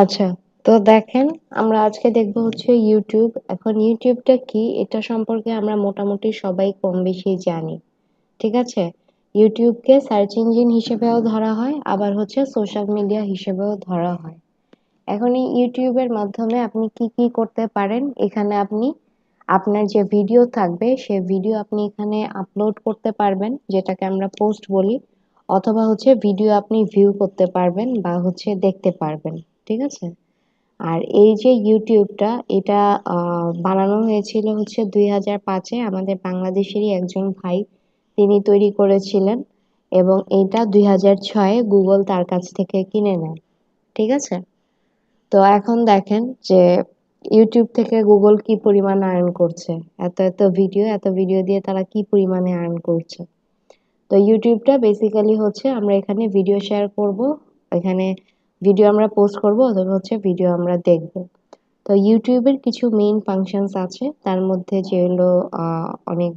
আচ্ছা, তো দেখেন আমরা আজকে দেখব হচ্ছে ইউটিউব। এখন ইউটিউবটা কি এটা সম্পর্কে আমরা মোটামুটি সবাই কম বেশি জানি। ঠিক আছে? ইউটিউবকে সার্চ ইঞ্জিন হিসেবেও ধরা হয়, আবার হচ্ছে সোশ্যাল মিডিয়া হিসেবেও ধরা হয়। এখন এই ইউটিউবের মাধ্যমে আপনি কি কি করতে পারেন, এখানে আপনি আপনার যে ভিডিও থাকবে সেই ভিডিও আপনি এখানে আপলোড করতে পারবেন, যেটাকে আমরা পোস্ট বলি, অথবা হচ্ছে ভিডিও আপনি ভিউ করতে পারবেন বা হচ্ছে দেখতে পারবেন। ঠিক আছে? আর এই যে ইউটিউবটা এটা বানানো হয়েছিল হচ্ছে 2005-এ আমাদের বাংলাদেশেরই একজন ভাই তিনি তৈরি করেছিলেন, এবং এইটা 2006-এ গুগল তার কাছ থেকে কিনে নেয়। ঠিক আছে? তো এখন দেখেন যে ইউটিউব থেকে গুগল কি পরিমাণ আর্ন করছে। এত ভিডিও দিয়ে তারা কি পরিমাণে আর্ন করছে। তো ইউটিউবটা বেসিক্যালি হচ্ছে আমরা এখানে ভিডিও শেয়ার করব, এখানে ভিডিও আমরা পোস্ট করব অথবা হচ্ছে ভিডিও আমরা দেখব। তো ইউটিউবের কিছু মেইন ফাংশনস আছে, তার মধ্যে যেগুলো অনেক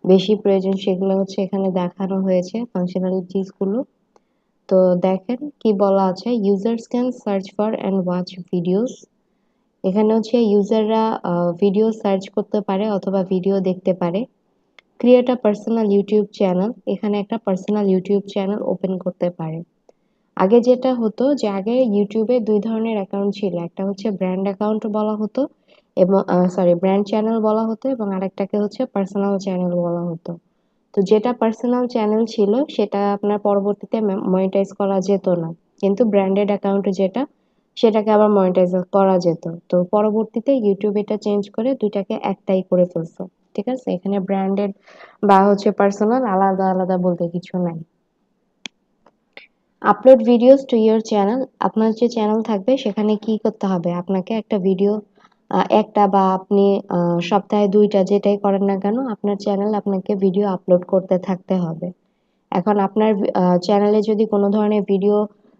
বেশি প্রয়োজন সেগুলো হচ্ছে এখানে দেখানো হয়েছে ফাংশনালিটিস গুলো। তো দেখেন কি বলা আছে, users can search for and watch videos. এখানে হচ্ছে ইউজাররা ভিডিও সার্চ করতে পারে অথবা ভিডিও দেখতে পারে। Create a personal YouTube channel, এখানে একটা পার্সোনাল ইউটিউব চ্যানেল ওপেন করতে পারে। আগে যেটা হতো যে আগে ইউটিউবে দুই ধরনের অ্যাকাউন্ট ছিল, একটা হচ্ছে ব্র্যান্ড অ্যাকাউন্ট বলা হতো এবং ব্র্যান্ড চ্যানেল বলা হতো, এবং আরেকটাকে হচ্ছে পার্সোনাল চ্যানেল বলা হতো। তো যেটা পার্সোনাল চ্যানেল ছিল সেটা আপনার পরবর্তীতে মনিটাইজ করা যেত না, কিন্তু ব্র্যান্ডেড অ্যাকাউন্ট যেটা সেটাকে আবার মনিটাইজ করা যেত। তো পরবর্তীতে ইউটিউব এটা চেঞ্জ করে দুইটাকে একটাই করে ফেলছে। ঠিক আছে? এখানে ব্র্যান্ডেড বা হচ্ছে পার্সোনাল আলাদা আলাদা বলতে কিছু নাই। Upload videos to your channel, আপনার যে চ্যানেল থাকবে সেখানে কি করতে হবে, আপনাকে একটা ভিডিও একটা বা আপনি সপ্তাহে দুইটা যেটাই করেন না কেন আপনার চ্যানেল আপনাকে ভিডিও আপলোড করতে থাকতে হবে। এখন আপনার চ্যানেলে যদি কোনো ধরনের ভিডিও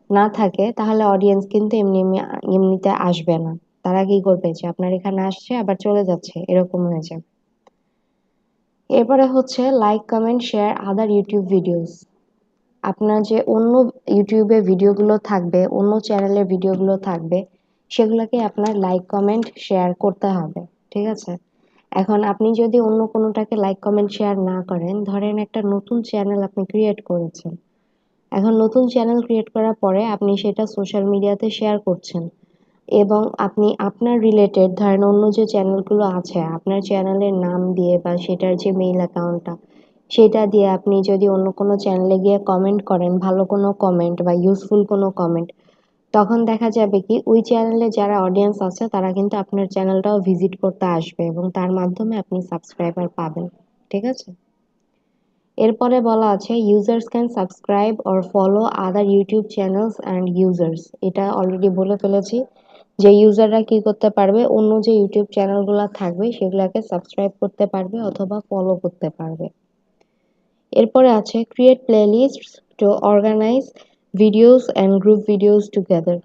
না থাকে তাহলে অডিয়েন্স কিন্তু এমনিতে আসবে না। তারা কি করবে যে আপনার এখানে আসছে আবার চলে যাচ্ছে, এরকম হয়ে যাবে। এরপরে হচ্ছে লাইক কমেন্ট শেয়ার আদার ইউটিউব ভিডিওস। আপনার যে অন্য ইউটিউবে ভিডিওগুলো থাকবে, অন্য চ্যানেলের ভিডিওগুলো থাকবে, সেগুলোকে আপনার লাইক কমেন্ট শেয়ার করতে হবে। ঠিক আছে? এখন আপনি যদি অন্য কোনোটাকে লাইক কমেন্ট শেয়ার না করেন, ধরেন একটা নতুন চ্যানেল আপনি ক্রিয়েট করেছেন। এখন নতুন চ্যানেল ক্রিয়েট করার পরে আপনি সেটা সোশ্যাল মিডিয়াতে শেয়ার করছেন, এবং আপনি আপনার রিলেটেড ধরেন অন্য যে চ্যানেলগুলো আছে আপনার চ্যানেলের নাম দিয়ে বা সেটার যে মেইল অ্যাকাউন্টটা সেটা দিয়ে আপনি যদি অন্য কোনো চ্যানেলে গিয়ে কমেন্ট করেন, ভালো কোনো কমেন্ট বা ইউজফুল কোনো কমেন্ট, তখন দেখা যাবে কি ওই চ্যানেলে যারা অডিয়েন্স আছে তারা কিন্তু আপনার চ্যানেলটাও ভিজিট করতে আসবে এবং তার মাধ্যমে আপনি সাবস্ক্রাইবার পাবেন। ঠিক আছে? এরপরে বলা আছে users can subscribe or follow other YouTube channels and users. এটা অলরেডি বলে ফেলেছি যে ইউজাররা কি করতে পারবে, অন্য যে ইউটিউব চ্যানেলগুলো থাকবে সেগুলোকে সাবস্ক্রাইব করতে পারবে অথবা ফলো করতে পারবে। এরপরে আছে create playlist to organize videos and group videos together.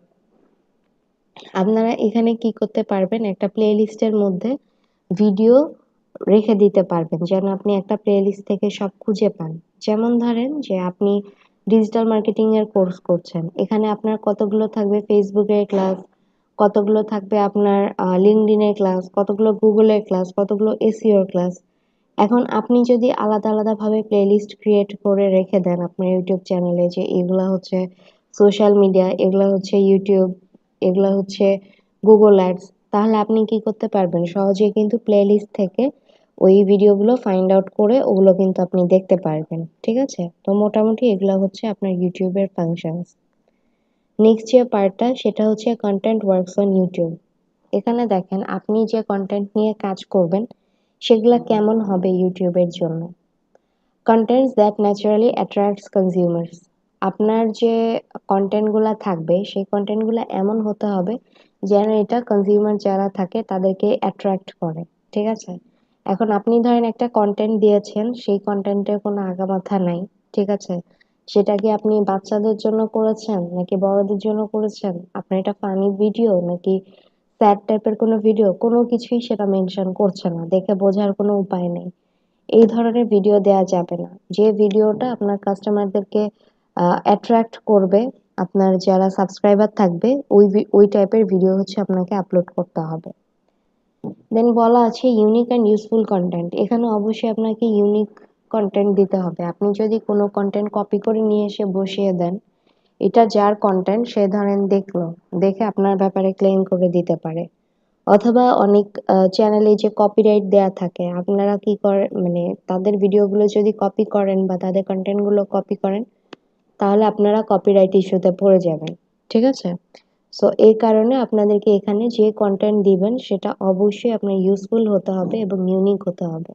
আপনারা এখানে কি করতে পারবেন, একটা প্লেলিস্টের মধ্যে ভিডিও রেখে দিতে পারবেন যেন আপনি একটা প্লেলিস্ট থেকে সব খুঁজে পান। যেমন ধরেন যে আপনি ডিজিটাল মার্কেটিং এর কোর্স করছেন, এখানে আপনার কতগুলো থাকবে ফেসবুকের ক্লাস, কতগুলো থাকবে আপনার লিঙ্কডইনের ক্লাস, কতগুলো গুগলের ক্লাস, কতগুলো এসইওর ক্লাস। এখন আপনি যদি আলাদা আলাদা ভাবে প্লেলিস্ট ক্রিয়েট করে রেখে দেন আপনার ইউটিউব চ্যানেলে যে এগুলা হচ্ছে সোশ্যাল মিডিয়া, এগুলা হচ্ছে ইউটিউব, এগুলা হচ্ছে গুগল অ্যাডস, তাহলে আপনি কি করতে পারবেন, সহজেই কিন্তু প্লেলিস্ট থেকে ওই ভিডিওগুলো ফাইন্ড আউট করে ওগুলো কিন্তু আপনি দেখতে পারবেন। ঠিক আছে? তো মোটামুটি এগুলা হচ্ছে আপনার ইউটিউবের ফাংশনস। নেক্সট যে পার্টটা সেটা হচ্ছে কন্টেন্ট ওয়ার্কস অন ইউটিউব। এখানে দেখেন আপনি যে কন্টেন্ট নিয়ে কাজ করবেন সেগুলা কেমন হবে ইউটিউবের জন্য। Contents that naturally attracts consumers. আপনার যে কন্টেন্টগুলা থাকবে সেই কন্টেন্টগুলা এমন হতে হবে যেন এটা কনজিউমার যারা থাকে তাদেরকে অ্যাট্রাক্ট করে। ঠিক আছে? এখন আপনি ধরেন একটা কন্টেন্ট দিয়েছেন, সেই কন্টেন্টের কোনো আগামাথা নাই। ঠিক আছে? সেটা কি আপনি বাচ্চাদের জন্য করেছেন নাকি বড়দের জন্য করেছেন, আপনার এটা ফানি ভিডিও নাকি স্যাড টাইপের কোনো ভিডিও, কোনো কিছুই সেটা মেনশন করছে না, দেখে বোঝার কোনো উপায় নেই। এই ধরনের ভিডিও দেয়া যাবে না। যে ভিডিওটা আপনার কাস্টমারদেরকে অ্যাট্রাক্ট করবে, আপনার যারা সাবস্ক্রাইবার থাকবে ওই টাইপের ভিডিও হচ্ছে আপনাকে আপলোড করতে হবে। দেন বলা আছে ইউনিক অ্যান্ড ইউজফুল কন্টেন্ট। এখানে অবশ্যই আপনাকে ইউনিক কন্টেন্ট দিতে হবে। আপনি যদি কোনো কন্টেন্ট কপি করে নিয়ে এসে বসিয়ে দেন, এটা যার কন্টেন্ট সে ধরেন দেখলো, দেখে আপনার ব্যাপারে ক্লেম করে দিতে পারে। অথবা অনেক চ্যানেলে যে কপিরাইট দেয়া থাকে, আপনারা কি করেন মানে তাদের ভিডিওগুলো যদি কপি করেন বা তাদের কন্টেন্টগুলো কপি করেন, তাহলে আপনারা কপিরাইট ইস্যুতে পড়ে যাবেন। ঠিক আছে? সো এই কারণে আপনাদেরকে এখানে যে কন্টেন্ট দিবেন সেটা অবশ্যই আপনার ইউজফুল হতে হবে এবং ইউনিক হতে হবে।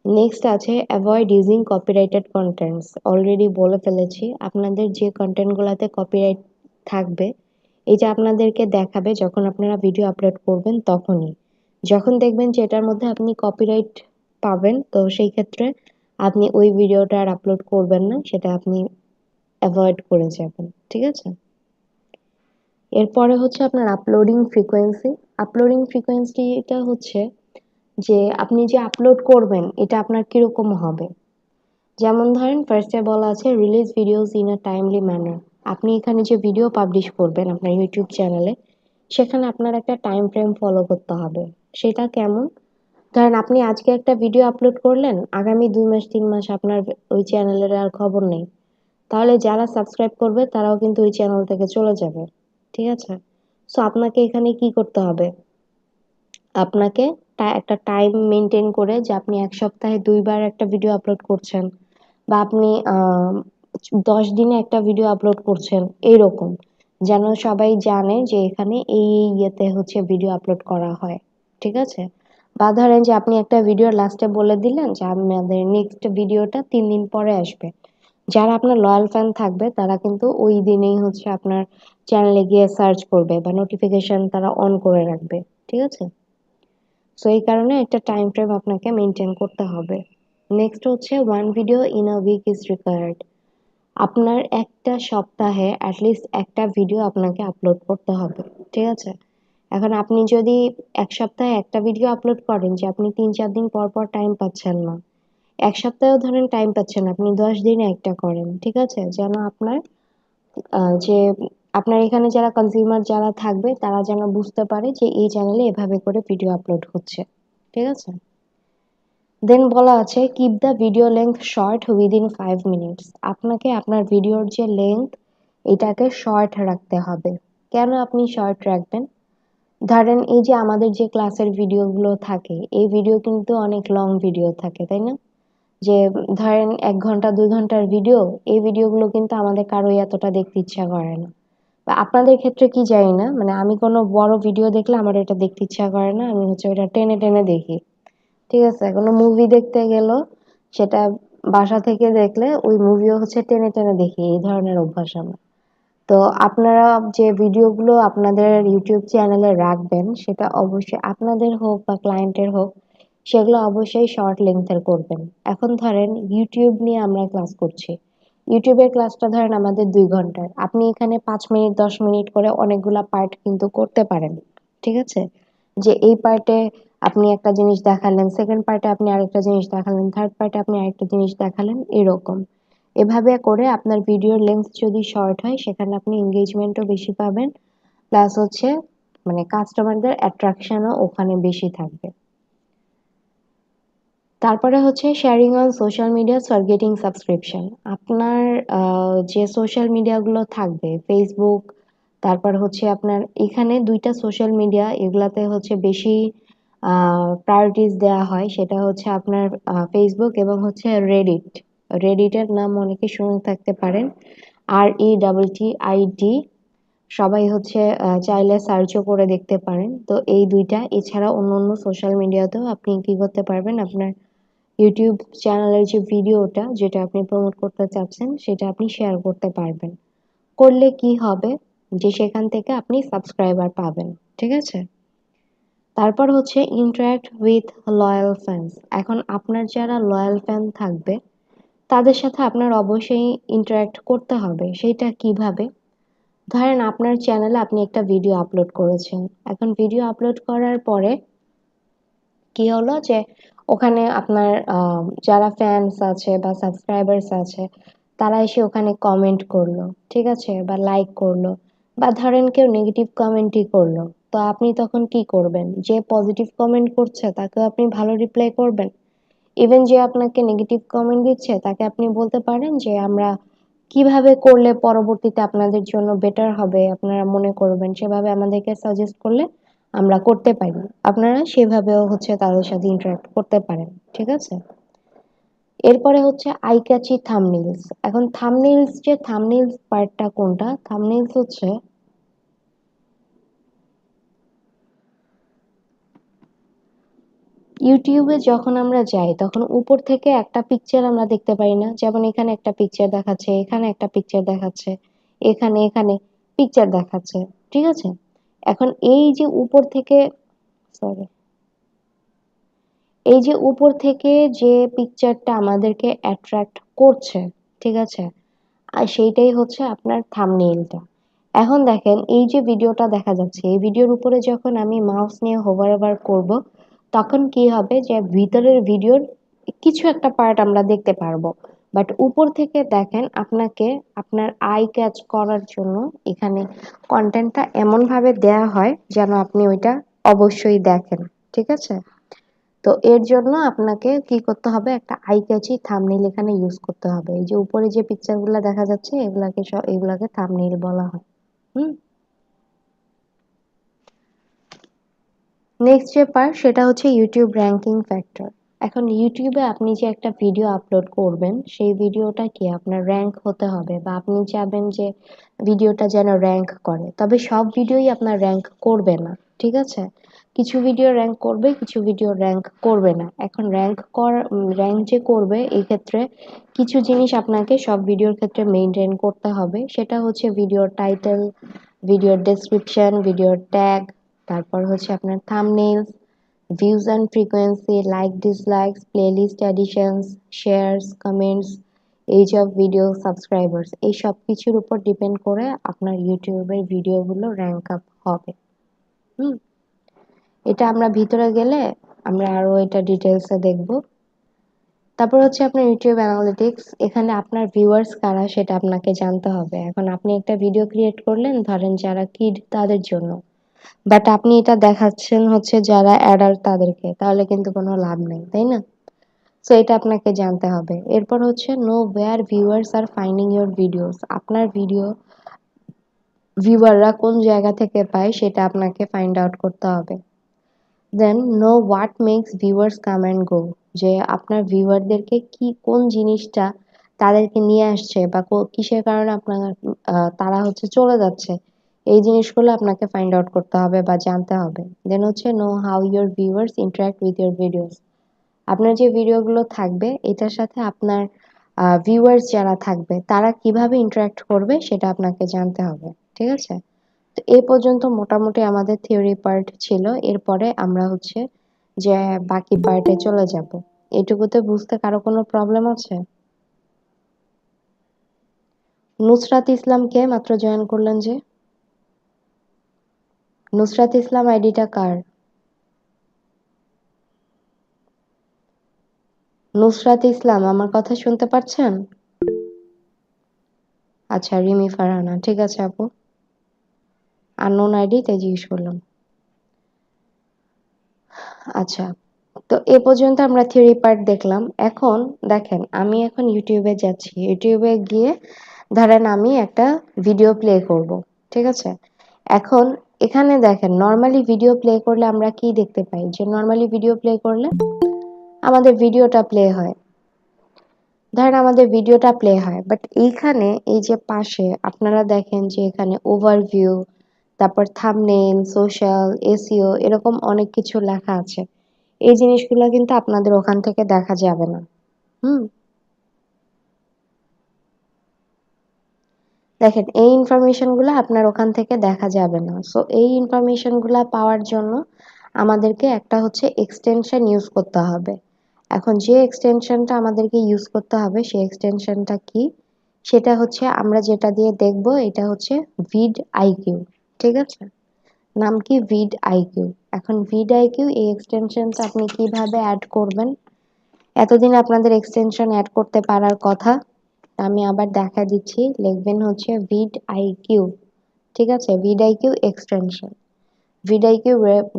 নেক্সট আছে avoid using copyrighted contents. Already বলে ফেলেছি, আপনাদের যে কন্টেন্টগুলোতে কপিরাইট থাকবে, এটা আপনাদেরকে দেখাবে যখন আপনারা ভিডিও আপলোড করবেন তখনই। যখন দেখবেন যে এটার মধ্যে আপনি কপিরাইট পাবেন, তো সেই ক্ষেত্রে আপনি ওই ভিডিওটা আর আপলোড করবেন না, সেটা আপনি অ্যাভয়েড করে যাবেন। ঠিক আছে? এরপরে হচ্ছে আপনার আপলোডিং ফ্রিকোয়েন্সি। আপলোডিং ফ্রিকোয়েন্সিটা হচ্ছে যে আপনি যে আপলোড করবেন এটা আপনার কিরকম হবে। যেমন ধরেন ফার্স্টে বলা আছে release videos in a timely manner. আপনি এখানে যে ভিডিও পাবলিশ করবেন আপনার ইউটিউব চ্যানেলে, সেখানে আপনার একটা টাইম ফ্রেম ফলো করতে হবে। সেটা কেমন? ধরেন আপনি আজকে একটা ভিডিও আপলোড করলেন, আগামী ২ মাস ৩ মাস আপনার ওই চ্যানেলের আর খবর নেই। তাহলে যারা সাবস্ক্রাইব করবে তারাও কিন্তু ওই চ্যানেল থেকে চলে যাবে। ঠিক আছে? সো আপনাকে এখানে কি করতে হবে? আপনাকে একটা টাইম মেইনটেইন করে যে আপনি ১ সপ্তাহে ২ বার একটা ভিডিও আপলোড করছেন বা আপনি ১০ দিনে একটা ভিডিও আপলোড করছেন, এইরকম। যেন সবাই জানে যে এখানে এই ইয়েতে হচ্ছে ভিডিও আপলোড করা হয়। ঠিক আছে? বা ধরেন যে আপনি একটা ভিডিওর লাস্টে বলে দিলেন যে আমাদের নেক্সট ভিডিওটা ৩ দিন পরে আসবে। যারা আপনার লয়াল ফ্যান থাকবে তারা কিন্তু ওই দিনেই হচ্ছে আপনার চ্যানেলে গিয়ে সার্চ করবে বা নোটিফিকেশন তারা অন করে রাখবে। ঠিক আছে? সো এই কারণে একটা টাইম ফ্রেম আপনাকে মেইনটেইন করতে হবে। নেক্সট হচ্ছে 1 video in a week is required. আপনার একটা সপ্তাহে এটলিস্ট একটা ভিডিও আপনাকে আপলোড করতে হবে। ঠিক আছে? এখন আপনি যদি ১ সপ্তাহে একটা ভিডিও আপলোড করেন যে আপনি ৩-৪ দিন পর, পর টাইম পাচ্ছেন না। ১ সপ্তাহেও ধরেন টাইম পাচ্ছেন না, আপনি ১০ দিনে একটা করেন। ঠিক আছে? যেন আপনার যে আপনার এখানে যারা কনজিউমার যারা থাকবে তারা যেন বুঝতে পারে যে এই চ্যানেলে এভাবে করে ভিডিও আপলোড হচ্ছে। ঠিক আছে? দেন বলা আছে keep the video length short within 5 minutes. আপনাকে আপনার ভিডিওর যে লেংথ এটাকে শর্ট রাখতে হবে। কেন আপনি শর্ট রাখবেন? ধরেন এই যে আমাদের যে ক্লাসের ভিডিওগুলো থাকে, এই ভিডিও কিন্তু অনেক লং ভিডিও থাকে, তাই না? যে ধরেন ১ ঘন্টা ২ ঘন্টার ভিডিও, এই ভিডিওগুলো কিন্তু আমাদের কারোই এতটা দেখতে ইচ্ছা করে না। বা আপনাদের ক্ষেত্রে কি জানি না, মানে আমি কোনো বড় ভিডিও দেখলে আমার এটা দেখতে ইচ্ছা করে না। আমি হচ্ছে ওটা টেনে, টেনে দেখি। ঠিক আছে? কোনো মুভি দেখতে গেলেও সেটা বাসা থেকে দেখলে ওই মুভিও হচ্ছে টেনে, টেনে দেখি। এই ধরনের অভ্যাস আমার। তো আপনারা যে ভিডিওগুলো আপনাদের ইউটিউব চ্যানেলে রাখবেন সেটা অবশ্যই আপনাদের হোক বা ক্লায়েন্টের হোক, সেগুলো অবশ্যই শর্ট লেংথের করবেন। এখন ধরেন ইউটিউব নিয়ে আমরা ক্লাস করছি। ইউটিউবের ক্লাসটা ধরেন আমাদের ২ ঘন্টার। আপনি এখানে ৫ মিনিট ১০ মিনিট করে অনেকগুলা পার্ট কিন্তু করতে পারেন। ঠিক আছে? যে এই পার্টে আপনি একটা জিনিস দেখালেন, সেকেন্ড পার্টে আপনি আরেকটা জিনিস দেখালেন, থার্ড পার্টে আপনি আরেকটা জিনিস দেখালেন, এরকম। এভাবে করে আপনার ভিডিওর লেন্থ যদি শর্ট হয় সেখানে আপনি এনগেজমেন্টও বেশি পাবেন। প্লাস হচ্ছে মানে কাস্টমারদের অ্যাট্রাকশনও ওখানে বেশি থাকবে। তারপরে হচ্ছে sharing on social medias for getting subscription. আপনার যে সোশ্যাল মিডিয়াগুলো থাকবে ফেসবুক, তারপর হচ্ছে আপনার এখানে ২ টা সোশ্যাল মিডিয়া এগুলাতে হচ্ছে বেশি প্রায়োরিটিস দেয়া হয়। সেটা হচ্ছে আপনার ফেসবুক এবং হচ্ছে রেডিট। রেডিটের নাম অনেকে শুনে থাকতে পারেন। RETTIT। সবাই হচ্ছে চাইলে সার্চও করে দেখতে পারেন। তো এই ২ টা এছাড়া অন্যান্য সোশ্যাল মিডিয়াতেও আপনি কি করতে পারবেন, আপনার ইউটিউব চ্যানেলের যে ভিডিওটা যেটা আপনি প্রমোট করতে চাচ্ছেন সেটা আপনি শেয়ার করতে পারবেন। করলে কি হবে যে সেখান থেকে আপনি সাবস্ক্রাইবার পাবেন। ঠিক আছে? তারপর হচ্ছে interact with loyal fans। এখন আপনার যারা লয়াল ফ্যান থাকবে তাদের সাথে আপনার অবশ্যই interact করতে হবে। সেইটা কিভাবে? ধরেন আপনার চ্যানেলে আপনি একটা ভিডিও আপলোড করেছেন। এখন ভিডিও আপলোড করার পরে কি হলো যে ওখানে আপনার যারা ফ্যানস আছে বা সাবস্ক্রাইবার্স আছে তারা এসে ওখানে কমেন্ট করলো, ঠিক আছে, বা লাইক করলো, বা ধরেন কেউ নেগেটিভ কমেন্টই করলো, তো আপনি তখন কি করবেন? যে পজিটিভ কমেন্ট করছে তাকেও আপনি ভালো রিপ্লাই করবেন, ইভেন যে আপনাকে নেগেটিভ কমেন্ট দিচ্ছে তাকে আপনি বলতে পারেন যে আমরা কিভাবে করলে পরবর্তীতে আপনাদের জন্য বেটার হবে আপনারা মনে করবেন, সেভাবে আমাদেরকে সাজেস্ট করলে আমরা করতে পারি। আপনারা সেভাবেও হচ্ছে তাদের সাথে ইন্টারাক্ট করতে পারেন, ঠিক আছে। এরপরে হচ্ছে আই ক্যাচি থাম্বনেইলস। এখন থাম্বনেইলস, যে থাম্বনেইলস পার্টটা কোনটা? থাম্বনেইলস হচ্ছে ইউটিউবে যখন আমরা যাই তখন উপর থেকে একটা পিকচার আমরা দেখতে পারি না? যেমন এখানে একটা পিকচার দেখাচ্ছে, এখানে একটা পিকচার দেখাচ্ছে, এখানে পিকচার দেখাচ্ছে, ঠিক আছে। এখন এই যে উপর থেকে, সরি, এই যে উপর থেকে যে পিকচারটা আমাদেরকে অ্যাট্রাক্ট করছে, ঠিক আছে, আর সেইটাই হচ্ছে আপনার থাম্বনেইলটা। এখন দেখেন এই যে ভিডিওটা দেখা যাচ্ছে, এই ভিডিওর উপরে যখন আমি মাউস নিয়ে হোভার ওভার করব, তখন কি হবে যে ভিতরের ভিডিওর কিছু একটা পার্ট আমরা দেখতে পারবো, বাট উপর থেকে দেখেন আপনাকে আপনার আই ক্যাচ করার জন্য এখানে কন্টেন্টটা এমন ভাবে দেয়া হয় যেন আপনি ওইটা অবশ্যই দেখেন, ঠিক আছে। তো এর জন্য আপনাকে কি করতে হবে? একটা আই ক্যাচি থাম্বনেইল এখানে ইউজ করতে হবে। এই যে উপরে যে পিকচারগুলো দেখা যাচ্ছে এগুলাকে থাম্বনেইল বলা হয়। হুম। নেক্সট যে পার্ট সেটা হচ্ছে ইউটিউব র্যাঙ্কিং ফ্যাক্টর। এখন ইউটিউবে আপনি যে একটা ভিডিও আপলোড করবেন, সেই ভিডিওটা কি আপনার র্যাঙ্ক হতে হবে, বা আপনি চাবেন যে ভিডিওটা যেন র্যাঙ্ক করে, তবে সব ভিডিওই আপনার র্যাঙ্ক করবে না, ঠিক আছে। কিছু ভিডিও র্যাঙ্ক করবে, কিছু ভিডিও র্যাঙ্ক করবে না। এখন র্যাঙ্ক যে করবে এই ক্ষেত্রে কিছু জিনিস আপনাকে সব ভিডিওর ক্ষেত্রে মেনটেন করতে হবে। সেটা হচ্ছে ভিডিওর টাইটেল, ভিডিওর ডেসক্রিপশন, ভিডিওর ট্যাগ, তারপর হচ্ছে আপনার thumbnails, views and frequency, like dislikes, playlist additions, shares, comments, age of video, subscribers, এই সব কিছুর উপর ডিপেন্ড করে আপনার ইউটিউবের ভিডিওগুলো র্যাঙ্ক আপ হবে। হুম। এটা আমরা ভিতরে গেলে আমরা আরো এটা ডিটেলসে দেখব। তারপর হচ্ছে আপনার ইউটিউব অ্যানালিটিক্স। এখানে আপনার ভিউয়ার্স কারা সেটা আপনাকে জানতে হবে। এখন আপনি একটা ভিডিও ক্রিয়েট করলেন, ধরেন যারা কিড তাদের জন্য, বাট আপনি এটা দেখাচ্ছেন হচ্ছে যারা অ্যাডাল্ট তাদেরকে, তাহলে কিন্তু কোনো লাভ নেই, তাই না? সো এটা আপনাকে জানতে হবে। এরপর হচ্ছে no wire viewers are finding your videos. আপনার ভিডিও ভিউয়াররা কোন জায়গা থেকে পায় সেটা আপনাকে ফাইন্ড আউট করতে হবে। Then know what makes viewers come and go. যে আপনার ভিউয়ারদেরকে কি, কোন জিনিসটা তাদেরকে নিয়ে আসছে, বা কিসের কারণে আপনার তারা হচ্ছে চলে যাচ্ছে, এই জিনিসগুলো আপনাকে ফাইন্ড আউট করতে হবে বা জানতে হবে। দেন হচ্ছে know how your viewers interact with your videos. আপনার যে ভিডিওগুলো থাকবে এটার সাথে আপনার ভিউয়ার্স যারা থাকবে তারা কিভাবে ইন্টারাক্ট করবে সেটা আপনাকে জানতে হবে, ঠিক আছে। তো এই পর্যন্ত মোটামুটি আমাদের থিওরি পার্ট ছিল। এরপরে আমরা হচ্ছে যে বাকি পার্টে চলে যাব। এটুকুতে বুঝতে কারো কোনো প্রবলেম আছে? নুসরাত ইসলাম কে মাত্র জয়েন করলেন যে? নুসরাত ইসলাম আইডিটা কার? নুসরাত ইসলাম, আমার কথা শুনতে পাচ্ছেন? আচ্ছা, রিমি ফারহানা, ঠিক আছে আপু। আননোন আইডি তাই জিজ্ঞেস করলাম। আচ্ছা, তো এ পর্যন্ত আমরা থিওরি পার্ট দেখলাম। এখন দেখেন আমি এখন ইউটিউবে যাচ্ছি, ইউটিউবে গিয়ে ধরেন আমি একটা ভিডিও প্লে করব, ঠিক আছে। এখন এখানে দেখেন নর্মালি ভিডিও প্লে করলে আমরা কি দেখতে পাই? যে নর্মালি ভিডিও প্লে করলে আমাদের ভিডিওটা প্লে হয়, ধরেন আমাদের ভিডিওটা প্লে হয়, বাট এইখানে এই যে পাশে আপনারা দেখেন যে এখানে ওভারভিউ, তারপর থাম্বনেইল, সোশ্যাল, এসইও, এরকম অনেক কিছু লেখা আছে। এই জিনিসগুলো কিন্তু আপনাদের ওখান থেকে দেখা যাবে না। হুম। দেখেন এই ইনফরমেশন গুলো আপনার ওখান থেকে দেখা যাবে না। সো এই ইনফরমেশন গুলা পাওয়ার জন্য আমাদেরকে একটা হচ্ছে এক্সটেনশন ইউজ করতে হবে। এখন যে এক্সটেনশনটা আমাদেরকে ইউজ করতে হবে সেই এক্সটেনশনটা কি? সেটা হচ্ছে আমরা যেটা দিয়ে দেখব এটা হচ্ছে ভিড আইকিউ, ঠিক আছে। নাম কি? VidIQ. এখন ভিড আইকিউ এই এক্সটেনশনটা আপনি কিভাবে অ্যাড করবেন? এতদিন আপনাদের এক্সটেনশন অ্যাড করতে পারার কথা, আমি আবার দেখা দিচ্ছি, লিখবেন হচ্ছে vidIQ। ঠিক আছে, vidIQ এক্সটেনশন। vidIQ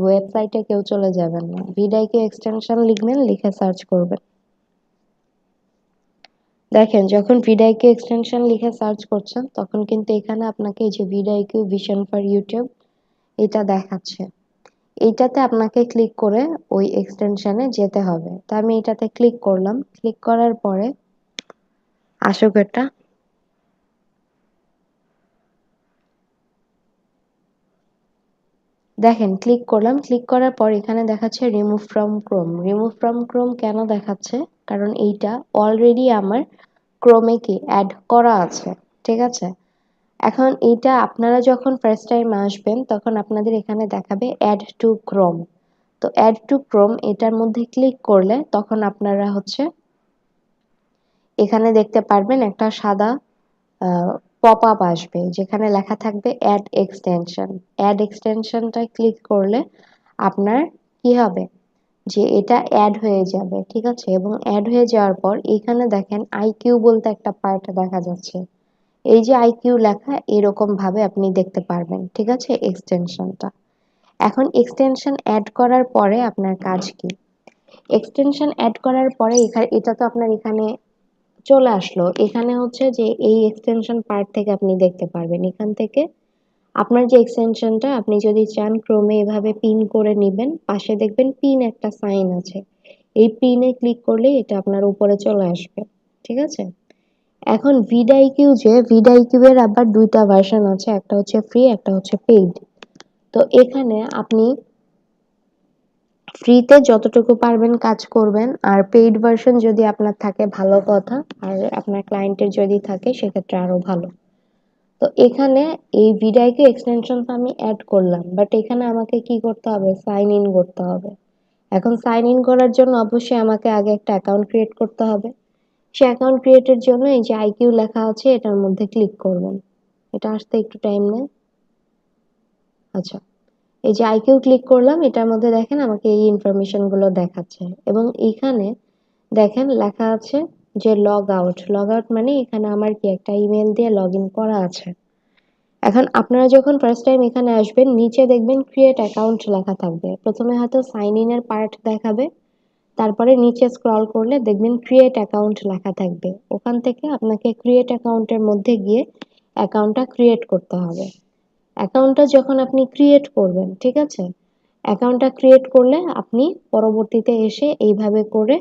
ওয়েবসাইটে কেউ চলে যাবেন না, vidIQ এক্সটেনশন লিখবেন, লিখে সার্চ করবেন। দেখেন যখন vidIQ এক্সটেনশন লিখে সার্চ করছেন তখন কিন্তু এখানে আপনাকে এই যে vidIQ ভিশন ফর ইউটিউব এটা দেখাচ্ছে। এইটাতে আপনাকে ক্লিক করে ওই এক্সটেনশনে যেতে হবে। তো আমি এটাতে ক্লিক করলাম, ক্লিক করার পরে আসুক এটা। দেখেন ক্লিক করলাম, ক্লিক করার পর এখানে দেখাচ্ছে remove from Chrome. Remove from Chrome কেন দেখাচ্ছে? কারণ এইটা অলরেডি আমার ক্রোমে কি অ্যাড করা আছে। ঠিক আছে, এখন এইটা আপনারা যখন ফার্স্ট টাইম আসবেন তখন আপনাদের এখানে দেখাবে অ্যাড টু ক্রোম। তো অ্যাড টু ক্রোম এটার মধ্যে ক্লিক করলে তখন আপনারা হচ্ছে এখানে দেখতে পারবেন একটা সাদা পপ আপ আসবে যেখানে লেখা থাকবে অ্যাড এক্সটেনশন। অ্যাড এক্সটেনশনটা ক্লিক করলে আপনার কি হবে, যে এটা অ্যাড হয়ে যাবে। ঠিক আছে, এবং অ্যাড হয়ে যাওয়ার পর এখানে দেখেন আইকিউ বলতে একটা পার্ট দেখা যাচ্ছে। এই যে আইকিউ লেখা এরকম ভাবে আপনি দেখতে পারবেন। ঠিক আছে, এক্সটেনশনটা। এখন এক্সটেনশন অ্যাড করার পরে আপনার কাজ কি? এক্সটেনশন অ্যাড করার পরে এখানে এটা তো আপনার এখানে চলে আসলো। এখানে হচ্ছে যে এই এক্সটেনশন পার্ট থেকে আপনি দেখতে পারবেন। এখান থেকে আপনার যে এক্সটেনশনটা আপনি যদি চান ক্রোমে এভাবে পিন করে নেবেন, পাশে দেখবেন পিন একটা সাইন আছে, এই পিনে ক্লিক করলে এটা আপনার উপরে চলে আসবে। ঠিক আছে, এখন vidIQ যে vidIQ এর আবার দুইটা ভার্সন আছে, একটা হচ্ছে ফ্রি, একটা হচ্ছে পেইড। তো এখানে আপনি ফ্রিতে যতটুকু পারবেন কাজ করবেন, আর পেইড ভার্সন যদি আপনার থাকে ভালো কথা, আর আপনার ক্লায়েন্টের যদি থাকে সেক্ষেত্রে আরো ভালো। তো এখানে এই vidIQ এক্সটেনশনটা আমি অ্যাড করলাম, বাট এখানে আমাকে কি করতে হবে, সাইন ইন করতে হবে। এখন সাইন ইন করার জন্য অবশ্যই আমাকে আগে একটা অ্যাকাউন্ট ক্রিয়েট করতে হবে। সে অ্যাকাউন্ট ক্রিয়েটের জন্য এই যে আইকিউ লেখা আছে এটার মধ্যে ক্লিক করবেন। এটা আসতে একটু টাইম নেয়। আচ্ছা, এই যে আইকিউ ক্লিক করলাম, এটার মধ্যে দেখেন আমাকে এই ইনফরমেশন গুলো দেখাচ্ছে, এবং এইখানে দেখেন লেখা আছে যে লগ আউট। লগ আউট মানে এখানে আমার কি একটা ইমেল দিয়ে লগ ইন করা আছে। এখন আপনারা যখন ফার্স্ট টাইম এখানে আসবেন নিচে দেখবেন ক্রিয়েট অ্যাকাউন্ট লেখা থাকবে। প্রথমে হয়তো সাইন ইন এর পার্ট দেখাবে, তারপরে নিচে স্ক্রল করলে দেখবেন ক্রিয়েট অ্যাকাউন্ট লেখা থাকবে। ওখান থেকে আপনাকে ক্রিয়েট অ্যাকাউন্টের মধ্যে গিয়ে অ্যাকাউন্টটা ক্রিয়েট করতে হবে। অ্যাকাউন্টটা যখন আপনি ক্রিয়েট করবেন, ঠিক আছে, অ্যাকাউন্টটা ক্রিয়েট করলে আপনি পরবর্তীতে এসে এইভাবে করে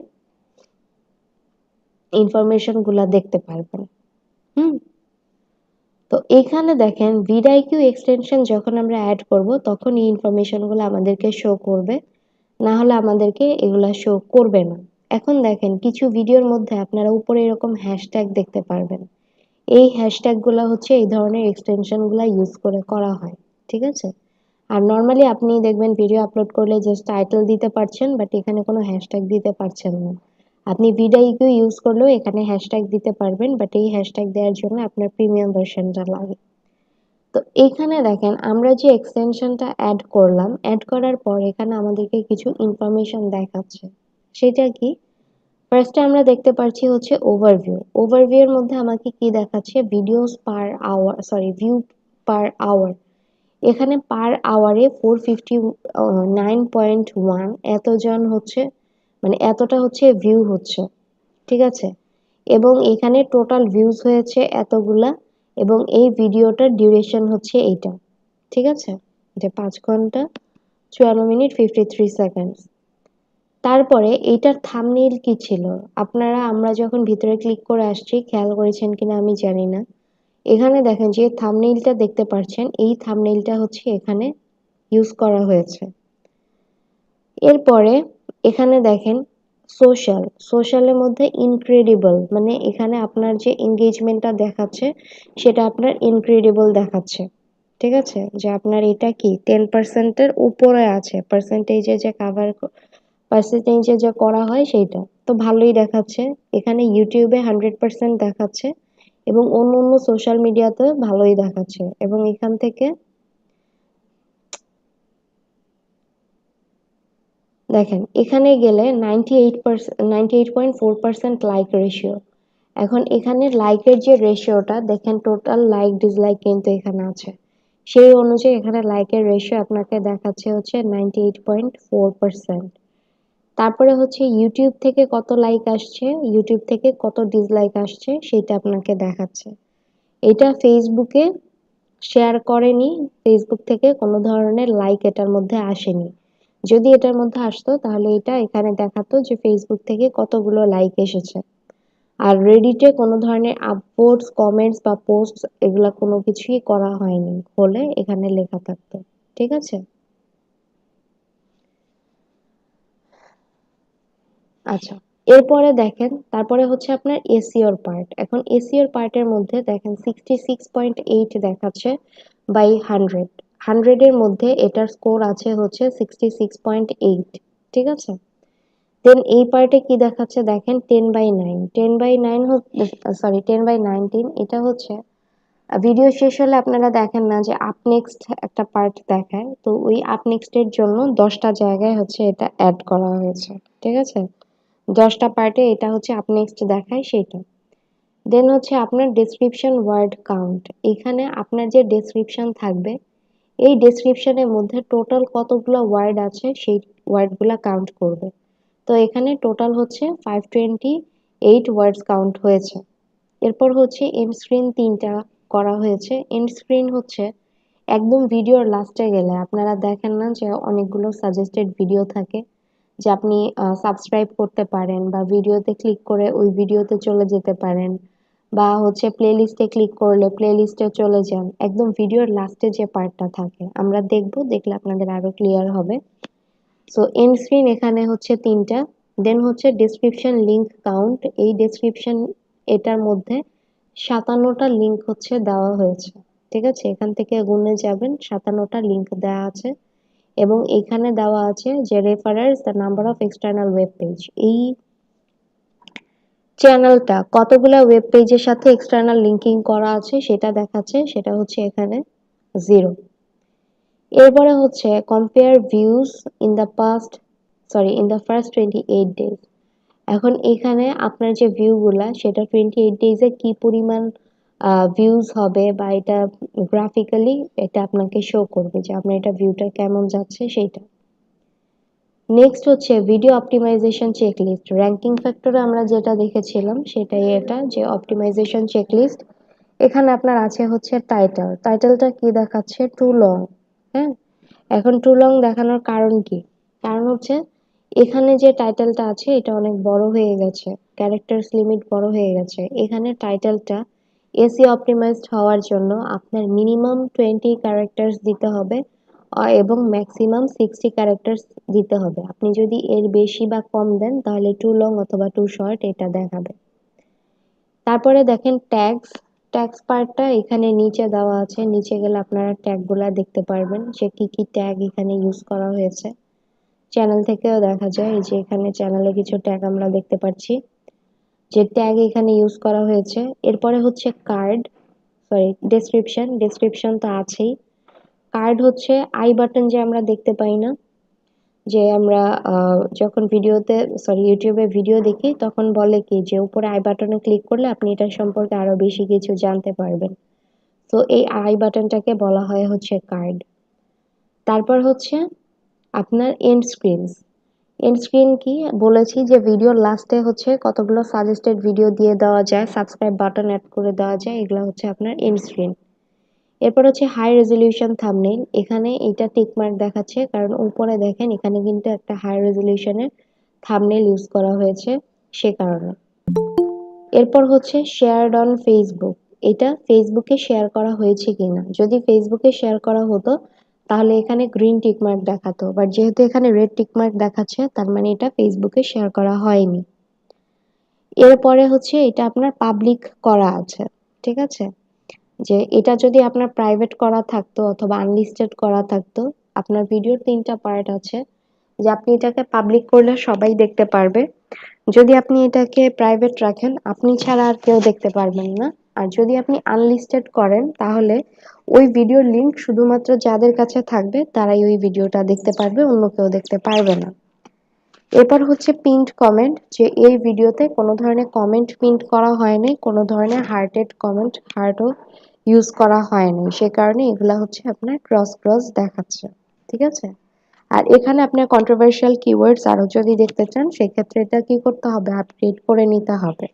ইনফরমেশন গুলা দেখতে পারবেন। হুম, তো এখানে দেখেন vidIQ এক্সটেনশন যখন আমরা অ্যাড করব তখন এই ইনফরমেশন গুলো আমাদেরকে শো করবে, না হলে আমাদেরকে এগুলা শো করবে না। এখন দেখেন কিছু ভিডিওর মধ্যে আপনারা উপরে এরকম হ্যাশট্যাগ দেখতে পারবেন। এই হ্যাশট্যাগ গুলা হচ্ছে এই ধরনের এক্সটেনশন গুলা ইউজ করে করা হয়। ঠিক আছে, আর নর্মালি আপনি দেখবেন ভিডিও আপলোড করলে জাস্ট টাইটেল দিতে পারছেন, বাট এখানে কোনো হ্যাশট্যাগ দিতে পারছেন না। আপনি vidIQ ইউজ করলেও এখানে হ্যাশট্যাগ দিতে পারবেন, বাট এই হ্যাশট্যাগ দেওয়ার জন্য আপনার প্রিমিয়াম ভার্সনটা লাগে। তো এখানে দেখেন আমরা যে এক্সটেনশনটা অ্যাড করলাম, অ্যাড করার পর এখানে আমাদেরকে কিছু ইনফরমেশন দেখাচ্ছে। সেটা কি? ফার্স্টে আমরা দেখতে পাচ্ছি হচ্ছে ওভারভিউ। ওভারভিউ এর মধ্যে আমাকে কি দেখাচ্ছে, videos per hour, sorry view per hour. এখানে পার আওয়ারে 459.1 এতজন হচ্ছে, মানে এতটা হচ্ছে ভিউ হচ্ছে। ঠিক আছে, এবং এখানে টোটাল ভিউজ হয়েছে এতগুলা, এবং এই ভিডিওটার ডিউরেশন হচ্ছে এইটা। ঠিক আছে, এটা 5 ঘন্টা 54 মিনিট 53 সেকেন্ড। তারপরে এইটার থাম্বনেইল কি ছিল, আপনারা আমরা যখন ভিতরে ক্লিক করে আসছি খেয়াল করেছেন কিনা আমি জানি না। এখানে দেখেন যে থাম্বনেইলটা দেখতে পাচ্ছেন, এই থাম্বনেইলটা হচ্ছে এখানে ইউজ করা হয়েছে। এরপরে এখানে দেখেন সোশ্যাল, সোশ্যালের মধ্যে ইনক্রেডিবল, মানে এখানে আপনার যে এঙ্গেজমেন্টটা দেখাচ্ছে সেটা আপনার ইনক্রেডিবল দেখাচ্ছে। ঠিক আছে, যে আপনার এটা কি 10%-এর উপরে আছে, পার্সেন্টেজে যে কাভার, পার্সেন্টেজে যে করা হয় সেইটা তো ভালোই দেখাচ্ছে। এখানে ইউটিউবে 100% দেখাচ্ছে, এবং অন্য অন্য সোশ্যাল মিডিয়াতে ভালোই দেখাচ্ছে। এবং এখান থেকে দেখেন এখানে গেলে 98%, 98.4% লাইক রেশিও। এখন এখানে লাইকের যে রেশিওটা দেখেন, টোটাল লাইক ডিসলাইক কিন্তু এখানে আছে, সেই অনুযায়ী এখানে লাইকের রেশিও আপনাকে দেখাচ্ছে হচ্ছে 98.4%। তারপরে হচ্ছে ইউটিউব থেকে কত লাইক আসছে, ইউটিউব থেকে কত ডিসলাইক আসছে সেটা আপনাকে দেখাচ্ছে। এটা ফেসবুকে শেয়ার করেনি, ফেসবুক থেকে কোনো ধরনের লাইক এটার মধ্যে আসেনি। যদি এটার মধ্যে আসতো তাহলে এটা এখানে দেখাতো যে ফেসবুক থেকে কতগুলো লাইক এসেছে। আর রেডিটে কোনো ধরনের আপভোটস, কমেন্টস বা পোস্ট এগুলা কোনো কিছুই করা হয়নি হলে এখানে লেখা থাকতো। ঠিক আছে? আচ্ছা, এরপরে দেখেন, তারপরে হচ্ছে আপনার এসইওর পার্ট। এখন এসইওর পার্টের মধ্যে দেখেন 66.8 দেখাচ্ছে বাই 100। 100 এর মধ্যে এটার স্কোর আছে হচ্ছে 66.8। ঠিক আছে? দেন এই পার্টে কি দেখাচ্ছে দেখেন 10/9। 10/9 সরি 10/19, এটা হচ্ছে ভিডিও শেষ হলে আপনারা দেখেন না যে আপ নেক্সট একটা পার্ট দেখায়, তো ওই আপ নেক্সট এর জন্য 10টা জায়গায় হচ্ছে এটা অ্যাড করা হয়েছে। ঠিক আছে? 10টা পার্টে এটা হচ্ছে আপ নেক্সট দেখায় সেটা। দেন হচ্ছে আপনার ডেসক্রিপশন ওয়ার্ড কাউন্ট। এখানে আপনার যে ডেসক্রিপশন থাকবে, এই ডেসক্রিপশনের মধ্যে টোটাল কতগুলো ওয়ার্ড আছে সেই ওয়ার্ডগুলা কাউন্ট করবে। তো এখানে টোটাল হচ্ছে 528 ওয়ার্ডস কাউন্ট হয়েছে। এরপর হচ্ছে এন্ড স্ক্রিন 3টা করা হয়েছে। এন্ড স্ক্রিন হচ্ছে একদম ভিডিওর লাস্টে গেলে আপনারা দেখেন না যে অনেকগুলো সাজেস্টেড ভিডিও থাকে, যে আপনি সাবস্ক্রাইব করতে পারেন বা ভিডিওতে ক্লিক করে ওই ভিডিওতে চলে যেতে পারেন, বা হচ্ছে প্লেলিস্টে ক্লিক করলে প্লেলিস্টে চলে যান। একদম ভিডিওর লাস্টে যে পার্টটা থাকে আমরা দেখব, দেখলে আপনাদের আরো ক্লিয়ার হবে। সো এন্ড স্ক্রিন এখানে হচ্ছে 3টা। দেন হচ্ছে ডেসক্রিপশন লিংক কাউন্ট। এই ডেসক্রিপশন এটার মধ্যে 57টা লিংক হচ্ছে দেওয়া হয়েছে। ঠিক আছে? এখান থেকে গুণে যাবেন, 57টা লিংক দেওয়া আছে। এবং এখানে দেওয়া আছে যে reference the number of external web page. এই চ্যানেলটা কতগুলা ওয়েব পেজের সাথে এক্সটার্নাল লিঙ্কিং করা আছে সেটা দেখাচ্ছে, সেটা হচ্ছে এখানে 0। এরপরে হচ্ছে compare views in the past, sorry in the first 28 days. এখন এখানে আপনার যে ভিউগুলা সেটা 28 ডেজে কি পরিমাণ ভিউজ হবে, বা এটা গ্রাফিক্যালি এটা আপনাকে শো করবে যে আপনার এটা ভিউটা কেমন যাচ্ছে সেইটা। নেক্সট হচ্ছে ভিডিও অপটিমাইজেশন চেকলিস্ট। র্যাঙ্কিং ফ্যাক্টরে আমরা যেটা দেখেছিলাম সেটাই এটা, যে অপটিমাইজেশন চেকলিস্ট। এখানে আপনার আছে হচ্ছে টাইটেল। টাইটেলটা কি দেখাচ্ছে? Too long. হ্যাঁ, এখন টু লং দেখানোর কারণ কি? কারণ হচ্ছে এখানে যে টাইটেলটা আছে এটা অনেক বড় হয়ে গেছে, ক্যারেক্টারস লিমিট বড় হয়ে গেছে। এখানে টাইটেলটা এসি অপটিমাইজড হওয়ার জন্য আপনার মিনিমাম 20 ক্যারেক্টারস দিতে হবে, এবং ম্যাক্সিমাম 60 ক্যারেক্টারস দিতে হবে। আপনি যদি এর বেশি বা কম দেন তাহলে টু লং অথবা টু শর্ট এটা দেখাবে। তারপরে দেখেন ট্যাগস। ট্যাগস পার্টটা এখানে নিচে দেওয়া আছে, নিচে গেলে আপনারা ট্যাগগুলা দেখতে পারবেন যে কি কি ট্যাগ এখানে ইউজ করা হয়েছে। চ্যানেল থেকেও দেখা যায়, এই যে এখানে চ্যানেলে কিছু ট্যাগ আমরা দেখতে পাচ্ছি যে ট্যাগ এখানে ইউজ করা হয়েছে। এরপরে হচ্ছে কার্ড, সরি ডেসক্রিপশন। ডেসক্রিপশন তো আছেই। কার্ড হচ্ছে আই বাটন, যে আমরা দেখতে পাই না, যে আমরা যখন ভিডিওতে, সরি ইউটিউবে ভিডিও দেখি তখন বলে কি যে উপরে আই বাটনে ক্লিক করলে আপনি এটা সম্পর্কে আরো বেশি কিছু জানতে পারবেন। তো এই আই বাটনটাকে বলা হয় হচ্ছে কার্ড। তারপর হচ্ছে আপনার এন্ড স্ক্রিনস। এন্ড স্ক্রিন কি বলেছি, যে ভিডিওর লাস্টে হচ্ছে কতগুলো সাজেস্টেড ভিডিও দিয়ে দেওয়া যায়, সাবস্ক্রাইব বাটন অ্যাড করে দেওয়া যায়, এগুলো হচ্ছে আপনার এন্ড স্ক্রিন। এরপর হচ্ছে হাই রেজলিউশন থাম্বনেইল। এখানে এটা টিকমার্ক দেখাচ্ছে কারণ উপরে দেখেন এখানে কিন্তু একটা হাই রেজলিউশনের থাম্বনেইল ইউজ করা হয়েছে, সে কারণে। এরপর হচ্ছে শেয়ারড অন ফেসবুক। এটা ফেসবুকে শেয়ার করা হয়েছে কিনা। যদি ফেসবুকে শেয়ার করা হতো তাহলে এখানে গ্রিন টিকমার্ক দেখাতো, বাট যেহেতু এখানে রেড টিকমার্ক দেখাচ্ছে তার মানে এটা ফেসবুকে শেয়ার করা হয়নি। এরপরে হচ্ছে এটা আপনার পাবলিক করা আছে। ঠিক আছে? যে এটা যদি আপনার প্রাইভেট করা থাকতো অথবা আনলিস্টেড করা থাকতো, আপনার ভিডিওর 3টা পার্ট আছে, যে আপনি এটাকে পাবলিক করলে সবাই দেখতে পারবে। যদি আপনি এটাকে প্রাইভেট রাখেন আপনি ছাড়া আর কেউ দেখতে পারবেন না। আর যদি আপনি আনলিস্টেড করেন তাহলে ওই ভিডিওর লিংক শুধুমাত্র যাদের কাছে থাকবে তারাই ওই ভিডিওটা দেখতে পারবে, অন্য কেউ দেখতে পারবে না। এরপর হচ্ছে পিন্ড কমেন্ট, যে এই ভিডিওতে কোনো ধরনের কমেন্ট পিন্ড করা হয়নি, কোনো ধরনের হার্টেড কমেন্ট হার্টও ইউজ করা হয়নি, সে কারণে এগুলা হচ্ছে আপনার ক্রস ক্রস দেখাচ্ছে। ঠিক আছে, আর এখানে আপনার কন্ট্রোভার্সিয়াল কিওয়ার্ডস আরো যদি দেখতে চান সেক্ষেত্রে এটা কি করতে হবে, আপডেট করে নিতে হবে।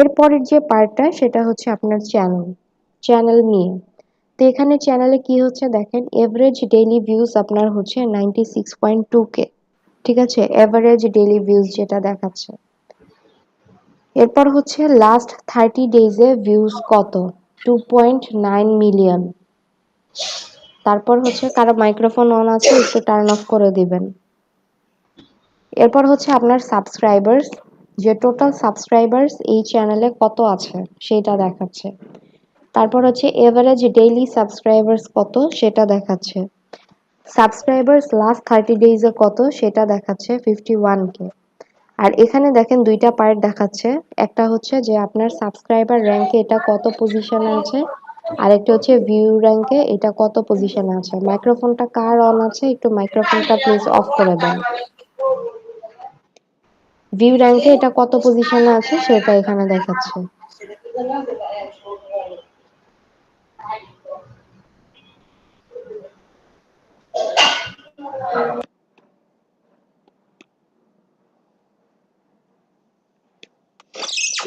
এরপরের যে পার্টটা সেটা হচ্ছে আপনার চ্যানেল নিয়ে। তো এখানে চ্যানেলে কি হচ্ছে দেখেন, এভারেজ ডেইলি ভিউজ আপনার হচ্ছে 96.2K। ঠিক আছে, এভারেজ ডেইলি ভিউজ যেটা দেখাচ্ছে। এরপর হচ্ছে লাস্ট 30 ডেজে ভিউজ কত, 2.9 মিলিয়ন। তারপর হচ্ছে কারো মাইক্রোফোন অন আছে একটু টার্ন অফ করে দিবেন। এরপর হচ্ছে আপনার সাবস্ক্রাইবার্স, যে টোটাল সাবস্ক্রাইবার্স এই চ্যানেলে কত আছে সেটা দেখাচ্ছে। তারপর হচ্ছে এভারেজ ডেইলি সাবস্ক্রাইবার্স কত সেটা দেখাচ্ছে। সাবস্ক্রাইবার্স লাস্ট 30 ডেজে কত সেটা দেখাচ্ছে 51K। আর এখানে দেখেন দুইটা পার্ট দেখাচ্ছে, একটা হচ্ছে যে আপনার সাবস্ক্রাইবার র্যাঙ্কে এটা কত পজিশনে আছে, আর একটা হচ্ছে ভিউ র্যাঙ্কে এটা কত পজিশনে আছে। মাইক্রোফোনটা কার অন আছে, একটু মাইক্রোফোনটা প্লিজ অফ করে দেন। ভিউ র্যাঙ্কে এটা কত পজিশনে আছে সেটা এখানে দেখাচ্ছে।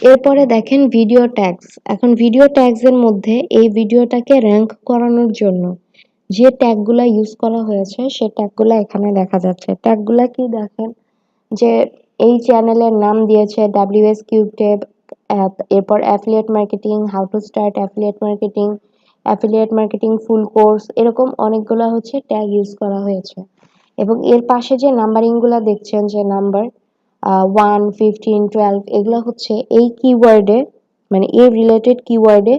এরপরে দেখেন ভিডিও ট্যাগস। এখন ভিডিও ট্যাগস এর মধ্যে এই ভিডিওটাকে র্যাঙ্ক করানোর জন্য যে ট্যাগগুলা ইউজ করা হয়েছে সে ট্যাগগুলা এখানে দেখা যাচ্ছে। ট্যাগগুলা কি দেখেন, যে এই চ্যানেলের নাম দিয়েছে WS কিউব টেপ, এরপর affiliate marketing, how to start affiliate marketing full course, এরকম অনেকগুলা হচ্ছে ট্যাগ ইউজ করা হয়েছে। এবং এর পাশে যে নাম্বারিংগুলা দেখছেন, যে নাম্বার 1, 15, 12, এগুলো হচ্ছে এই কিওয়ার্ডে, মানে এই রিলেটেড কিওয়ার্ডে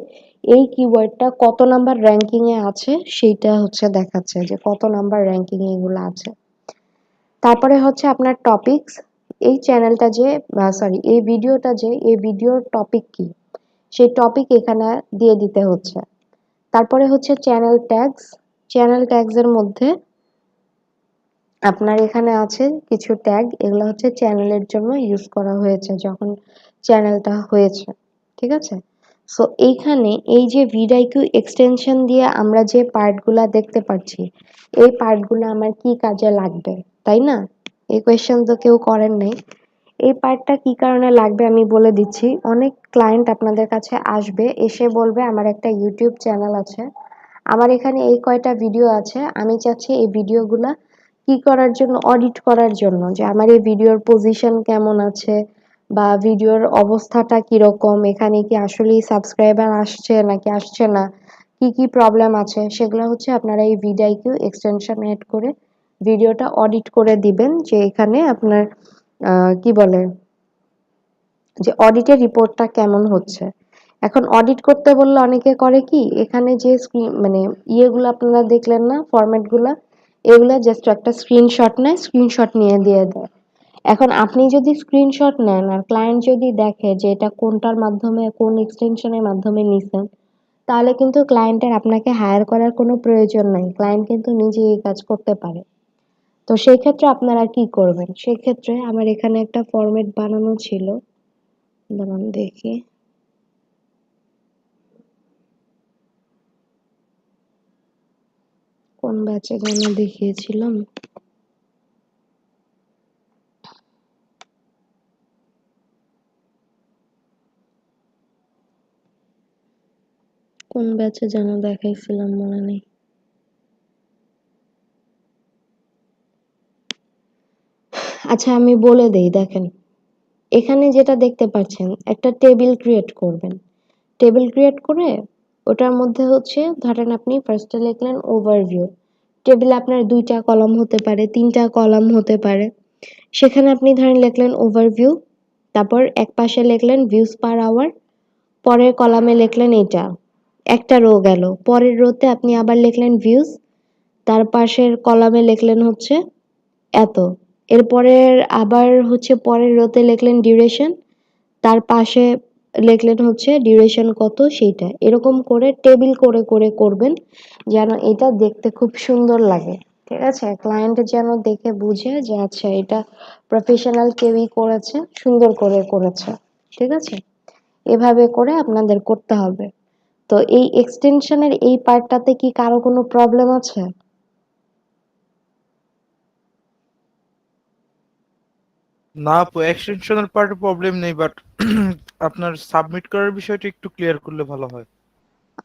এই কিওয়ার্ডটা কত নাম্বার র্যাঙ্কিং এ আছে সেইটা হচ্ছে দেখাচ্ছে, যে কত নাম্বার র্যাঙ্কিং এ এগুলো আছে। তারপরে হচ্ছে আপনার টপিকস, এই চ্যানেলটা যে সরি এই ভিডিওটা যে এই ভিডিওর টপিক কি সেই টপিক এখানে দিয়ে দিতে হচ্ছে। তারপরে হচ্ছে চ্যানেল ট্যাগস এর মধ্যে আপনার এখানে আছে কিছু ট্যাগ, এগুলো হচ্ছে চ্যানেলের জন্য ইউজ করা হয়েছে যখন চ্যানেলটা হয়েছে। ঠিক আছে, সো এইখানে এই যে ভিডিআইকিউ এক্সটেনশন দিয়ে আমরা যে পার্টগুলা দেখতে পাচ্ছি, এই পার্টগুলো আমার কি কাজে লাগবে, তাই না? এই কোয়েশ্চেন তো কেউ করেন নাই। এই পার্টটা কি কারণে লাগবে আমি বলে দিচ্ছি। অনেক ক্লায়েন্ট আপনাদের কাছে আসবে, এসে বলবে আমার একটা ইউটিউব চ্যানেল আছে, আমার এখানে এই কয়টা ভিডিও আছে, আমি চাচ্ছি এই ভিডিওগুলা কি করার জন্য, অডিট করার জন্য, যে আমার এই ভিডিওর পজিশন কেমন আছে বা ভিডিওর অবস্থাটা কিরকম, এখানে কি আসলেই সাবস্ক্রাইবার আসছে নাকি আসছে না, কি কি প্রবলেম আছে, সেগুলো হচ্ছে আপনারা এই ভিডিআইকিউ এক্সটেনশন এড করে ভিডিওটা অডিট করে দিবেন, যে এখানে আপনার কি বলে, যে অডিটের রিপোর্টটা কেমন হচ্ছে। এখন অডিট করতে বললে অনেকে করে কি, এখানে যে স্ক্রিন মানে ইয়েগুলো আপনারা দেখলেন না, ফরম্যাটগুলা, এগুলা জাস্ট একটা স্ক্রিনশট নেয়, স্ক্রিনশট নিয়ে দিয়ে দেয়। এখন আপনি যদি স্ক্রিনশট নেন আর ক্লায়েন্ট যদি দেখে যে এটা কোনটার মাধ্যমে, কোন এক্সটেনশনের মাধ্যমে নিছেন, তাহলে কিন্তু ক্লায়েন্টের আপনাকে হায়ার করার কোনো প্রয়োজন নাই, ক্লায়েন্ট কিন্তু নিজেই এই কাজ করতে পারে। তো সেই ক্ষেত্রে আপনারা কি করবেন, সেই ক্ষেত্রে আমার এখানে একটা ফরম্যাট বানানো ছিল, দাঁড়ান দেখি। কোন ব্যাচে যেন দেখিয়েছিলাম, কোন ব্যাচে যেন দেখাইছিলাম মনে নেই। আচ্ছা আমি বলে দেই, দেখেন এখানে যেটা দেখতে পাচ্ছেন, একটা টেবিল ক্রিয়েট করবেন। টেবিল ক্রিয়েট করে ওটার মধ্যে হচ্ছে ধরেন আপনি ফার্স্টে লিখলেন ওভারভিউ। টেবিলে আপনার 2টা কলাম হতে পারে, 3টা কলাম হতে পারে। সেখানে আপনি ধরেন লিখলেন ওভারভিউ, তারপর এক পাশে লিখলেন ভিউজ পার আওয়ার, পরের কলামে লিখলেন এটা, একটা রো গেল। পরের রোতে আপনি আবার লিখলেন ভিউজ, তার পাশের কলামে লিখলেন হচ্ছে এত। এরপরের আবার হচ্ছে পরের রোতে লিখলেন ডিউরেশন, তার পাশে লিখলেন হচ্ছে ডিউরেশন কত সেইটা। এরকম করে টেবিল করে করে করবেন, যেন এটা দেখতে খুব সুন্দর লাগে। ঠিক আছে, ক্লায়েন্ট যেন দেখে বুঝে যে আচ্ছা এটা প্রফেশনাল কেউই করেছে, সুন্দর করে করেছে। ঠিক আছে, এভাবে করে আপনাদের করতে হবে। তো এই এক্সটেনশনের এই পার্টটাতে কি কারো কোনো প্রবলেম আছে? না আপু, এক্সটেনশনের পার্টে প্রবলেম নেই, বাট আপনার সাবমিট করার বিষয়টা একটু ক্লিয়ার করলে ভালো হয়।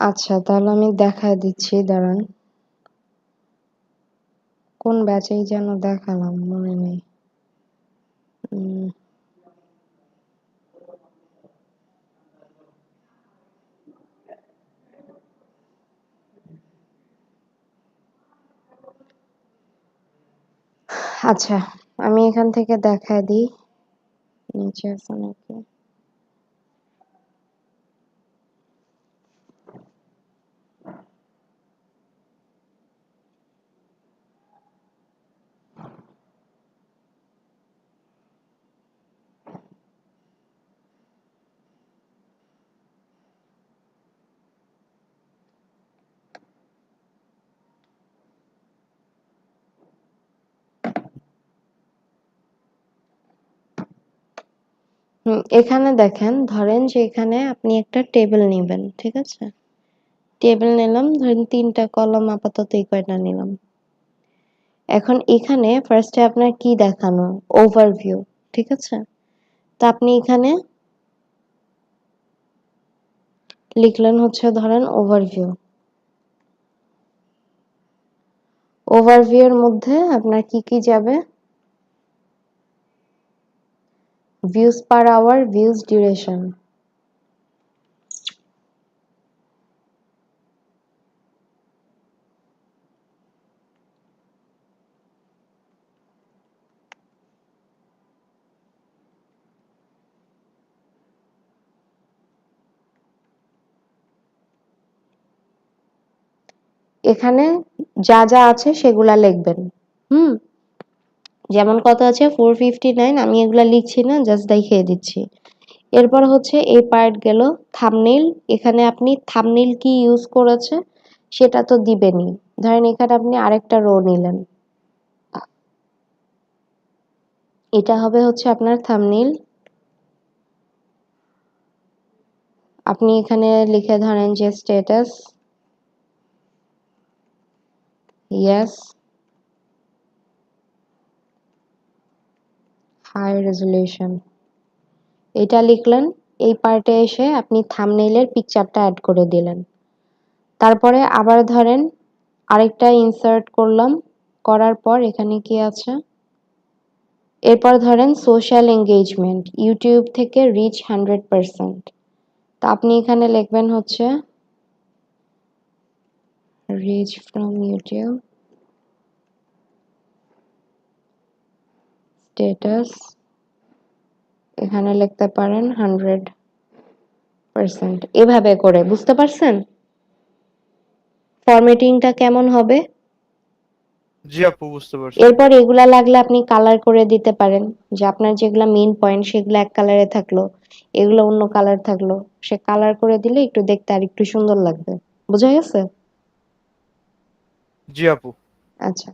আচ্ছা, তাহলে আমি দেখায় দিচ্ছি, দাঁড়ান। কোন ব্যাচেই যেন দেখালাম মনে নেই। উম, আচ্ছা, আমি এখান থেকে দেখায় দিই নিচে আছে নাকি। এখানে দেখেন, ধরেন যে এখানে আপনি একটা টেবিল নিবেন, ঠিক আছে? টেবিল নিলাম, ধরেন ৩টা কলাম, আপাতত এই কয়টা নিলাম। এখন এখানে ফার্স্টে আপনার কি দেখানো? ওভারভিউ, ঠিক আছে? তো আপনি এখানে লিখলেন হচ্ছে ধরেন ওভারভিউ। ওভারভিউ এর মধ্যে আপনার কি কি যাবে? Views per hour, views duration. এখানে যা যা আছে সেগুলা লিখবেন। হুম, যেমন কত আছে 459, আমি এগুলা লিখছি না, জাস্ট দেখিয়ে দিচ্ছি। এরপর হচ্ছে এই পার্ট গেল থাম্বনেইল। এখানে আপনি থাম্বনেইল কি ইউজ করেছে সেটা তো দিবেনই। ধরেন এখানে আপনি আরেকটা রো নিলেন, এটা হবে হচ্ছে আপনার থাম্বনেইল। আপনি এখানে লিখে ধরেন যে স্ট্যাটাস, ইয়েস, হাই রেজুলেশন, এটা লিখলেন। এই পার্টে এসে আপনি থাম্বনেইলের পিকচারটা অ্যাড করে দিলেন। তারপরে আবার ধরেন আরেকটা ইনসার্ট করলাম, করার পর এখানে কি আছে, এরপর ধরেন সোশ্যাল এঙ্গেজমেন্ট, ইউটিউব থেকে রিচ 100%। তা আপনি এখানে লিখবেন হচ্ছে রিচ ফ্রম ইউটিউব, স্ট্যাটাস, এখানে লিখতে পারেন 100%। এভাবে করে, বুঝতে পারছেন ফরম্যাটিংটা কেমন হবে? জি আপু, বুঝতে পারছি। এরপর এগুলা লাগলে আপনি কালার করে দিতে পারেন, যে আপনার যেগুলা মেইন পয়েন্ট সেগুলো এক কালারে থাকলো, এগুলো অন্য কালার থাকলো, সে কালার করে দিলে একটু দেখতে আর একটু সুন্দর লাগবে। বোঝা গেছে? জি আপু। আচ্ছা,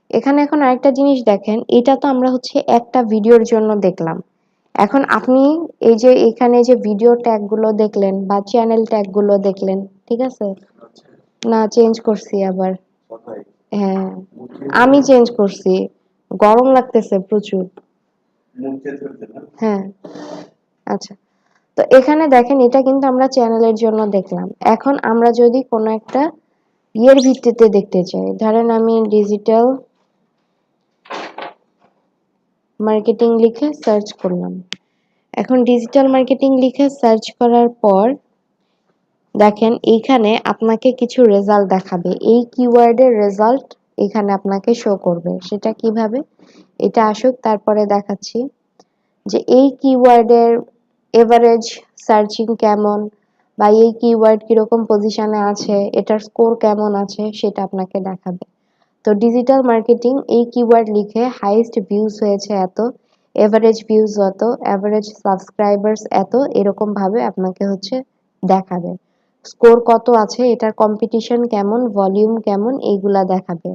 এখানে এখন আরেকটা জিনিস দেখেন, এটা তো আমরা হচ্ছে একটা ভিডিওর জন্য দেখলাম। এখন আপনি এই যে এখানে যে ভিডিও ট্যাগ গুলো দেখলেন বা চ্যানেল ট্যাগ গুলো দেখলেন, ঠিক আছে? না, চেঞ্জ করছি আবার। হ্যাঁ, আমি চেঞ্জ করছি। গরম লাগতেছে প্রচুর। হ্যাঁ, আচ্ছা। তো এখানে দেখেন, এটা কিন্তু আমরা চ্যানেলের জন্য দেখলাম। এখন আমরা যদি কোনো একটা ইয়ের ভিত্তিতে দেখতে চাই, ধরেন আমি ডিজিটাল মার্কেটিং লিখে সার্চ করলাম। এখন ডিজিটাল মার্কেটিং লিখে সার্চ করার পর দেখেন এইখানে আপনাকে কিছু রেজাল্ট দেখাবে, এই কিওয়ার্ডের রেজাল্ট এখানে আপনাকে শো করবে। সেটা কিভাবে? এটা আসুক, তারপরে দেখাচ্ছি যে এই কিওয়ার্ডের এভারেজ সার্চিং কেমন, বা এই কিওয়ার্ড কিরকম পজিশনে আছে, এটার স্কোর কেমন আছে, সেটা আপনাকে দেখাবে। তো ডিজিটাল মার্কেটিং এই কিওয়ার্ড লিখে হাইয়েস্ট ভিউজ হয়েছে এত, এভারেজ ভিউজ এত, এভারেজ সাবস্ক্রাইবার্স এত, এরকম ভাবে আপনাকে হচ্ছে দেখাবে। স্কোর কত আছে, এটার কম্পিটিশন কেমন, ভলিউম কেমন, এইগুলা দেখাবে।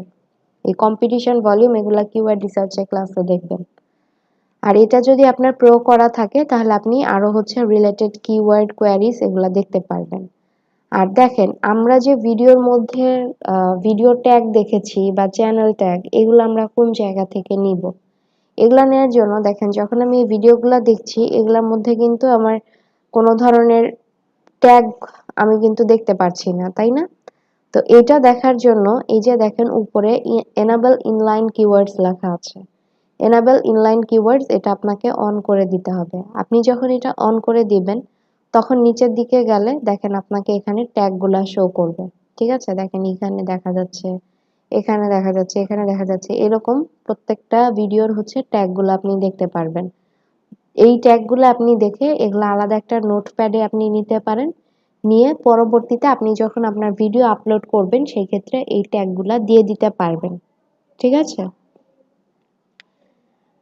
এই কম্পিটিশন, ভলিউম এগুলা কিওয়ার্ড রিসার্চের ক্লাসে দেখবেন। আর এটা যদি আপনার প্রো করা থাকে তাহলে আপনি আরো হচ্ছে রিলেটেড কিওয়ার্ড কোয়ারিজ এগুলা দেখতে পারবেন। আর দেখেন আমরা যে ভিডিওর মধ্যে ভিডিও ট্যাগ দেখেছি বা চ্যানেল ট্যাগ এগুলো আমরা কোন জায়গা থেকে নিব, এগুলা নেওয়ার জন্য দেখেন যখন আমি এই ভিডিওগুলা দেখছি এগুলার মধ্যে কিন্তু আমার কোনো ধরনের ট্যাগ আমি কিন্তু দেখতে পারছি না, তাই না? তো এটা দেখার জন্য এই যে দেখেন উপরে enable inline keywords লেখা আছে, enable inline keywords এটা আপনাকে অন করে দিতে হবে। আপনি যখন এটা অন করে দিবেন তখন নিচের দিকে গেলে দেখেন আপনাকে এখানে ট্যাগ গুলা শো করবে। ঠিক আছে, দেখেন এখানে দেখা যাচ্ছে, এখানে দেখা যাচ্ছে, এখানে দেখা যাচ্ছে, এরকম প্রত্যেকটা ভিডিওর হচ্ছে ট্যাগ গুলো আপনি দেখতে পারবেন। এই ট্যাগ গুলো আপনি দেখে এগুলা আলাদা একটা নোটপ্যাডে আপনি নিতে পারেন, নিয়ে পরবর্তীতে আপনি যখন আপনার ভিডিও আপলোড করবেন সেই ক্ষেত্রে এই ট্যাগ গুলা দিয়ে দিতে পারবেন। ঠিক আছে,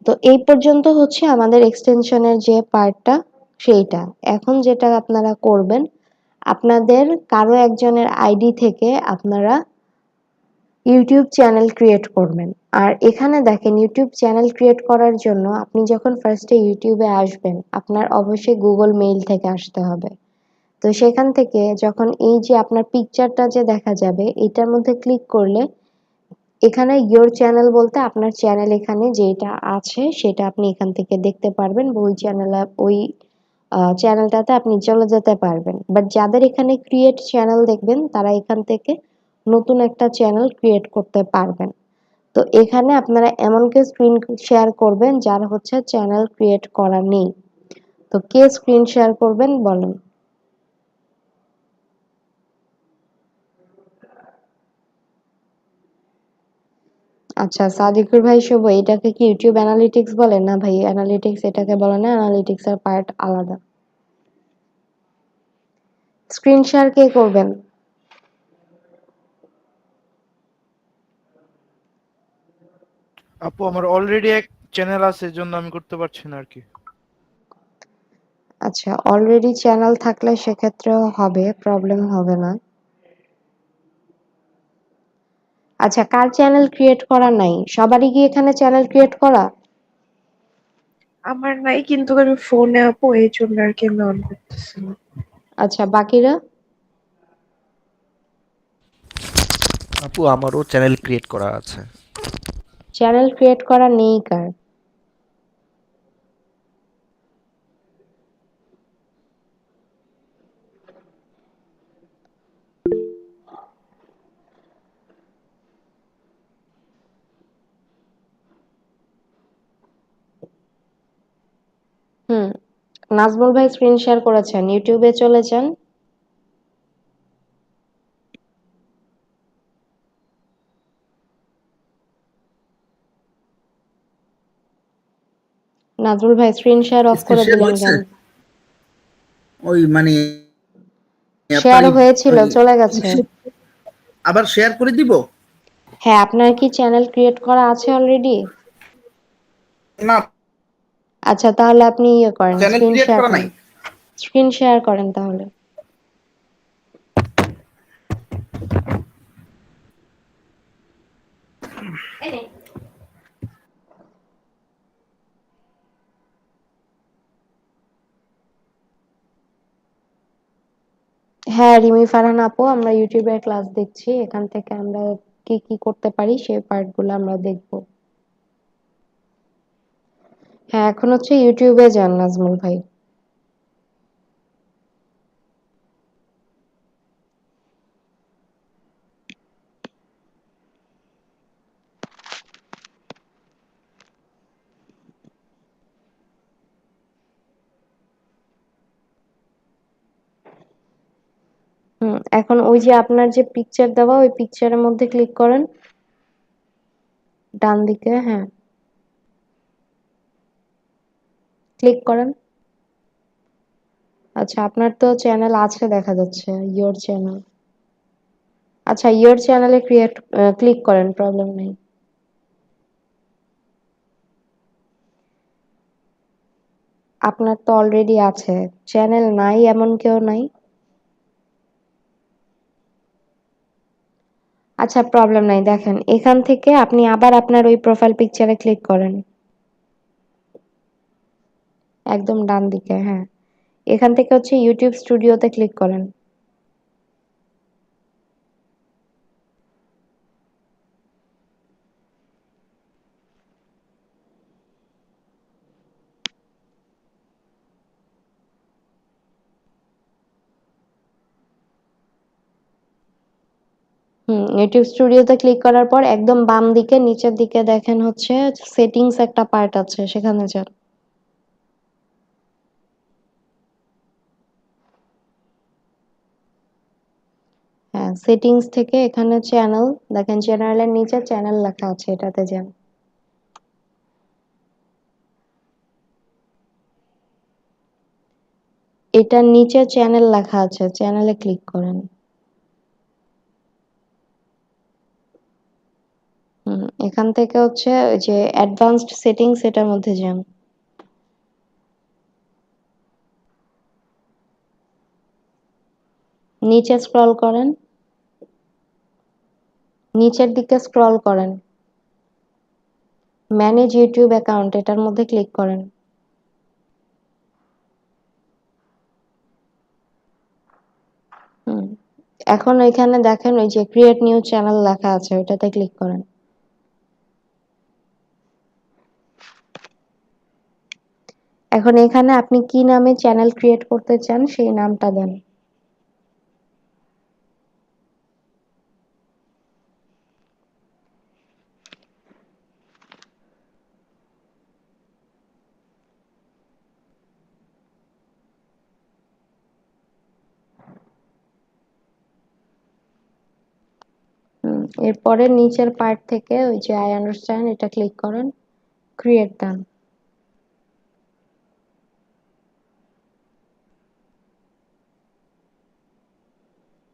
তো এই পর্যন্ত হচ্ছে আমাদের এক্সটেনশনের যে পার্টটা সেইটা। এখন যেটা আপনারা করবেন, আপনাদের কারো একজনের আইডি থেকে আপনারা ইউটিউব চ্যানেল ক্রিয়েট করবেন। আর এখানে দেখেন ইউটিউব চ্যানেল ক্রিয়েট করার জন্য আপনি যখন ফার্স্টে ইউটিউবে আসবেন আপনার অবশ্যই গুগল মেইল থেকে আসতে হবে। তো সেখান থেকে যখন এই যে আপনার পিকচারটা যে দেখা যাবে এটার মধ্যে ক্লিক করলে এখানে ইয়োর চ্যানেল বলতে আপনার চ্যানেল এখানে যেটা আছে সেটা আপনি এখান থেকে দেখতে পারবেন বা ওই চ্যানেলটাতে আপনি চলে যেতে পারবেন। বাট যাদের এখানে ক্রিয়েট চ্যানেল দেখবেন তারা এখান থেকে নতুন একটা চ্যানেল ক্রিয়েট করতে পারবেন। তো এখানে আপনারা এমন কেউ স্ক্রিন শেয়ার করবেন যার হচ্ছে চ্যানেল ক্রিয়েট করা নেই। তো কে স্ক্রিন শেয়ার করবেন বলেন? আচ্ছা সাদিকুর ভাই, শুভ, এটাকে কি ইউটিউব অ্যানালিটিক্স বলে? না ভাই, অ্যানালিটিক্স এটাকে বলে না, অ্যানালিটিক্স এর পার্ট আলাদা। স্ক্রিন শেয়ার কে করবেন? আপু আমার অলরেডি এক চ্যানেল আছে, এজন্য আমি করতে পারছি না আর কি। আচ্ছা, অলরেডি চ্যানেল থাকলে সেক্ষেত্রেও হবে, প্রবলেম হবে না। আচ্ছা, কার চ্যানেল ক্রিয়েট করা নাই? সবারই কি এখানে চ্যানেল ক্রিয়েট করা? আমার নাই, কিন্তু আমি ফোনে আপু এই জন্য আর কি আমি অন করতেছি না। আচ্ছা, বাকিরা? আপু আমারও চ্যানেল ক্রিয়েট করা আছে। চ্যানেল ক্রিয়েট করা নেই কার? হুম, নাজমুল ভাই স্ক্রিন শেয়ার করেছেন, ইউটিউবে চলে যান। নাজমুল ভাই স্ক্রিন শেয়ার অফ স্ক্রিন করে শেয়ার দিলেন হয়েছে? কেন? ওই মানে আপনার শেয়ার হয়েছিল, ওই চলে গেছে। আবার শেয়ার করে দিব? হ্যাঁ, আপনার কি চ্যানেল ক্রিয়েট করা আছে অলরেডি? না, আচ্ছা, তাহলে আপনি ইয়ে করেন, চ্যানেল স্ক্রিন ক্রিয়েট শেয়ার করা নাই। করেন। স্ক্রিন শেয়ার করেন তাহলে। হ্যাঁ রিমি ফারহান আপু, আমরা ইউটিউবে ক্লাস দেখছি, এখান থেকে আমরা কি কি করতে পারি সেই পার্ট গুলো আমরা দেখবো। হ্যাঁ, এখন হচ্ছে ইউটিউবে যান নাজমুল ভাই। এখন ওই যে আপনার যে পিকচার দেওয়া ওই পিকচারের মধ্যে ক্লিক করেন, ডান দিকে, হ্যাঁ ক্লিক করেন। আচ্ছা, আপনার তো চ্যানেল আছে দেখা যাচ্ছে, ইয়োর চ্যানেল। আচ্ছা, ইয়োর চ্যানেলে ক্লিক করেন, প্রবলেম নেই। আপনার তো অলরেডি আছে, চ্যানেল নাই এমন কেউ নাই। আচ্ছা, প্রবলেম নাই। দেখেন, এখান থেকে আপনি আবার আপনার ওই প্রোফাইল পিকচারে ক্লিক করেন। একদম ডান দিকে, হ্যাঁ। এখান থেকে হচ্ছে ইউটিউব স্টুডিওতে ক্লিক করেন। ইউটিউব স্টুডিওতে ক্লিক করার পর একদম বাম দিকে নিচের দিকে দেখেন হচ্ছে সেটিংস একটা পার্ট আছে, সেখানে যান। হ্যাঁ, সেটিংস থেকে এখানে চ্যানেল দেখেন, চ্যানেলের নিচে চ্যানেল লেখা আছে, এটাতে যান। এটার নিচে চ্যানেল লেখা আছে, চ্যানেলে ক্লিক করেন। এখান থেকে হচ্ছে ওই যে অ্যাডভান্সড সেটিংস, এটার মধ্যে যান। নিচে স্ক্রল করেন, নিচের দিকে স্ক্রল করেন। ম্যানেজ ইউটিউব অ্যাকাউন্ট, এটার মধ্যে ক্লিক করেন। হুম এখন এখানে দেখেন ওই যে ক্রিয়েট নিউ চ্যানেল লেখা আছে, ওইটাতে ক্লিক করেন। এখন এখানে আপনি কি নামে চ্যানেল ক্রিয়েট করতে চান সেই নামটা দেন। এরপরে নিচের পার্ট থেকে ওই যে আই আন্ডারস্ট্যান্ড, এটা ক্লিক করেন, ক্রিয়েট দেন।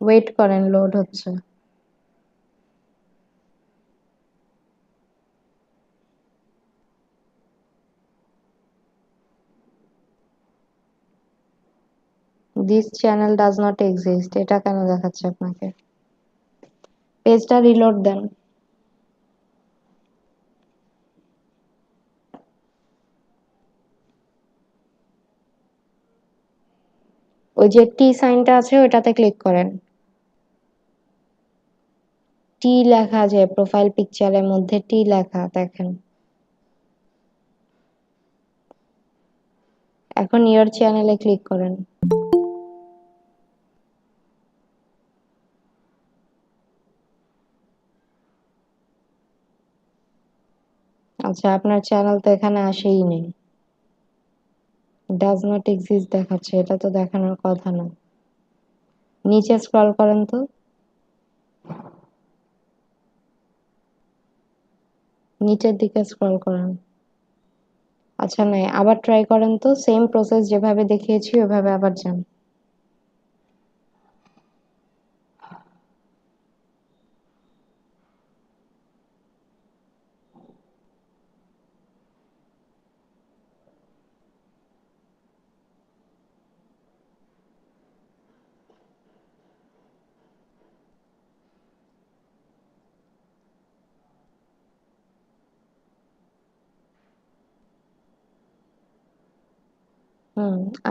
ওয়েট করেন, লোড হচ্ছে। This channel does not exist, এটা কেন দেখাচ্ছে আপনাকে? পেজটা রিলোড দেন। ওই যে টি সাইনটা আছে, ওটাতে ক্লিক করেন। টি লেখা, যে প্রোফাইল পিকচারের মধ্যে টি লেখা দেখেন। এখন ইয়োর চ্যানেলে ক্লিক করেন। আচ্ছা, আপনার চ্যানেল তো এখানে আসেই নেই, ডাজ নট এক্সিস্ট দেখাচ্ছে, এটা তো দেখানোর কথা না। নিচে স্ক্রল করেন তো, নিচের দিকে স্ক্রল করেন। আচ্ছা, নাই, আবার ট্রাই করেন তো, সেম প্রসেস যেভাবে দেখিয়েছি ওইভাবে আবার যান।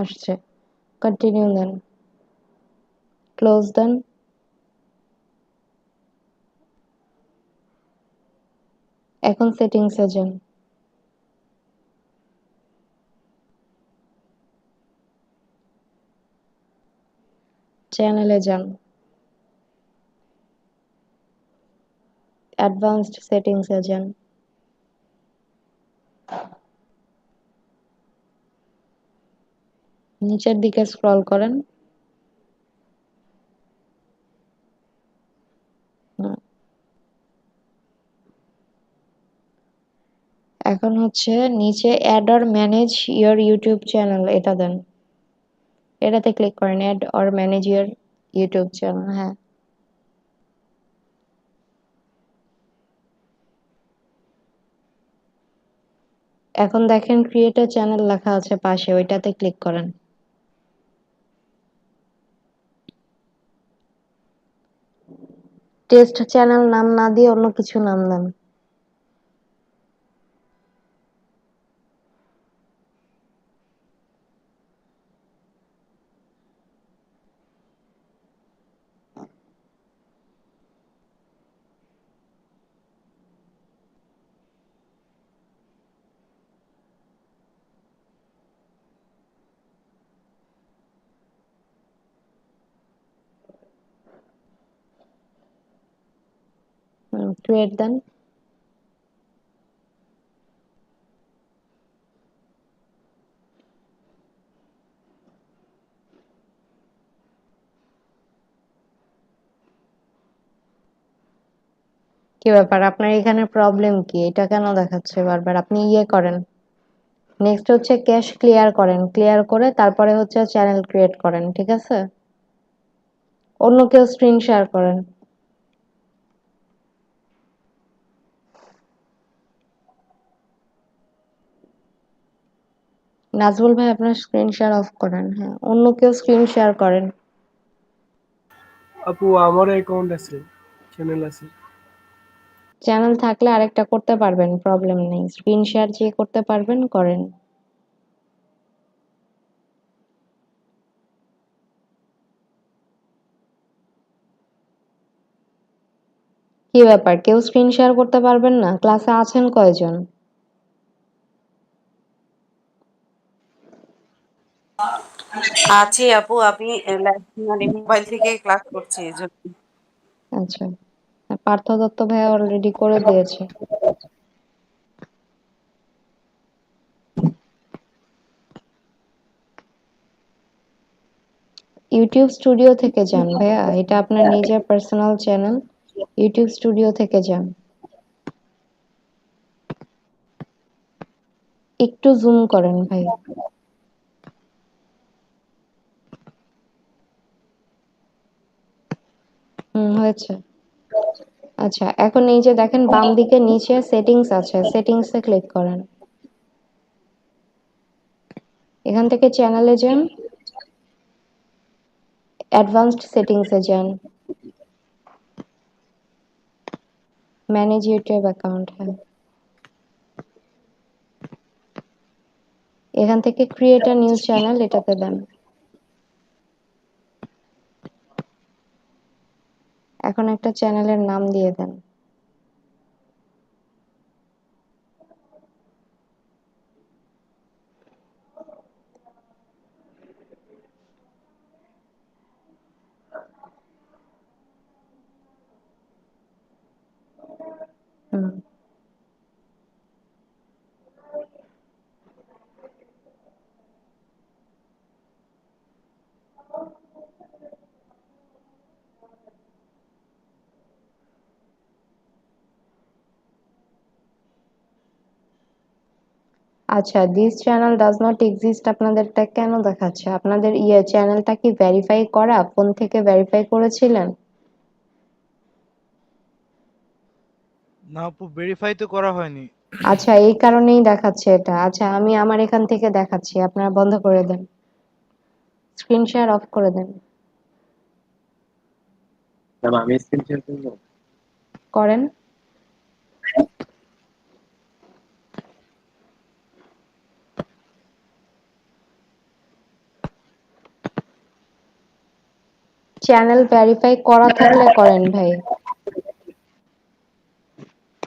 আসছে। কন্টিনিউ দেন, ক্লোজ দেন। এখন সেটিংসে যান, চ্যানেলে যান, অ্যাডভান্সড সেটিংসে যান। নিচের দিকে স্ক্রল করেন। হুম, এখন হচ্ছে নিচে add or manage your YouTube channel, এটা দেন। এটাতে ক্লিক করেন, add or manage your YouTube channel. হ্যাঁ, এখন দেখেন ক্রিয়েট আ চ্যানেল লেখা আছে পাশে, ওইটাতে ক্লিক করেন। টেস্ট চ্যানেল নাম না দিয়ে অন্য কিছু নাম দেন। ক্রিয়েট দেন। কি ব্যাপার, আপনার এখানে প্রবলেম কি? এটা কেন দেখাচ্ছে বারবার? আপনি ইয়ে করেন, নেক্সট হচ্ছে ক্যাশ ক্লিয়ার করেন, ক্লিয়ার করে তারপরে হচ্ছে চ্যানেল ক্রিয়েট করেন, ঠিক আছে? অন্য কেউ স্ক্রিন শেয়ার করেন। নাজমুল ভাই আপনার স্ক্রিন শেয়ার অফ করেন। হ্যাঁ, অন্য কেউ স্ক্রিন শেয়ার করেন। আপু আমার অ্যাকাউন্ট আছে, চ্যানেল আছে। চ্যানেল থাকলে আরেকটা করতে পারবেন, প্রবলেম নেই। স্ক্রিন শেয়ার যে করতে পারবেন করেন। কি ব্যাপার, কেউ স্ক্রিন শেয়ার করতে পারবেন না? ক্লাসে আছেন কয়জন? আছি আপু, আমি মানে মোবাইল থেকে ক্লাস করছি এজন্য। আচ্ছা, পার্থ দত্ত ভাই অলরেডি করে দিয়েছে। ইউটিউব স্টুডিও থেকে যান ভাইয়া, এটা আপনার নিজের পার্সোনাল চ্যানেল। ইউটিউব স্টুডিও থেকে যান। একটু জুম করেন ভাই। হয়েছে। আচ্ছা, এখন এই যে দেখেন বাম দিকে নিচে সেটিংস আছে, সেটিংসে ক্লিক করেন। এখান থেকে চ্যানেলে যান, অ্যাডভান্সড সেটিংসে যান, ম্যানেজ ইউটিউব অ্যাকাউন্ট। হ্যাঁ, এখান থেকে ক্রিয়েট আ নিউ চ্যানেল এটাতে দেন। এখন একটা চ্যানেলের নাম দিয়ে দেন। হুম। আচ্ছা, this channel does not exist আপনাদেরটা কেন দেখাচ্ছে? আপনাদের চ্যানেলটা কি ভেরিফাই করা? ফোন থেকে ভেরিফাই করেছিলেন? না আপু, ভেরিফাই তো করা হয়নি। আচ্ছা, এই কারণেই দেখাচ্ছে এটা। আচ্ছা, আমি আমার এখান থেকে দেখাচ্ছি, আপনারা বন্ধ করে দেন, স্ক্রিন শেয়ার অফ করে দেন। ম্যাম আমি স্ক্রিন শেয়ার করবো? করেন। চ্যানেল ভেরিফাই করা থাকলে করেন ভাই।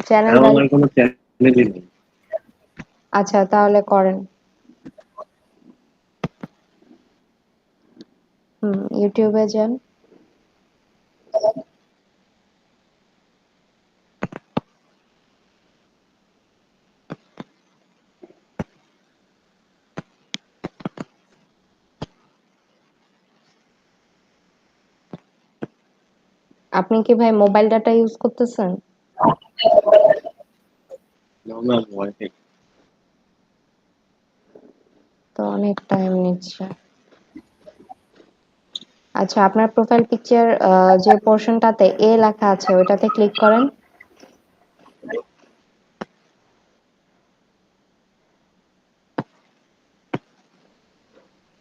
চ্যানেল আমার কোনো চ্যানেলই নেই। আচ্ছা, তাহলে করেন। ইউটিউবে যান। আপনি কি ভাই মোবাইল ডাটা ইউজ করতেছেন? No ma'am, WiFi. তো অনেক টাইম নিচ্ছে। আচ্ছা, আপনার প্রোফাইল পিকচার যে পোর্শনটাতে এ লেখা আছে ওইটাতে ক্লিক করেন।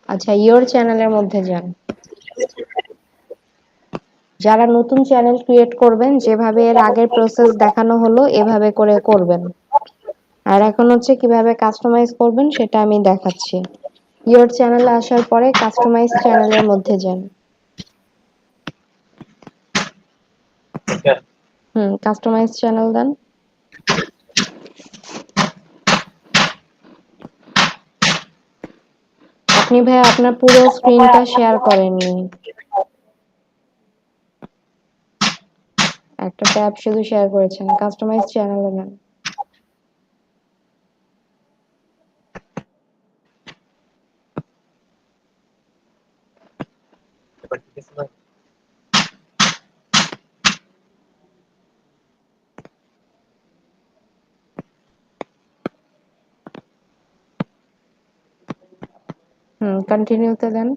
আচ্ছা, ইওর চ্যানেলের মধ্যে যান। যারা নতুন চ্যানেল ক্রিয়েট করবেন যেভাবে এর আগের প্রসেস দেখানো হলো এভাবে করে করবেন। আর এখন হচ্ছে কিভাবে কাস্টমাইজ করবেন সেটা আমি দেখাচ্ছি। ইওর চ্যানেলে আসার পরে কাস্টমাইজ চ্যানেলের মধ্যে যান। কাস্টমাইজ চ্যানেল দেন। আপনি ভাই আপনার পুরো স্ক্রিনটা শেয়ার করেননি, একটা ট্যাব শুধু শেয়ার করেছেন। কাস্টমাইজ চ্যানেলে নেন। কন্টিনিউতে দেন।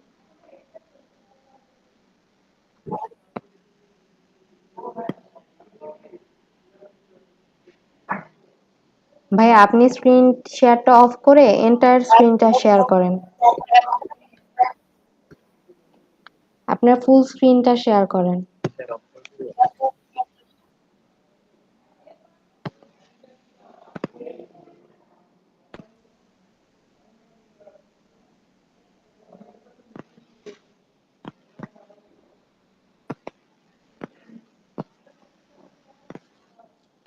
ভাই আপনি স্ক্রিন শেয়ারটা অফ করে এন্টায়ার স্ক্রিনটা শেয়ার করেন। আপনার ফুল স্ক্রিনটা শেয়ার করেন।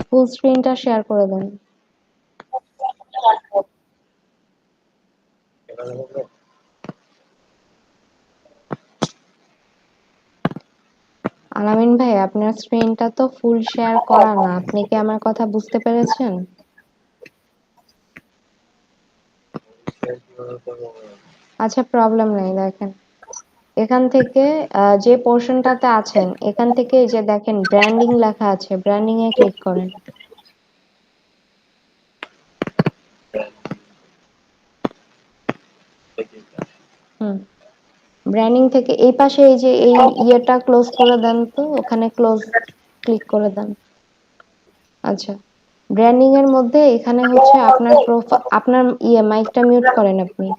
ফুল স্ক্রিনটা শেয়ার করে দেন। আলামিন ভাই আপনার স্ক্রিনটা তো ফুল শেয়ার করা না, আপনি কি আমার কথা বুঝতে পেরেছেন? আচ্ছা প্রবলেম নাই, দেখেন এখান থেকে যে পোর্শনটাতে আছেন এখান থেকে এই যে দেখেন ব্র্যান্ডিং লেখা আছে, ব্র্যান্ডিং এ ক্লিক করেন। ব্র্যান্ডিং থেকে এই পাশে এই যে এই ইয়েটা ক্লোজ করে দেন, তো ওখানে ক্লোজ ক্লিক করে দেন। আচ্ছা ব্র্যান্ডিং এর মধ্যে এখানে হচ্ছে আপনার আপনার মাইকটা মিউট করেন আপনি।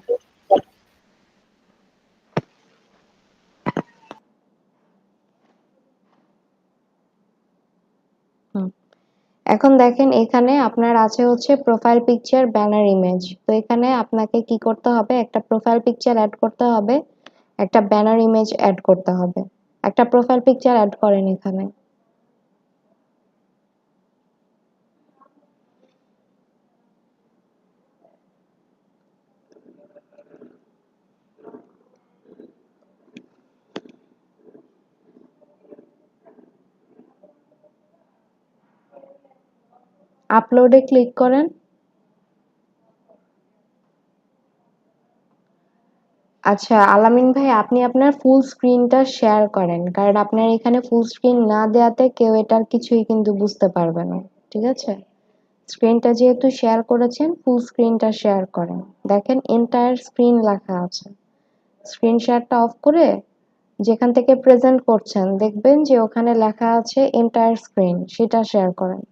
এখন দেখেন এখানে আপনার আছে হচ্ছে প্রোফাইল পিকচার, ব্যানার, ইমেজ। তো এখানে আপনাকে কি করতে হবে, একটা প্রোফাইল পিকচার অ্যাড করতে হবে, একটা ব্যানার ইমেজ অ্যাড করতে হবে। একটা প্রোফাইল পিকচার অ্যাড করেন এখানে। আপলোডে ক্লিক করেন। আচ্ছা আলামিন ভাই আপনি আপনার ফুল স্ক্রিনটা শেয়ার করেন, কারণ আপনার এখানে ফুল স্ক্রিন না দেওয়াতে কেউ এটার কিছুই কিন্তু বুঝতে পারবে না। ঠিক আছে, স্ক্রিনটা যেহেতু শেয়ার করেছেন ফুল স্ক্রিনটা শেয়ার করেন। দেখেন এন্টায়ার স্ক্রিন লেখা আছে। স্ক্রিন শেয়ারটা অফ করে যেখান থেকে প্রেজেন্ট করছেন দেখবেন যে ওখানে লেখা আছে এন্টায়ার স্ক্রিন, সেটা শেয়ার করেন।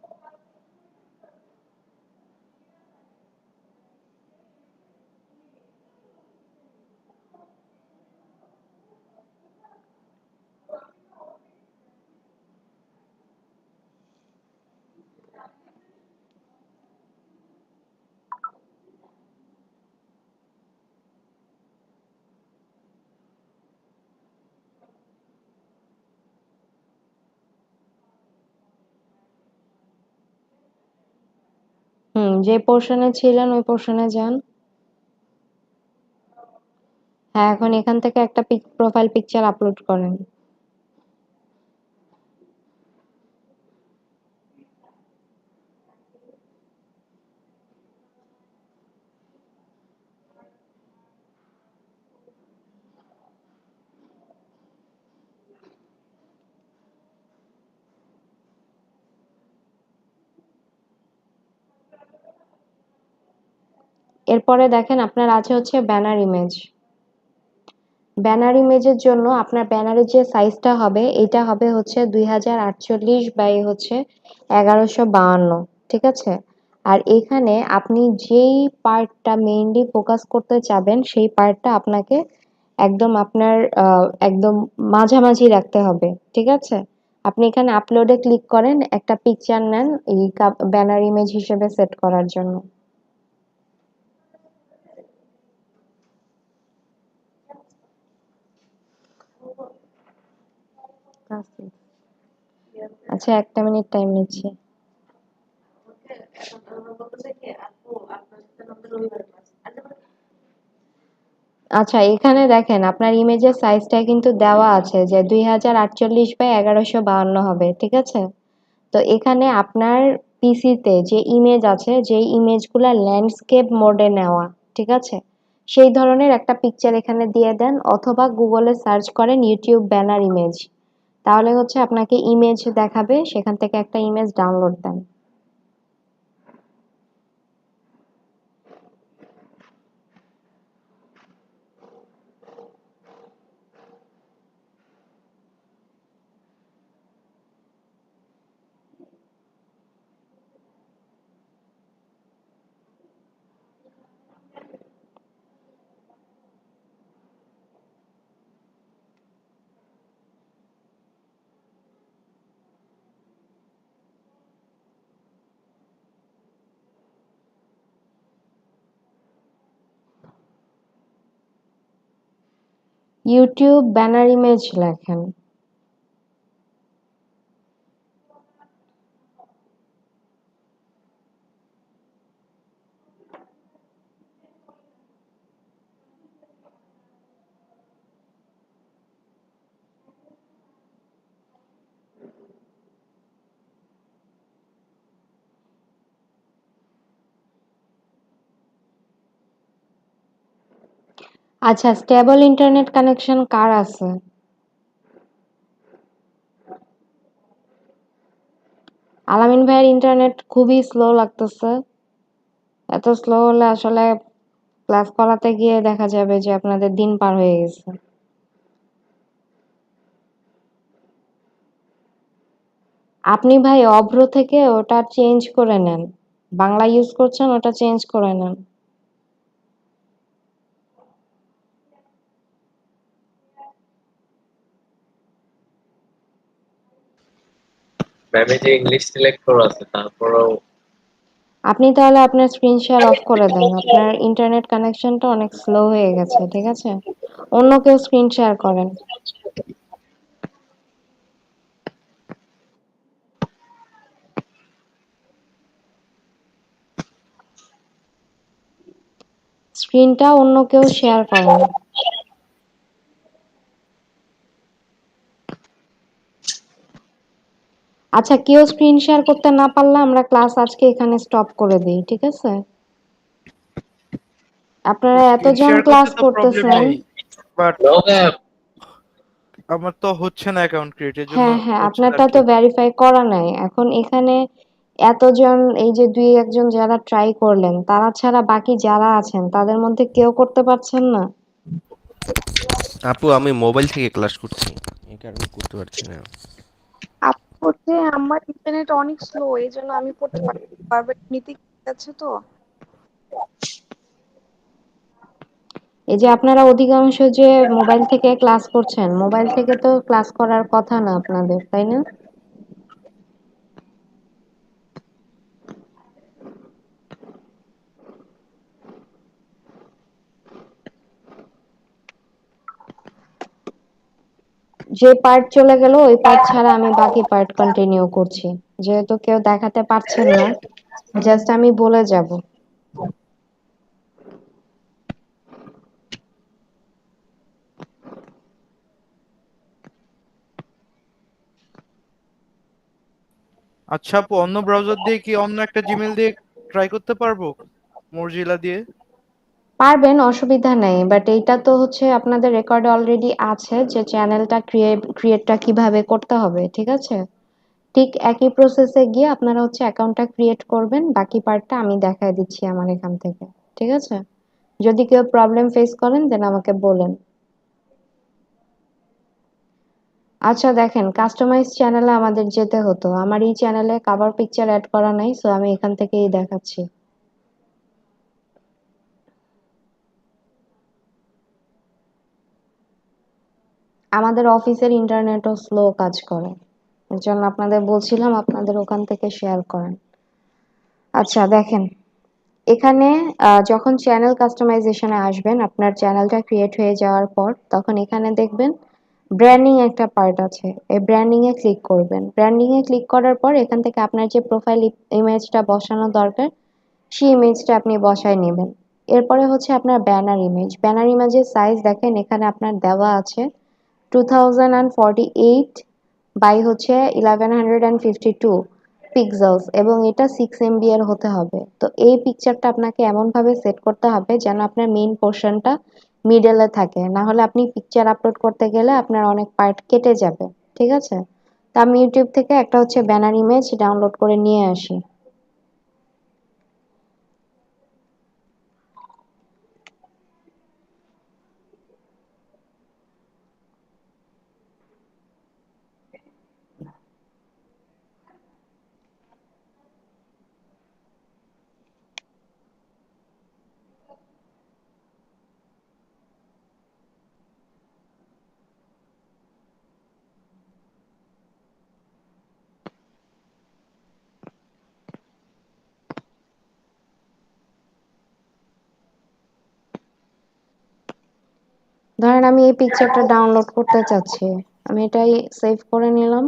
যে পোর্শনে ছিলেন ওই পোর্শনে যান। হ্যাঁ এখন এখান থেকে একটা প্রোফাইল পিকচার আপলোড করেন। এরপরে দেখেন আপনার আছে হচ্ছে ব্যানার ইমেজ। ব্যানার ইমেজের জন্য আপনার ব্যানারের যে সাইজটা হবে এটা হবে হচ্ছে 2048 বাই হচ্ছে 1152। ঠিক আছে, আর এখানে আপনি যেই পার্টটা মেইনলি ফোকাস করতে চাবেন সেই পার্টটা আপনাকে একদম আপনার একদম মাঝামাঝি রাখতে হবে, ঠিক আছে? আপনি এখানে আপলোডে ক্লিক করেন, একটা পিকচার নেন এই ব্যানার ইমেজ হিসেবে সেট করার জন্য। আচ্ছা, 1 মিনিট টাইম নিচ্ছি। আচ্ছা, এখানে দেখেন আপনার ইমেজের সাইজটা কিন্তু দেওয়া আছে যে 2048 বাই 1152 হবে, ঠিক আছে? তো এখানে আপনার পিসিতে যে ইমেজ আছে, যে ইমেজগুলা ল্যান্ডস্কেপ মোডে নেওয়া, ঠিক আছে, সেই ধরনের একটা পিকচার এখানে দিয়ে দেন, অথবা গুগলে সার্চ করেন ইউটিউব ব্যানার ইমেজ, তাহলে হচ্ছে আপনাকে ইমেজ দেখাবে, সেখান থেকে একটা ইমেজ ডাউনলোড দেন। ইউটিউব ব্যানার ইমেজ লেখেন। আচ্ছা, স্টেবল ইন্টারনেট কানেকশন কার আছে? আলামিন ভাইয়ের ইন্টারনেট খুবই স্লো লাগতেছে। এত স্লো হলে আসলে ক্লাস করাতে গিয়ে দেখা যাবে যে আপনাদের দিন পার হয়ে গেছে। আপনি ভাই অভ্র থেকে ওটা চেঞ্জ করে নেন, বাংলা ইউজ করছেন, ওটা চেঞ্জ করে নেন। ম্যামে যে ইংলিশ সিলেক্ট করা আছে তারপরেও আপনি তাহলে আপনার স্ক্রিন শেয়ার অফ করে দেন, আপনার ইন্টারনেট কানেকশনটা অনেক স্লো হয়ে গেছে, ঠিক আছে? অন্য কেউ স্ক্রিন শেয়ার করেন। স্ক্রিনটা অন্য কেউ শেয়ার করেন। আচ্ছা, কেউ স্ক্রিন শেয়ার করতে না পারলে আমরা ক্লাস আজকে এখানে স্টপ করে দিই, ঠিক আছে? আপনারা স্ক্রিন এতজন শেয়ার করতে ক্লাস তো প্রবলেম করতেছেন। নেই, বাট নো ম্যাম। আমার তো হচ্ছে না অ্যাকাউন্ট ক্রিয়েট, এর জন্য হ্যাঁ হ্যাঁ, হচ্ছে না আর আপনারটা কি। তো ভেরিফাই করা নাই। এখন এখানে এতজন, এই যে দুই একজন যারা ট্রাই করলেন, তারা ছাড়া বাকি যারা আছেন তাদের মধ্যে কেউ করতে পারছেন না? আপু আমি মোবাইল থেকে ক্লাস করছি, এই কারণে করতে পারছি না। হচ্ছে আমার ইন্টারনেট অনেক স্লো, এই জন্য আমি পড়তে পারছি না। বারবার এমনিতেই আছে তো। এই যে আপনারা অধিকাংশ যে মোবাইল থেকে ক্লাস করছেন, মোবাইল থেকে তো ক্লাস করার কথা না আপনাদের, তাই না? যে পার্ট চলে গেল ওই পার্ট ছাড়া আমি বাকি পার্ট কন্টিনিউ করছি, যেহেতু কেউ দেখাতে পারছেন না, জাস্ট আমি বলে যাব। আচ্ছা আপু, অন্য ব্রাউজার দিয়ে কি অন্য একটা জিমেল দিয়ে ট্রাই করতে পারবো, মরজিলা দিয়ে? পারবেন, অসুবিধা নেই, বাট এইটা তো হচ্ছে আপনাদের রেকর্ডে অলরেডি আছে যে চ্যানেলটা ক্রিয়েটটা কিভাবে করতে হবে, ঠিক আছে? ঠিক একই প্রসেসে গিয়ে আপনারা হচ্ছে অ্যাকাউন্টটা ক্রিয়েট করবেন, বাকি পার্টটা আমি দেখায় দিচ্ছি আমার এখান থেকে, ঠিক আছে? যদি কেউ প্রবলেম ফেস করেন দেন আমাকে বলেন। আচ্ছা দেখেন, কাস্টমাইজ চ্যানেলে আমাদের যেতে হতো, আমার এই চ্যানেলে কভার পিকচার অ্যাড করা নাই, সো আমি এখান থেকেই দেখাচ্ছি। আমাদের অফিসের ইন্টারনেটও স্লো কাজ করে, এর জন্য আপনাদের বলছিলাম আপনাদের ওখান থেকে শেয়ার করেন। আচ্ছা দেখেন, এখানে যখন চ্যানেল কাস্টমাইজেশনে আসবেন, আপনার চ্যানেলটা ক্রিয়েট হয়ে যাওয়ার পর তখন এখানে দেখবেন ব্র্যান্ডিং একটা পার্ট আছে। এই ব্র্যান্ডিং এ ক্লিক করবেন। ব্র্যান্ডিং এ ক্লিক করার পর এখান থেকে আপনার যে প্রোফাইল ইমেজটা বসানো দরকার সেই ইমেজটা আপনি বসায় নেবেন। এরপরে হচ্ছে আপনার ব্যানার ইমেজ। ব্যানার ইমেজের সাইজ দেখেন এখানে আপনার দেওয়া আছে 2048 বাই হচ্ছে 1152 পিক্সেলস এবং এটা 6 MB এর হতে হবে। তো এই পিকচারটা আপনাকে এমনভাবে সেট করতে হবে যেন আপনার মেইন পোর্শনটা মিডলে থাকে, না হলে আপনি পিকচার আপলোড করতে গেলে আপনার অনেক পার্ট কেটে যাবে। ঠিক আছে, তো আমি ইউটিউব থেকে একটা হচ্ছে ব্যানার ইমেজ ডাউনলোড করে নিয়ে আসি। ধরেন আমি এই পিকচারটা ডাউনলোড করতে চাচ্ছি, আমি এটাই সেভ করে নিলাম।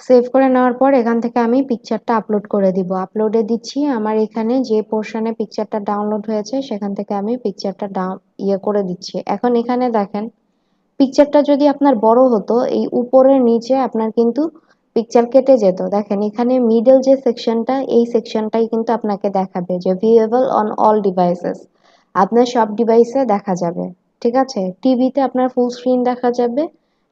সেভ করে নেওয়ার পর এখান থেকে আমি পিকচারটা আপলোড করে দিব। আপলোডে দিচ্ছি, আমার এখানে যে পোর্শনে পিকচারটা ডাউনলোড হয়েছে সেখান থেকে আমি পিকচারটা করে দিচ্ছি। এখন এখানে দেখেন পিকচারটা যদি আপনার বড় হতো এই উপরের নিচে আপনার কিন্তু পিকচার কেটে যেত। দেখেন এখানে মিডল যে সেকশনটা, এই সেকশনটাই কিন্তু আপনাকে দেখাবে যে ভিউয়েবল অন অল ডিভাইসেস, আপনার সব ডিভাইসে দেখা যাবে। ঠিক আছে, টিভিতে আপনার ফুল স্ক্রিন দেখা যাবে,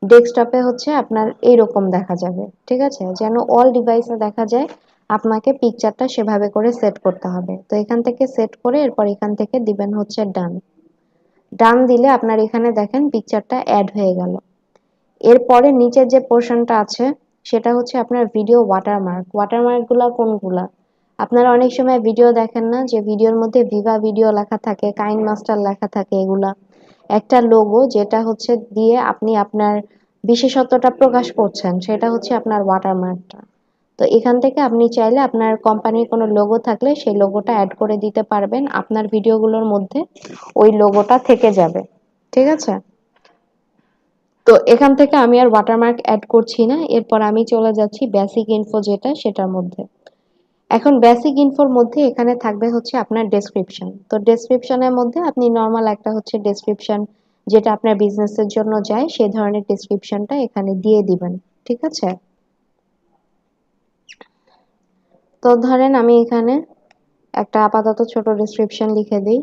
ডেস্কটপে হচ্ছে আপনার এইরকম দেখা যাবে। ঠিক আছে, যেন অল ডিভাইসে দেখা যায় আপনাকে পিকচারটা সেভাবে করে সেট করতে হবে। তো এখান থেকে সেট করে এরপর এখান থেকে দিবেন হচ্ছে ডান। ডান দিলে আপনার এখানে দেখেন পিকচারটা অ্যাড হয়ে গেল। এরপরে নিচের যে পোর্শনটা আছে সেটা হচ্ছে আপনার ভিডিও ওয়াটারমার্ক। ওয়াটারমার্কগুলো কোনগুলা? আপনারা অনেক সময় ভিডিও দেখেন না যে ভিডিওর মধ্যে ভিভা ভিডিও লেখা থাকে, কাইন মাস্টার লেখা থাকে, এগুলা একটা লোগো যেটা হচ্ছে দিয়ে আপনি আপনার বিশেষত্বটা প্রকাশ করছেন, সেটা হচ্ছে আপনার ওয়াটারমার্কটা। তো এখান থেকে আপনি চাইলে আপনার কোম্পানির কোনো লোগো থাকলে সেই লোগোটা অ্যাড করে দিতে পারবেন, আপনার ভিডিওগুলোর মধ্যে ওই লোগোটা থেকে যাবে। ঠিক আছে, তো এখান থেকে আমি আর ওয়াটারমার্ক অ্যাড করছি না। এরপর আমি চলে যাচ্ছি বেসিক ইনফো যেটা সেটার মধ্যে। এখন বেসিক ইনফোর মধ্যে এখানে থাকবে হচ্ছে আপনার ডেসক্রিপশন। তো ডেসক্রিপশনের মধ্যে আপনি নর্মাল একটা হচ্ছে ডেসক্রিপশন যেটা আপনার বিজনেসের জন্য যায় সেই ধরনের ডেসক্রিপশনটা এখানে দিয়ে দিবেন। ঠিক আছে, তো ধরেন আমি এখানে একটা আপাতত ছোট ডেসক্রিপশন লিখে দিই।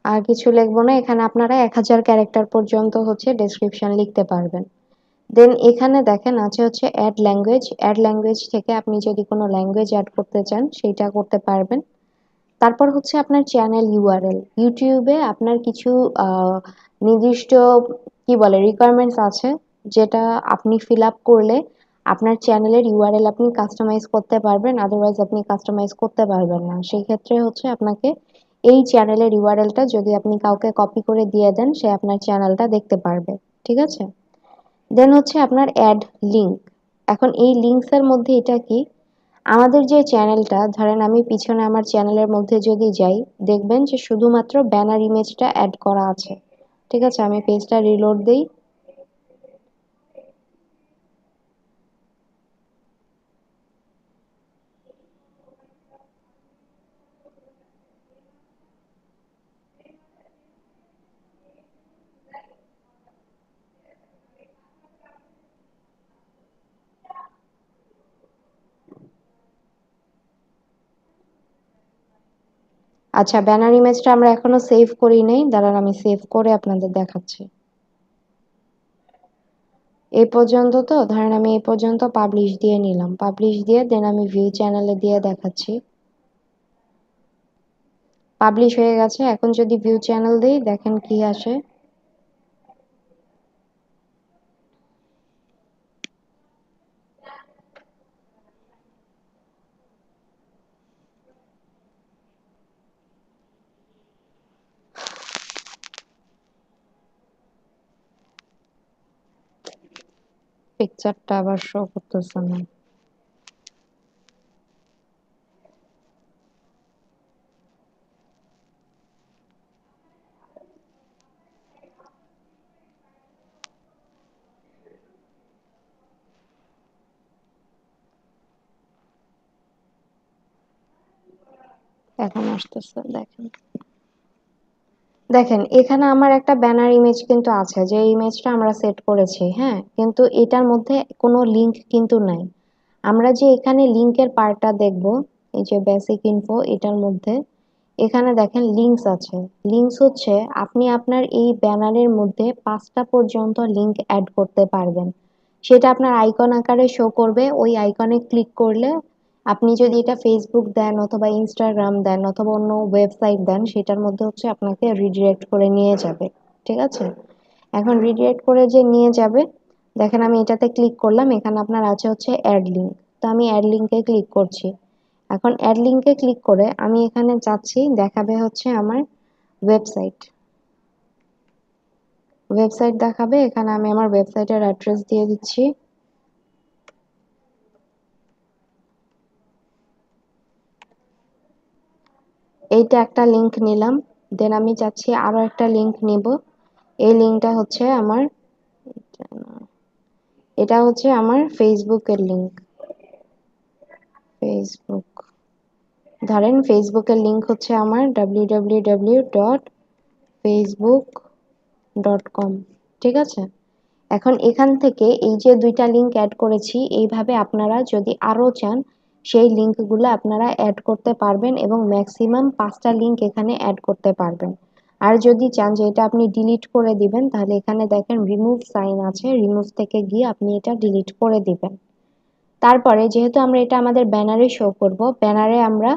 আর কিছু লিখবো না, এখানে আপনারা 1000 ক্যারেক্টার পর্যন্ত হচ্ছে ডেসক্রিপশন লিখতে পারবেন। দেন এখানে দেখেন আছে হচ্ছে অ্যাড ল্যাঙ্গুয়েজ। অ্যাড ল্যাঙ্গুয়েজ থেকে আপনি যদি কোনো ল্যাঙ্গুয়েজ অ্যাড করতে চান সেইটা করতে পারবেন। তারপর হচ্ছে আপনার চ্যানেল ইউআরএল। ইউটিউবে আপনার কিছু নির্দিষ্ট কি বলে রিকোয়ারমেন্টস আছে যেটা আপনি ফিল আপ করলে আপনার চ্যানেলের ইউআরএল আপনি কাস্টমাইজ করতে পারবেন, আদারওয়াইজ আপনি কাস্টমাইজ করতে পারবেন না। সেই ক্ষেত্রে হচ্ছে আপনাকে এই চ্যানেলের ইউআরএলটা যদি আপনি কাউকে কপি করে দিয়ে দেন সে আপনার চ্যানেলটা দেখতে পারবে। ঠিক আছে, দেন হচ্ছে আপনার অ্যাড লিঙ্ক। এখন এই লিঙ্কস এর মধ্যে এটা কি, আমাদের যে চ্যানেলটা ধরেন আমি পিছনে আমার চ্যানেলের মধ্যে যদি যাই দেখবেন যে শুধুমাত্র ব্যানার ইমেজটা অ্যাড করা আছে। ঠিক আছে, আমি পেজটা রিলোড দেই। আচ্ছা, ব্যানার ইমেজটা আমরা এখনো সেভ করি নাই, দাঁড়ান আমি সেভ করে আপনাদের দেখাচ্ছি। এই পর্যন্ত, তো ধরেন আমি এই পর্যন্ত পাবলিশ দিয়ে নিলাম, পাবলিশ দিয়ে দেন আমি ভিউ চ্যানেলে দিয়ে দেখাচ্ছি। পাবলিশ হয়ে গেছে। এখন যদি ভিউ চ্যানেল দিই দেখেন কি আসে। পিকচারটা আবার শো করতেছে না। এখন আসতেছে, দেখেন। দেখেন এখানে আমার একটা ব্যানার ইমেজ কিন্তু আছে, যে ইমেজটা আমরা সেট করেছি, হ্যাঁ, কিন্তু এটার মধ্যে কোনো লিংক কিন্তু নাই। আমরা যে এখানে লিংকের পার্টটা দেখব, এই যে বেসিক ইনফো, এটার মধ্যে এখানে দেখেন লিংকস আছে। লিংকস হচ্ছে আপনি আপনার এই ব্যানারের মধ্যে 5টা পর্যন্ত লিংক অ্যাড করতে পারবেন। সেটা আপনার আইকন আকারে শো করবে। ওই আইকনে ক্লিক করলে আপনি যদি এটা ফেসবুক দেন অথবা ইনস্টাগ্রাম দেন অথবা অন্য ওয়েবসাইট দেন, সেটার মধ্যে হচ্ছে আপনাকে রিডিরেক্ট করে নিয়ে যাবে। ঠিক আছে? এখন রিডিরেক্ট করে যে নিয়ে যাবে, দেখেন আমি এটাতে ক্লিক করলাম, এখানে আপনার আছে হচ্ছে অ্যাড লিংক। তো আমি অ্যাড লিংকে ক্লিক করছি। এখন অ্যাড লিংকে ক্লিক করে আমি এখানে যাচ্ছি, দেখাবে হচ্ছে আমার ওয়েবসাইট। ওয়েবসাইট দেখাবে, এখানে আমি আমার ওয়েবসাইটের অ্যাড্রেস দিয়ে দিচ্ছি। এইটা একটা লিংক নিলাম, দেন আমি চাচ্ছি আরো একটা লিংক নিব। এই লিংকটা হচ্ছে আমার, এটা হচ্ছে আমার ফেসবুকের লিংক। ফেসবুক, ধরেন ফেসবুকের লিংক হচ্ছে আমার www.facebook.com। ঠিক আছে? এখন এখান থেকে এই যে দুইটা লিংক অ্যাড করেছি, এইভাবে আপনারা যদি আরো চান সেই লিংকগুলো আপনারা অ্যাড করতে পারবেন এবং ম্যাক্সিমাম 5টা লিংক এখানে অ্যাড করতে পারবেন। আর যদি চান যে এটা আপনি ডিলিট করে দিবেন, তাহলে এখানে দেখেন রিমুভ সাইন আছে, রিমুভ থেকে গিয়ে আপনি এটা ডিলিট করে দিবেন। তারপরে যেহেতু আমরা এটা আমাদের ব্যানারে শো করব, ব্যানারে আমরা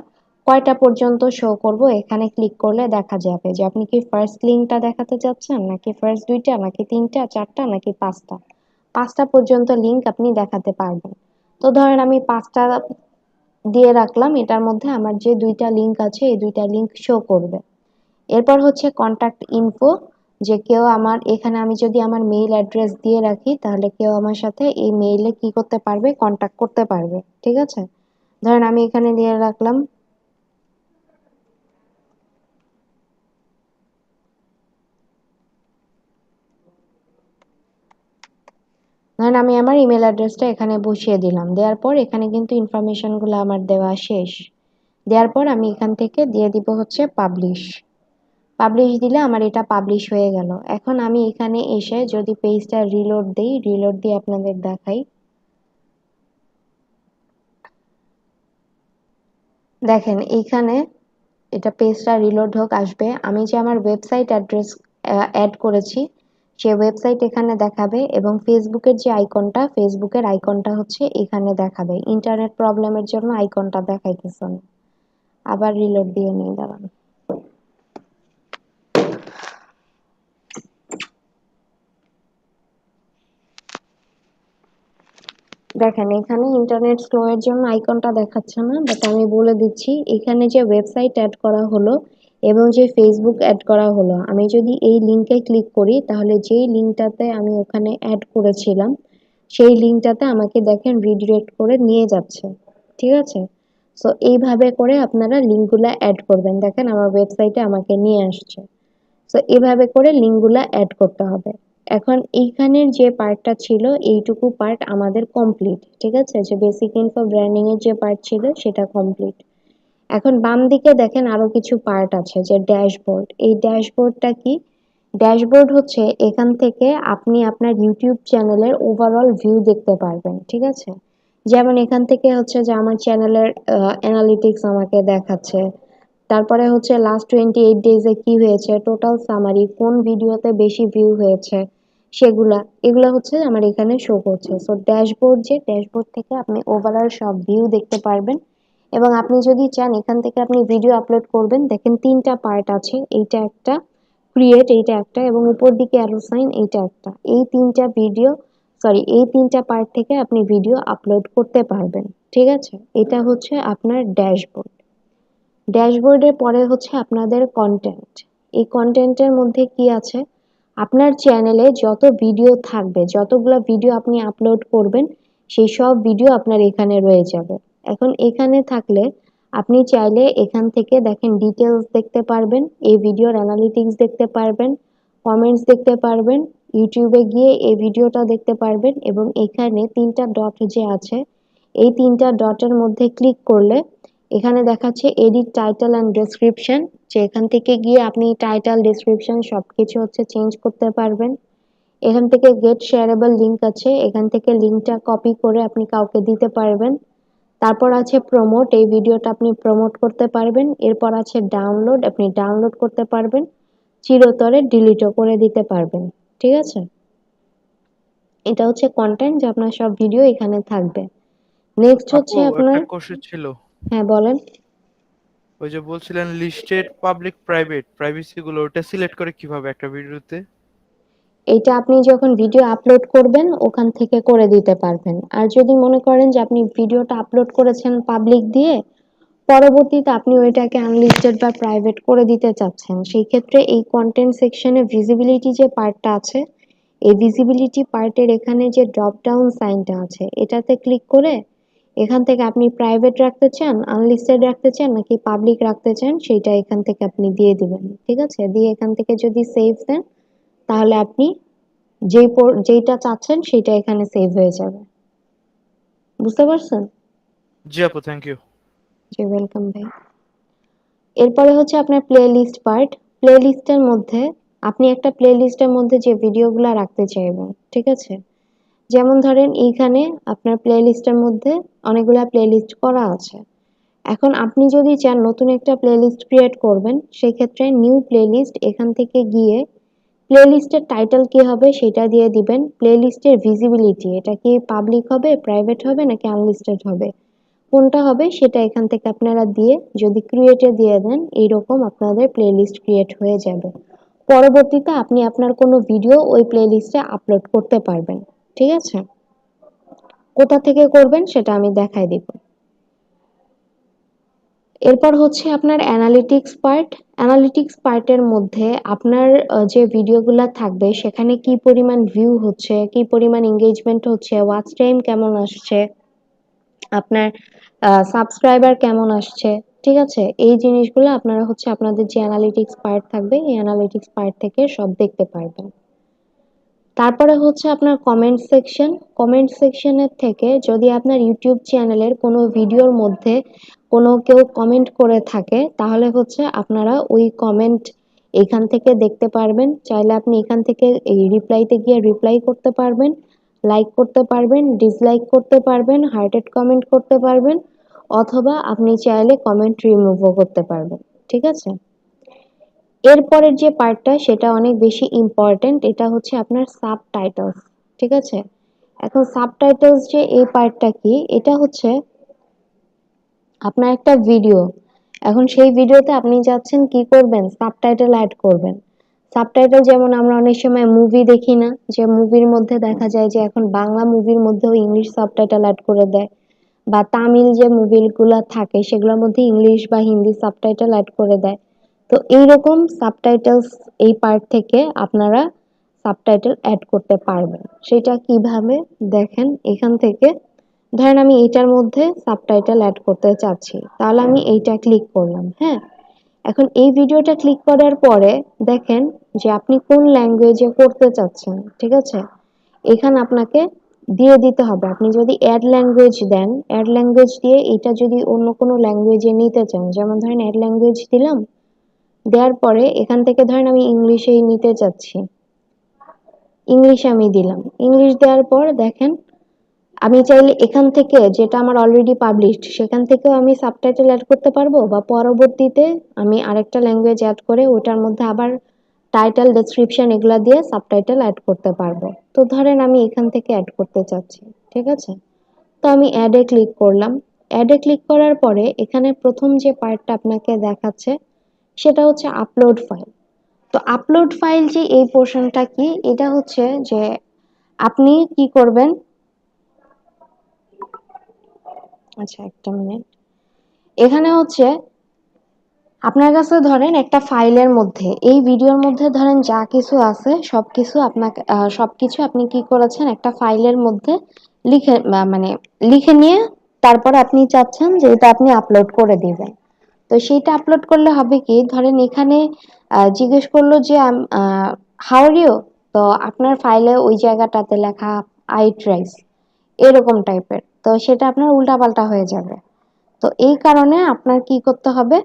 কয়টা পর্যন্ত শো করব এখানে ক্লিক করলে দেখা যাবে যে আপনি কি ফার্স্ট লিংকটা দেখাতে চাচ্ছেন, নাকি ফার্স্ট 2টা, নাকি 3টা, 4টা, নাকি 5টা। 5টা পর্যন্ত লিংক আপনি দেখাতে পারবেন। তো ধরেন আমি 5টা দিয়ে রাখলাম, এটার মধ্যে আমার যে দুইটা লিংক আছে এই দুইটা লিংক শো করবে। এরপর হচ্ছে কন্টাক্ট ইনফো, যে কেউ আমার এখানে আমি যদি আমার মেইল অ্যাড্রেস দিয়ে রাখি, তাহলে কেউ আমার সাথে এই মেইলে কি করতে পারবে, কন্টাক্ট করতে পারবে। ঠিক আছে? ধরেন আমি এখানে দিয়ে রাখলাম, ধরেন আমি আমার ইমেল অ্যাড্রেসটা এখানে বসিয়ে দিলাম। দেওয়ার পর এখানে কিন্তু ইনফরমেশনগুলো আমার দেওয়া শেষ। দেওয়ার পর আমি এখান থেকে দিয়ে দিব হচ্ছে পাবলিশ। পাবলিশ দিলে আমার এটা পাবলিশ হয়ে গেল। এখন আমি এখানে এসে যদি পেজটা রিলোড দেই, রিলোড দিয়ে আপনাদের দেখাই, দেখেন এইখানে এটা পেজটা রিলোড হোক আসবে। আমি যে আমার ওয়েবসাইট অ্যাড্রেস অ্যাড করেছি সেই ওয়েবসাইট এখানে দেখাবে এবং ফেসবুকের যে আইকনটা, ফেসবুকের আইকনটা হচ্ছে এখানে দেখাবে। ইন্টারনেট প্রবলেমের জন্য আইকনটা দেখাইতেছে না। আবার রিলোড দিয়ে নিয়ে দাঁড়ান। দেখেন এখানে ইন্টারনেট স্লো এর জন্য আইকনটা দেখাচ্ছে না, বাট আমি বলে দিচ্ছি এখানে যে ওয়েবসাইট অ্যাড করা হলো এবং যে ফেসবুক অ্যাড করা হলো, আমি যদি এই লিংকে ক্লিক করি তাহলে যেই লিংকটাতে আমি ওখানে অ্যাড করেছিলাম সেই লিংকটাতে আমাকে দেখেন রিডিরেক্ট করে নিয়ে যাচ্ছে। ঠিক আছে? সো এইভাবে করে আপনারা লিংকগুলো অ্যাড করবেন। দেখেন আমার ওয়েবসাইটে আমাকে নিয়ে আসছে। সো এভাবে করে লিঙ্কগুলা অ্যাড করতে হবে। এখন এইখানের যে পার্টটা ছিল এইটুকু পার্ট আমাদের কমপ্লিট। ঠিক আছে? যে বেসিক ইনফো ব্র্যান্ডিং এর যে পার্ট ছিল সেটা কমপ্লিট। এখন বাম দিকে দেখেন আরো কিছু পার্ট আছে, যে ড্যাশবোর্ড। এই ড্যাশবোর্ডটা কি? ড্যাশবোর্ড হচ্ছে এখান থেকে আপনি আপনার ইউটিউব চ্যানেলের ওভারঅল ভিউ দেখতে পারবেন। ঠিক আছে? যেমন এখান থেকে হচ্ছে যে আমার চ্যানেলের অ্যানালিটিক্স আমাকে দেখাচ্ছে। তারপরে হচ্ছে লাস্ট 28 ডেজে কি হয়েছে, টোটাল সামারি, কোন ভিডিওতে বেশি ভিউ হয়েছে সেগুলা, এগুলা হচ্ছে আমার এখানে শো করছে। সো ড্যাশবোর্ড, যে ড্যাশবোর্ড থেকে আপনি ওভারঅল সব ভিউ দেখতে পারবেন। এবং আপনি যদি চান এখান থেকে আপনি ভিডিও আপলোড করবেন, দেখেন 3টা পার্ট আছে, এইটা একটা, ক্রিয়েট এইটা একটা, এবং উপর দিকে অ্যারো সাইন এইটা একটা। এই 3টা ভিডিও, সরি, এই 3টা পার্ট থেকে আপনি ভিডিও আপলোড করতে পারবেন। ঠিক আছে? এটা হচ্ছে আপনার ড্যাশবোর্ড। ড্যাশবোর্ডের পরে হচ্ছে আপনাদের কন্টেন্ট। এই কন্টেন্টের মধ্যে কি আছে? আপনার চ্যানেলে যত ভিডিও থাকবে, যতগুলা ভিডিও আপনি আপলোড করবেন, সেই সব ভিডিও আপনার এখানে রয়ে যাবে। এখন এখানে থাকলে আপনি চাইলে এখান থেকে দেখেন ডিটেলস দেখতে পারবেন, এই ভিডিওর অ্যানালিটিক্স দেখতে পারবেন, কমেন্টস দেখতে পারবেন, ইউটিউবে গিয়ে এই ভিডিওটা দেখতে পারবেন, এবং এখানে তিনটা ডট যে আছে, এই তিনটা ডটের মধ্যে ক্লিক করলে এখানে দেখাচ্ছে এডিট টাইটেল অ্যান্ড ডেসক্রিপশন, যে এখান থেকে গিয়ে আপনি টাইটেল, ডেসক্রিপশন সবকিছু হচ্ছে চেঞ্জ করতে পারবেন। এখান থেকে গেট শেয়ারেবল লিঙ্ক আছে, এখান থেকে লিঙ্কটা কপি করে আপনি কাউকে দিতে পারবেন। তারপর আছে প্রমোট, এই ভিডিওটা আপনি প্রমোট করতে পারবেন। এরপর আছে ডাউনলোড, আপনি ডাউনলোড করতে পারবেন, চিরতরে ডিলিটও করে দিতে পারবেন। ঠিক আছে, এটা হচ্ছে কন্টেন্ট, যে আপনার সব ভিডিও এখানে থাকবে। নেক্সট আপু হচ্ছে আপনার, একটা কোশ্চেন ছিল, হ্যাঁ বলেন। ওই যে বলছিলেন লিস্টেড পাবলিক প্রাইভেট প্রাইভেসি গুলো, ওটা সিলেক্ট করে কিভাবে একটা ভিডিওতে? এটা আপনি যখন ভিডিও আপলোড করবেন ওখান থেকে করে দিতে পারবেন। আর যদি মনে করেন যে আপনি ভিডিওটা আপলোড করেছেন পাবলিক দিয়ে, পরবর্তীতে আপনি ওইটাকে আনলিস্টেড বা প্রাইভেট করে দিতে চাচ্ছেন, সেই ক্ষেত্রে এই কন্টেন্ট সেকশনে ভিজিবিলিটি যে পার্টটা আছে, এই ভিজিবিলিটি পার্টের এখানে যে ড্রপ ডাউন সাইনটা আছে, এটাতে ক্লিক করে এখান থেকে আপনি প্রাইভেট রাখতে চান, আনলিস্টেড রাখতে চান, নাকি পাবলিক রাখতে চান, সেটা এখান থেকে আপনি দিয়ে দিবেন। ঠিক আছে, দিয়ে এখান থেকে যদি সেভ দেন, তাহলে আপনি যেইটা চাচ্ছেন সেটা এখানে সেভ হয়ে যাবে। বুঝতে পারছেন? জি আপু, থ্যাংক ইউ। জি, ওয়েলকাম ভাই। এরপরে হচ্ছে আপনার প্লে লিস্ট পার্ট। প্লে লিস্টের মধ্যে আপনি একটা প্লে লিস্টের মধ্যে যে ভিডিওগুলো রাখতে চাইবেন, ঠিক আছে, যেমন ধরেন এইখানে আপনার প্লে লিস্টের মধ্যে অনেকগুলা প্লে লিস্ট করা আছে। এখন আপনি যদি চান নতুন একটা প্লে লিস্ট ক্রিয়েট করবেন, সেক্ষেত্রে নিউ প্লে লিস্ট, এখান থেকে গিয়ে প্লে লিস্টের টাইটেল কি হবে সেটা দিয়ে দিবেন। প্লে লিস্টের ভিজিবিলিটি, এটা কি পাবলিক হবে, প্রাইভেট হবে, নাকি আনলিস্টেড হবে, কোনটা হবে সেটা এখান থেকে আপনারা দিয়ে যদি ক্রিয়েটে দিয়ে দেন, এইরকম আপনাদের প্লে লিস্ট ক্রিয়েট হয়ে যাবে। পরবর্তীতে আপনি আপনার কোনো ভিডিও ওই প্লে লিস্টে আপলোড করতে পারবেন। ঠিক আছে, কোথা থেকে করবেন সেটা আমি দেখাই দিব। এরপর হচ্ছে আপনার অ্যানালিটিক্স পার্ট। অ্যানালিটিক্স পার্টের মধ্যে আপনার যে ভিডিওগুলো থাকবে সেখানে কি পরিমাণ ভিউ হচ্ছে, কি পরিমাণ এঙ্গেজমেন্ট হচ্ছে, ওয়াচ টাইম কেমন আসছে, আপনার সাবস্ক্রাইবার কেমন আসছে, ঠিক আছে, এই জিনিসগুলো আপনারা হচ্ছে আপনাদের যে অ্যানালিটিক্স পার্ট থাকবে এই অ্যানালিটিক্স পার্ট থেকে সব দেখতে পারবেন। তারপরে হচ্ছে আপনার কমেন্ট সেকশন। কমেন্ট সেকশনের থেকে যদি আপনার ইউটিউব চ্যানেলের কোনো ভিডিওর মধ্যে কোনো কেউ কমেন্ট করে থাকে, তাহলে হচ্ছে আপনারা ওই কমেন্ট এখান থেকে দেখতে পারবেন। চাইলে আপনি এখান থেকে এই রিপ্লাইতে গিয়ে রিপ্লাই করতে পারবেন, লাইক করতে পারবেন, ডিসলাইক করতে পারবেন, হার্টেড কমেন্ট করতে পারবেন, অথবা আপনি চাইলে কমেন্ট রিমুভও করতে পারবেন। ঠিক আছে, এরপরের যে পার্টটা সেটা অনেক বেশি ইম্পর্টেন্ট, এটা হচ্ছে আপনার সাবটাইটেলস। ঠিক আছে, এখন সাবটাইটেলস যে এই পার্টটা কি, এটা হচ্ছে আপনার একটা ভিডিও, এখন সেই ভিডিওতে আপনি যাচ্ছেন কি করবেন, সাবটাইটেল অ্যাড করবেন। সাবটাইটেল যেমন আমরা অনেক সময় মুভি দেখি না, যে মুভির মধ্যে দেখা যায় যে এখন বাংলা মুভির মধ্যেও ইংলিশ সাবটাইটেল অ্যাড করে দেয়, বা তামিল যে মুভিগুলো থাকে সেগুলোর মধ্যে ইংলিশ বা হিন্দি সাবটাইটেল অ্যাড করে দেয়। তো এইরকম সাবটাইটেলস এই পার্ট থেকে আপনারা সাবটাইটেল অ্যাড করতে পারবেন। সেটা কিভাবে দেখেন, এখান থেকে ধরেন আমি এইটার মধ্যে সাবটাইটেল অ্যাড করতে চাচ্ছি, তাহলে আমি এইটা ক্লিক করলাম। হ্যাঁ, এখন এই ভিডিওটা ক্লিক করার পরে দেখেন যে আপনি কোন ল্যাঙ্গুয়েজে করতে চাচ্ছেন। ঠিক আছে, এখানে আপনাকে দিয়ে দিতে হবে। আপনি যদি অ্যাড ল্যাঙ্গুয়েজ দেন, অ্যাড ল্যাঙ্গুয়েজ দিয়ে এটা যদি অন্য কোনো ল্যাঙ্গুয়েজে নিতে চান, যেমন ধরেন অ্যাড ল্যাঙ্গুয়েজ দিলাম, দেওয়ার পরে এখান থেকে ধরেন আমি ইংলিশেই নিতে চাচ্ছি, ইংলিশ আমি দিলাম। ইংলিশ দেওয়ার পর দেখেন আমি চাইলে এখান থেকে যেটা আমার অলরেডি পাবলিশড সেখান থেকেও আমি সাবটাইটেল অ্যাড করতে পারবো, বা পরবর্তীতে আমি আরেকটা ল্যাঙ্গুয়েজ অ্যাড করে ওটার মধ্যে আবার টাইটেল, ডেসক্রিপশন এগুলা দিয়ে সাবটাইটেল অ্যাড করতে পারবো। তো ধরেন আমি এখান থেকে অ্যাড করতে চাচ্ছি। ঠিক আছে, তো আমি অ্যাডে ক্লিক করলাম। অ্যাডে ক্লিক করার পরে এখানে প্রথম যে পার্টটা আপনাকে দেখাচ্ছে সেটা হচ্ছে আপলোড ফাইল। তো আপলোড ফাইল যে এই পোর্শনটা কি, এটা হচ্ছে যে আপনি কি করবেন, আচ্ছা একটা মিনিট, এখানে হচ্ছে আপনার কাছে ধরেন একটা ফাইলের মধ্যে এই ভিডিওর মধ্যে ধরেন যা কিছু আছে সবকিছু আপনি কি করেছেন একটা ফাইলের মধ্যে মানে লিখে নিয়ে তারপরে আপনি চাচ্ছেন যে এটা আপনি আপলোড করে দিবেন। তো সেইটা আপলোড করলে হবে কি, ধরেন এখানে জিজ্ঞেস করলো যে হাউ আর ইউ, তো আপনার ফাইলে ওই জায়গাটাতে লেখা আই ট্রাইস, এরকম টাইপের, তো সেটা আপনার উল্টাপাল্টা হয়ে যাবে। তো এই কারণে আপনার কি করতে হবে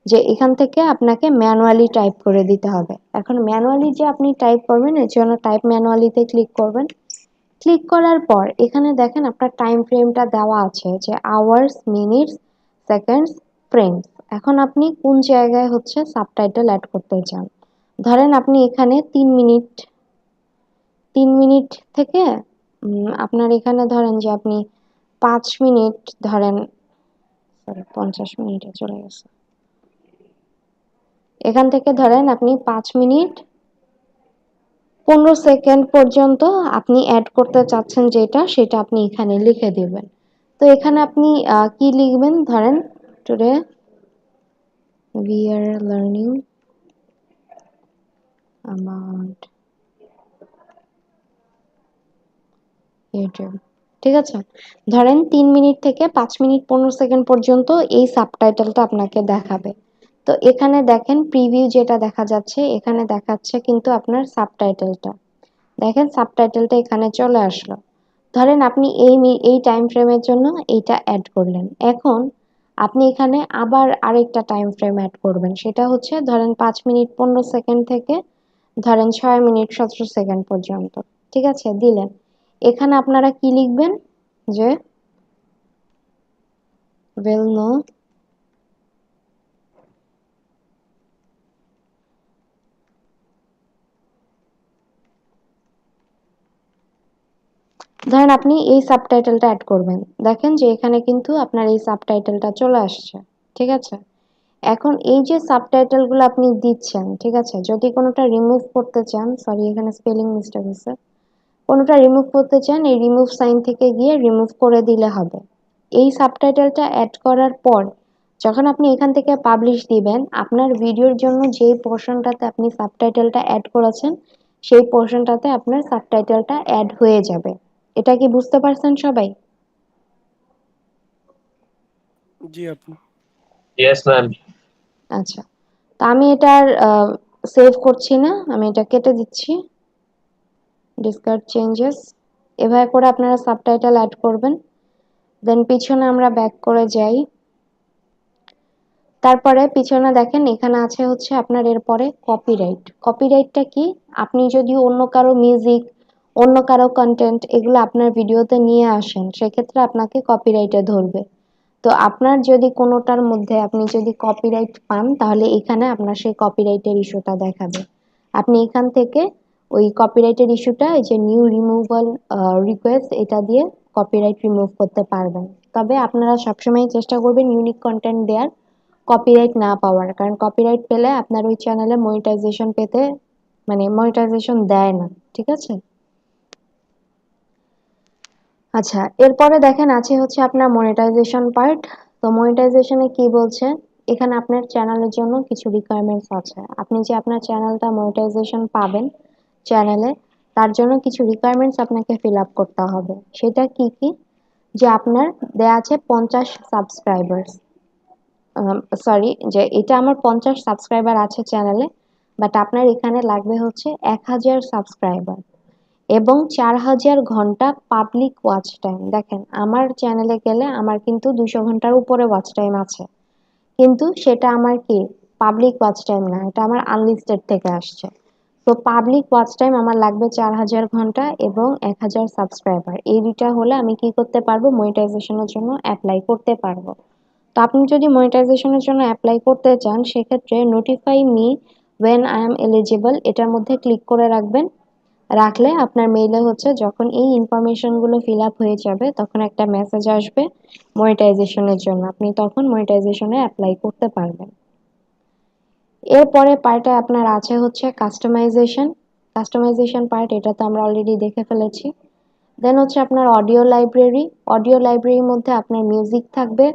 যে এখান থেকে আপনাকে ম্যানুয়ালি টাইপ করে দিতে হবে। এখন ম্যানুয়ালি যে আপনি টাইপ করবেন এর জন্য টাইপ ম্যানুয়ালিতে ক্লিক করবেন। ক্লিক করার পর এখানে দেখেন আপনার টাইম ফ্রেমটা দেওয়া আছে যে আওয়ার্স, মিনিটস, সেকেন্ডস, ফ্রেমস। এখন আপনি কোন জায়গায় হচ্ছে সাবটাইটেল অ্যাড করতে চান। ধরেন আপনি এখানে 3 মিনিট থেকে আপনার এখানে ধরেন যে আপনি 5 মিনিট ধরেন, সরি 50 মিনিটে চলে গেছে। এখান থেকে ধরেন আপনি 5 মিনিট 15 সেকেন্ড পর্যন্ত আপনি অ্যাড করতে চাচ্ছেন যেটা, সেটা আপনি এখানে লিখে দিবেন। তো এখানে আপনি কি লিখবেন, ধরেন today we are learning about YouTube, ঠিক আছে। ধরেন 3 মিনিট থেকে 5 মিনিট 15 সেকেন্ড পর্যন্ত এই সাবটাইটেলটা আপনাকে দেখাবে। তো এখানে দেখেন প্রিভিউ যেটা দেখা যাচ্ছে, এখানে দেখাচ্ছে কিন্তু আপনার সাবটাইটেলটা। দেখেন সাবটাইটেলটা এখানে চলে আসলো। ধরেন আপনি এই টাইম ফ্রেমের জন্য এইটা অ্যাড করলেন। এখন আপনি এখানে আবার আরেকটা টাইম ফ্রেম অ্যাড করবেন, সেটা হচ্ছে ধরেন 5 মিনিট 15 সেকেন্ড থেকে ধরেন 6 মিনিট 17 সেকেন্ড পর্যন্ত, ঠিক আছে, দিলেন। এখানে আপনারা কি লিখবেন যে will know ধরেন আপনি এই সাবটাইটেলটা অ্যাড করবেন। দেখেন যে এখানে কিন্তু আপনার এই সাবটাইটেলটা চলে আসছে, ঠিক আছে। এখন এই যে সাবটাইটেলগুলো আপনি দিচ্ছেন, ঠিক আছে, যদি কোনোটা রিমুভ করতে চান, সরি এখানে স্পেলিং মিস্টেক হয়েছে, কোনোটা রিমুভ করতে চান এই রিমুভ সাইন থেকে গিয়ে রিমুভ করে দিলে হবে। এই সাবটাইটেলটা অ্যাড করার পর যখন আপনি এখান থেকে পাবলিশ দিবেন, আপনার ভিডিওর জন্য যেই পোর্শনটাতে আপনি সাবটাইটেলটা অ্যাড করেছেন সেই পোর্শনটাতে আপনার সাবটাইটেলটা অ্যাড হয়ে যাবে। এটা কি বুঝতে পারছেন সবাই? জি আপু। Yes ma'am. আচ্ছা, তা আমি এটার সেভ করছি না, আমি এটা কেটে দিচ্ছি, ডিসকার্ড চেঞ্জেস। এভাবে করে আপনারা সাবটাইটেল অ্যাড করবেন। দেন পিছনে আমরা ব্যাক করে যাই। তারপরে পিছনে দেখেন এখানে আছে হচ্ছে আপনার এরপরে কপিরাইট। কপিরাইটটা কি, আপনি যদি অন্য কারো মিউজিক, অন্য কারো কন্টেন্ট এগুলো আপনার ভিডিওতে নিয়ে আসেন, সেক্ষেত্রে আপনাকে কপিরাইটে ধরবে। তো আপনার যদি কোনোটার মধ্যে আপনি যদি কপিরাইট পান, তাহলে এখানে আপনার সেই কপিরাইটের ইস্যুটা দেখাবে। আপনি এখান থেকে ওই কপিরাইটের ইস্যুটা, এই যে নিউ রিমুভাল রিকোয়েস্ট, এটা দিয়ে কপিরাইট রিমুভ করতে পারবেন। তবে আপনারা সবসময় চেষ্টা করবেন ইউনিক কন্টেন্ট দেওয়ার, কপিরাইট না পাওয়ার, কারণ কপিরাইট পেলে আপনার ওই চ্যানেলে মনিটাইজেশন পেতে, মানে মনিটাইজেশন দেয় না, ঠিক আছে। আচ্ছা, এরপরে দেখেন আছে হচ্ছে আপনার মনিটাইজেশন পার্ট। তো মনিটাইজেশনে কি বলছে, এখানে আপনার চ্যানেলের জন্য কিছু রিকোয়ারমেন্টস আছে। আপনি যে আপনার চ্যানেলটা মনিটাইজেশন পাবেন চ্যানেলে, তার জন্য কিছু রিকোয়ারমেন্টস আপনাকে ফিল আপ করতে হবে। সেটা কি কি, যে আপনার দেয়া আছে 50 সাবস্ক্রাইবার্স, সরি যে এটা আমার 50 সাবস্ক্রাইবার আছে চ্যানেলে, বাট আপনার এখানে লাগবে হচ্ছে 1000 সাবস্ক্রাইবার এবং 4000 ঘন্টা পাবলিক ওয়াচ টাইম। দেখেন আমার চ্যানেলে গেলে আমার কিন্তু 200 ঘন্টার উপরে ওয়াচ টাইম আছে, কিন্তু সেটা আমার কি পাবলিক ওয়াচ টাইম না, এটা আমার আনলিস্টেড থেকে আসছে। তো পাবলিক ওয়াচ টাইম আমার লাগবে 4000 ঘন্টা এবং 1000 সাবস্ক্রাইবার। এই দুইটা হলে আমি কি করতে পারবো, মনিটাইজেশনের জন্য অ্যাপ্লাই করতে পারবো। তো আপনি যদি মনিটাইজেশনের জন্য অ্যাপ্লাই করতে চান, সেক্ষেত্রে notify me when I am eligible এটার মধ্যে ক্লিক করে রাখবেন। রাখলে আপনার মেইলে হচ্ছে যখন এই ইনফরমেশনগুলো ফিল আপ হয়ে যাবে, তখন একটা মেসেজ আসবে মনিটাইজেশনের জন্য, আপনি তখন মনিটাইজেশনে অ্যাপ্লাই করতে পারবেন। এরপরে পার্টে আপনার আছে হচ্ছে কাস্টমাইজেশন। কাস্টমাইজেশন পার্ট, এটা তো আমরা অলরেডি দেখে ফেলেছি। দেন হচ্ছে আপনার অডিও লাইব্রেরি। অডিও লাইব্রেরির মধ্যে আপনার মিউজিক থাকবে,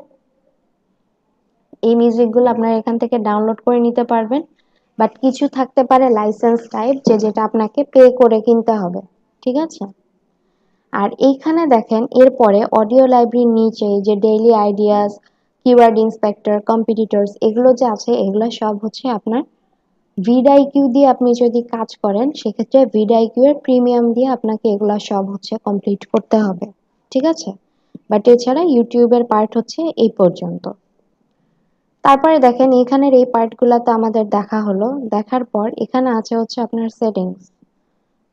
এই মিউজিকগুলো আপনারা এখান থেকে ডাউনলোড করে নিতে পারবেন। বাট কিছু থাকতে পারে লাইসেন্স টাইপ, যেটা আপনাকে পে করে কিনতে হবে, ঠিক আছে? আর এইখানে দেখেন এরপরে অডিও লাইব্রেরির নিচে এই যে daily ideas, keyword inspector, competitors, এগুলো যে আছে এগুলো সব হচ্ছে আপনার ভিডআইকিউ দিয়ে আপনি যদি কাজ করেন সেক্ষেত্রে ভিডআইকিউ এর প্রিমিয়াম দিয়ে আপনাকে এগুলা সব হচ্ছে কমপ্লিট করতে হবে, ঠিক আছে? বাট এছাড়া ইউটিউবের পার্ট হচ্ছে এই পর্যন্ত। তারপরে দেখেন এখানের এই পার্টগুলো তো আমাদের দেখা হলো। দেখার পর এখানে আছে হচ্ছে আপনার সেটিংস।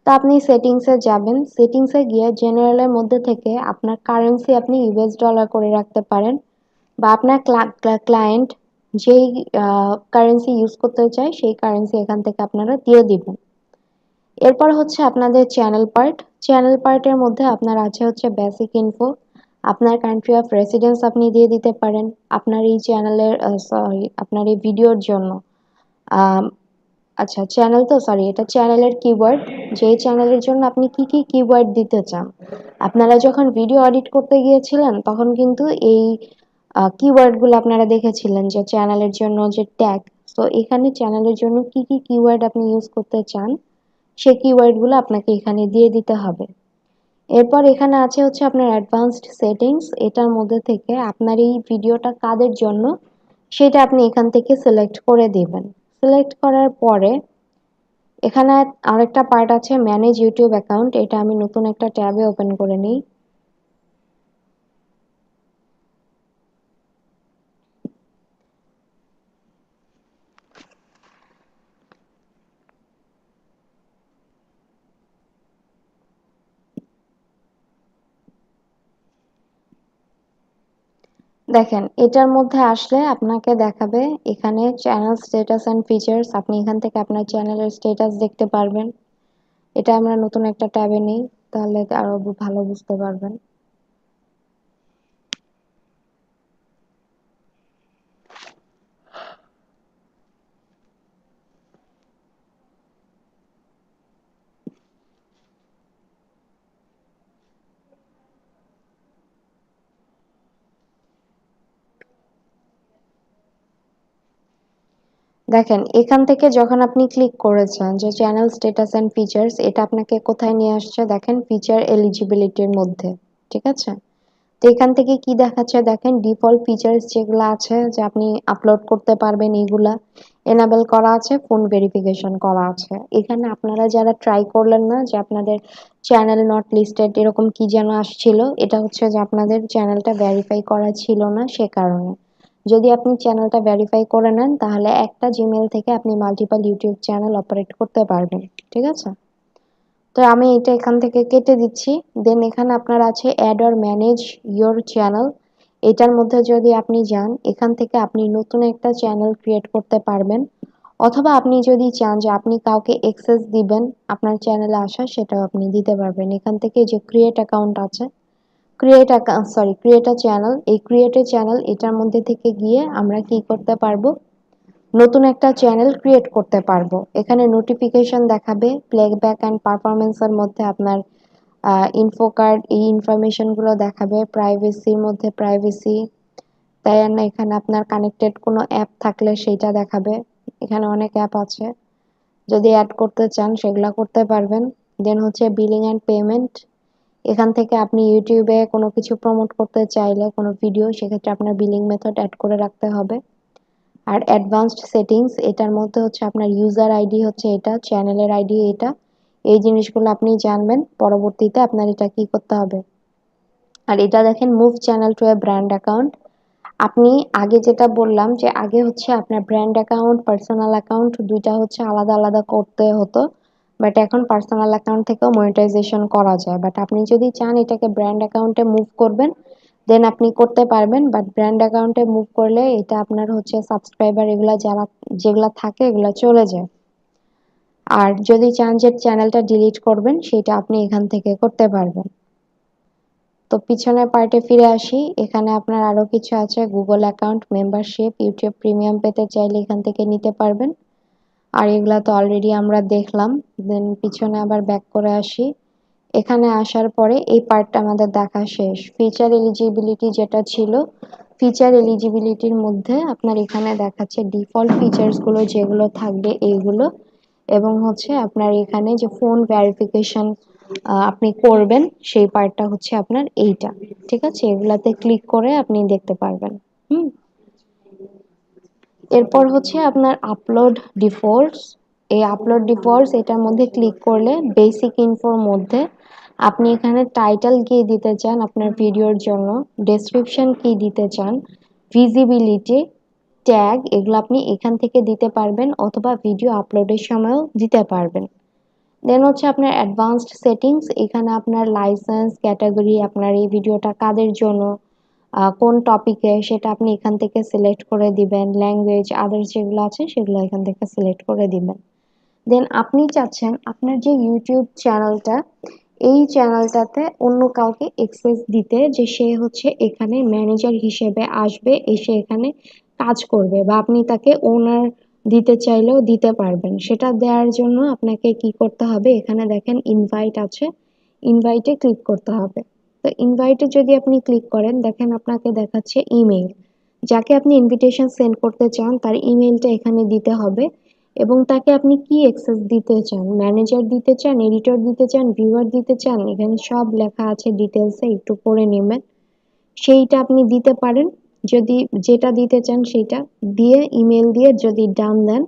তো আপনি সেটিংসে যাবেন, সেটিংসে গিয়ে জেনারেলের মধ্যে থেকে আপনার কারেন্সি আপনি ইউএস ডলার করে রাখতে পারেন, বা আপনার ক্লায়েন্ট যেই কারেন্সি ইউজ করতে চায় সেই কারেন্সি এখান থেকে আপনারা দিয়ে দিবেন। এরপর হচ্ছে আপনাদের চ্যানেল পার্ট। চ্যানেল পার্টের মধ্যে আপনার আছে হচ্ছে বেসিক ইনফো, আপনার কান্ট্রি অফ রেসিডেন্স আপনি দিয়ে দিতে পারেন, আপনার এই চ্যানেলের আপনার এই ভিডিওর জন্য আচ্ছা চ্যানেল তো সরি এটা চ্যানেলের কিওয়ার্ড, যেই চ্যানেলের জন্য আপনি কি কি কিওয়ার্ড দিতে চান। আপনারা যখন ভিডিও এডিট করতে গিয়েছিলেন তখন কিন্তু এই কিওয়ার্ডগুলো আপনারা দেখেছিলেন যে চ্যানেলের জন্য যে ট্যাগ। তো এখানে চ্যানেলের জন্য কি কি কিওয়ার্ড আপনি ইউজ করতে চান সেই কিওয়ার্ডগুলো আপনাকে এখানে দিয়ে দিতে হবে। এরপর এখানে আছে হচ্ছে আপনার অ্যাডভান্সড সেটিংস, এটার মধ্যে থেকে আপনার এই ভিডিওটা কাদের জন্য সেটা আপনি এখান থেকে সিলেক্ট করে দিবেন। সিলেক্ট করার পরে এখানে আরেকটা পার্ট আছে ম্যানেজ ইউটিউব অ্যাকাউন্ট, এটা আমি নতুন একটা ট্যাবে ওপেন করে নিই। দেখেন এটার মধ্যে আসলে আপনাকে দেখাবে এখানে চ্যানেল স্ট্যাটাস এন্ড ফিচার্স, আপনি এখান থেকে আপনার চ্যানেলের স্ট্যাটাস দেখতে পারবেন। এটা আমরা নতুন একটা ট্যাবে নেই, তাহলে আরো ভালো বুঝতে পারবেন। দেখেন এখান থেকে যখন আপনি ক্লিক করেছেন যে চ্যানেল স্ট্যাটাস এন্ড ফিচার্স, এটা আপনাকে কোথায় নিয়ে আসছে দেখেন ফিচার এলিজিবিলিটির মধ্যে, ঠিক আছে? তো এখান থেকে কি দেখাচ্ছে দেখেন ডিফল্ট ফিচার্স যেগুলো আছে যে আপনি আপলোড করতে পারবেন এগুলা এনাবেল করা আছে, ফোন ভেরিফিকেশন করা আছে। এখানে আপনারা যারা ট্রাই করলেন না যে আপনাদের চ্যানেল নট লিস্টেড এরকম কি যেন আসছিল, এটা হচ্ছে যে আপনাদের চ্যানেলটা ভেরিফাই করা ছিল না সে কারণে। যদি আপনি চ্যানেলটা ভেরিফাই করে নেন তাহলে একটা জিমেইল থেকে আপনি মাল্টিপল ইউটিউব চ্যানেল অপারেট করতে পারবেন, ঠিক আছে? তো আমি এটা এখান থেকে কেটে দিচ্ছি। দেন এখানে আপনার আছে add or manage your channel, এটার মধ্যে যদি আপনি যান এখান থেকে আপনি নতুন একটা চ্যানেল ক্রিয়েট করতে পারবেন, অথবা আপনি যদি চান যে আপনি কাউকে অ্যাক্সেস দিবেন আপনার চ্যানেলে আসা সেটাও আপনি দিতে পারবেন। এখান থেকে যে ক্রিয়েট অ্যাকাউন্ট আছে, ক্রিয়েট আ চ্যানেল, এই ক্রিয়েট এ চ্যানেল এটার মধ্যে থেকে গিয়ে আমরা কি করতে পারবো নতুন একটা চ্যানেল ক্রিয়েট করতে পারবো। এখানে নোটিফিকেশন দেখাবে, প্লেব্যাক অ্যান্ড পারফরমেন্সের মধ্যে আপনার ইনফো কার্ড এই ইনফরমেশন গুলো দেখাবে, প্রাইভেসির মধ্যে প্রাইভেসি, তাই না এখানে আপনার কানেক্টেড কোনো অ্যাপ থাকলে সেটা দেখাবে। এখানে অনেক অ্যাপ আছে, যদি অ্যাড করতে চান সেগুলো করতে পারবেন। দেন হচ্ছে বিলিং অ্যান্ড পেমেন্ট, এখান থেকে আপনি ইউটিউবে কোনো কিছু প্রমোট করতে চাইলে কোনো ভিডিও সেক্ষেত্রে আপনার বিলিং মেথড অ্যাড করে রাখতে হবে। আর অ্যাডভান্সড সেটিংস, এটার মধ্যে হচ্ছে আপনার ইউজার আইডি হচ্ছে এটা, চ্যানেলের আইডি এটা, এই জিনিসগুলো আপনি জানবেন পরবর্তীতে আপনার এটা কি করতে হবে। আর এটা দেখেন move channel to A brand account, আপনি আগে যেটা বললাম যে আগে হচ্ছে আপনার ব্র্যান্ড অ্যাকাউন্ট পার্সোনাল অ্যাকাউন্ট দুইটা হচ্ছে আলাদা আলাদা করতে হতো, বাট এখন পার্সোনাল অ্যাকাউন্ট থেকেও মনিটাইজেশন করা যায়। বাট আপনি যদি চান এটাকে ব্র্যান্ড অ্যাকাউন্টে মুভ করবেন দেন আপনি করতে পারবেন, বাট ব্র্যান্ড অ্যাকাউন্টে মুভ করলে এটা আপনার হচ্ছে সাবস্ক্রাইবার এগুলা যারা যেগুলা থাকে এগুলা চলে যায়। আর যদি চান যে চ্যানেলটা ডিলিট করবেন সেটা আপনি এখান থেকে করতে পারবেন। তো পিছনের পার্টে ফিরে আসি, এখানে আপনার আরো কিছু আছে, Google account, membership, YouTube premium পেতে চাইলে এখান থেকে নিতে পারবেন। আর এগুলা তো অলরেডি আমরা দেখলাম। দেন পিছনে আবার ব্যাক করে আসি, এখানে আসার পরে এই পার্টটা আমাদের দেখা শেষ। ফিচার এলিজিবিলিটি যেটা ছিল, ফিচার এলিজিবিলিটির মধ্যে আপনার এখানে দেখাচ্ছে ডিফল্ট ফিচার্স গুলো যেগুলো থাকবে এইগুলো, এবং হচ্ছে আপনার এখানে যে ফোন ভেরিফিকেশন আপনি করবেন সেই পার্টটা হচ্ছে আপনার এইটা। ঠিক আছে, এগুলাতে ক্লিক করে আপনি দেখতে পারবেন। হুম, এরপর হচ্ছে আপনার আপলোড ডিফল্টস। এই আপলোড ডিফল্টস এটার মধ্যে ক্লিক করলে বেসিক ইনফোর মধ্যে আপনি এখানে টাইটেল কি দিতে চান আপনার ভিডিওর জন্য, ডেসক্রিপশন কি দিতে চান, ভিজিবিলিটি, ট্যাগ, এগুলো আপনি এখান থেকে দিতে পারবেন অথবা ভিডিও আপলোডের সময়ও দিতে পারবেন। দেন হচ্ছে আপনার অ্যাডভান্সড সেটিংস, এখানে আপনার লাইসেন্স, ক্যাটাগরি, আপনার এই ভিডিওটা কাদের জন্য, কোন টপিকে, সেটা আপনি এখান থেকে সিলেক্ট করে দিবেন। ল্যাঙ্গুয়েজ, আদার্স যেগুলো আছে সেগুলো এখান থেকে সিলেক্ট করে দিবেন। দেন আপনি চাচ্ছেন আপনার যে ইউটিউব চ্যানেলটা, এই চ্যানেলটাতে অন্য কাউকে অ্যাক্সেস দিতে, যে সে হচ্ছে এখানে ম্যানেজার হিসেবে আসবে, এসে এখানে কাজ করবে, বা আপনি তাকে ওনার দিতে চাইলেও দিতে পারবেন। সেটা দেওয়ার জন্য আপনাকে কি করতে হবে, এখানে দেখেন ইনভাইট আছে, ইনভাইটে ক্লিক করতে হবে। তো ইনভাইটে যদি আপনি ক্লিক করেন, দেখেন আপনাকে দেখাচ্ছে ইমেইল, যাকে আপনি ইনভিটেশন সেন্ড করতে চান তার ইমেইলটা এখানে দিতে হবে, এবং তাকে আপনি কি অ্যাক্সেস দিতে চান, ম্যানেজার দিতে চান, এডিটর দিতে চান, ভিউয়ার দিতে চান, এখানে সব লেখা আছে ডিটেলসে, একটু পড়ে নেবেন। সেইটা আপনি দিতে পারেন, যদি যেটা দিতে চান সেইটা দিয়ে ইমেল দিয়ে যদি ডান দেন,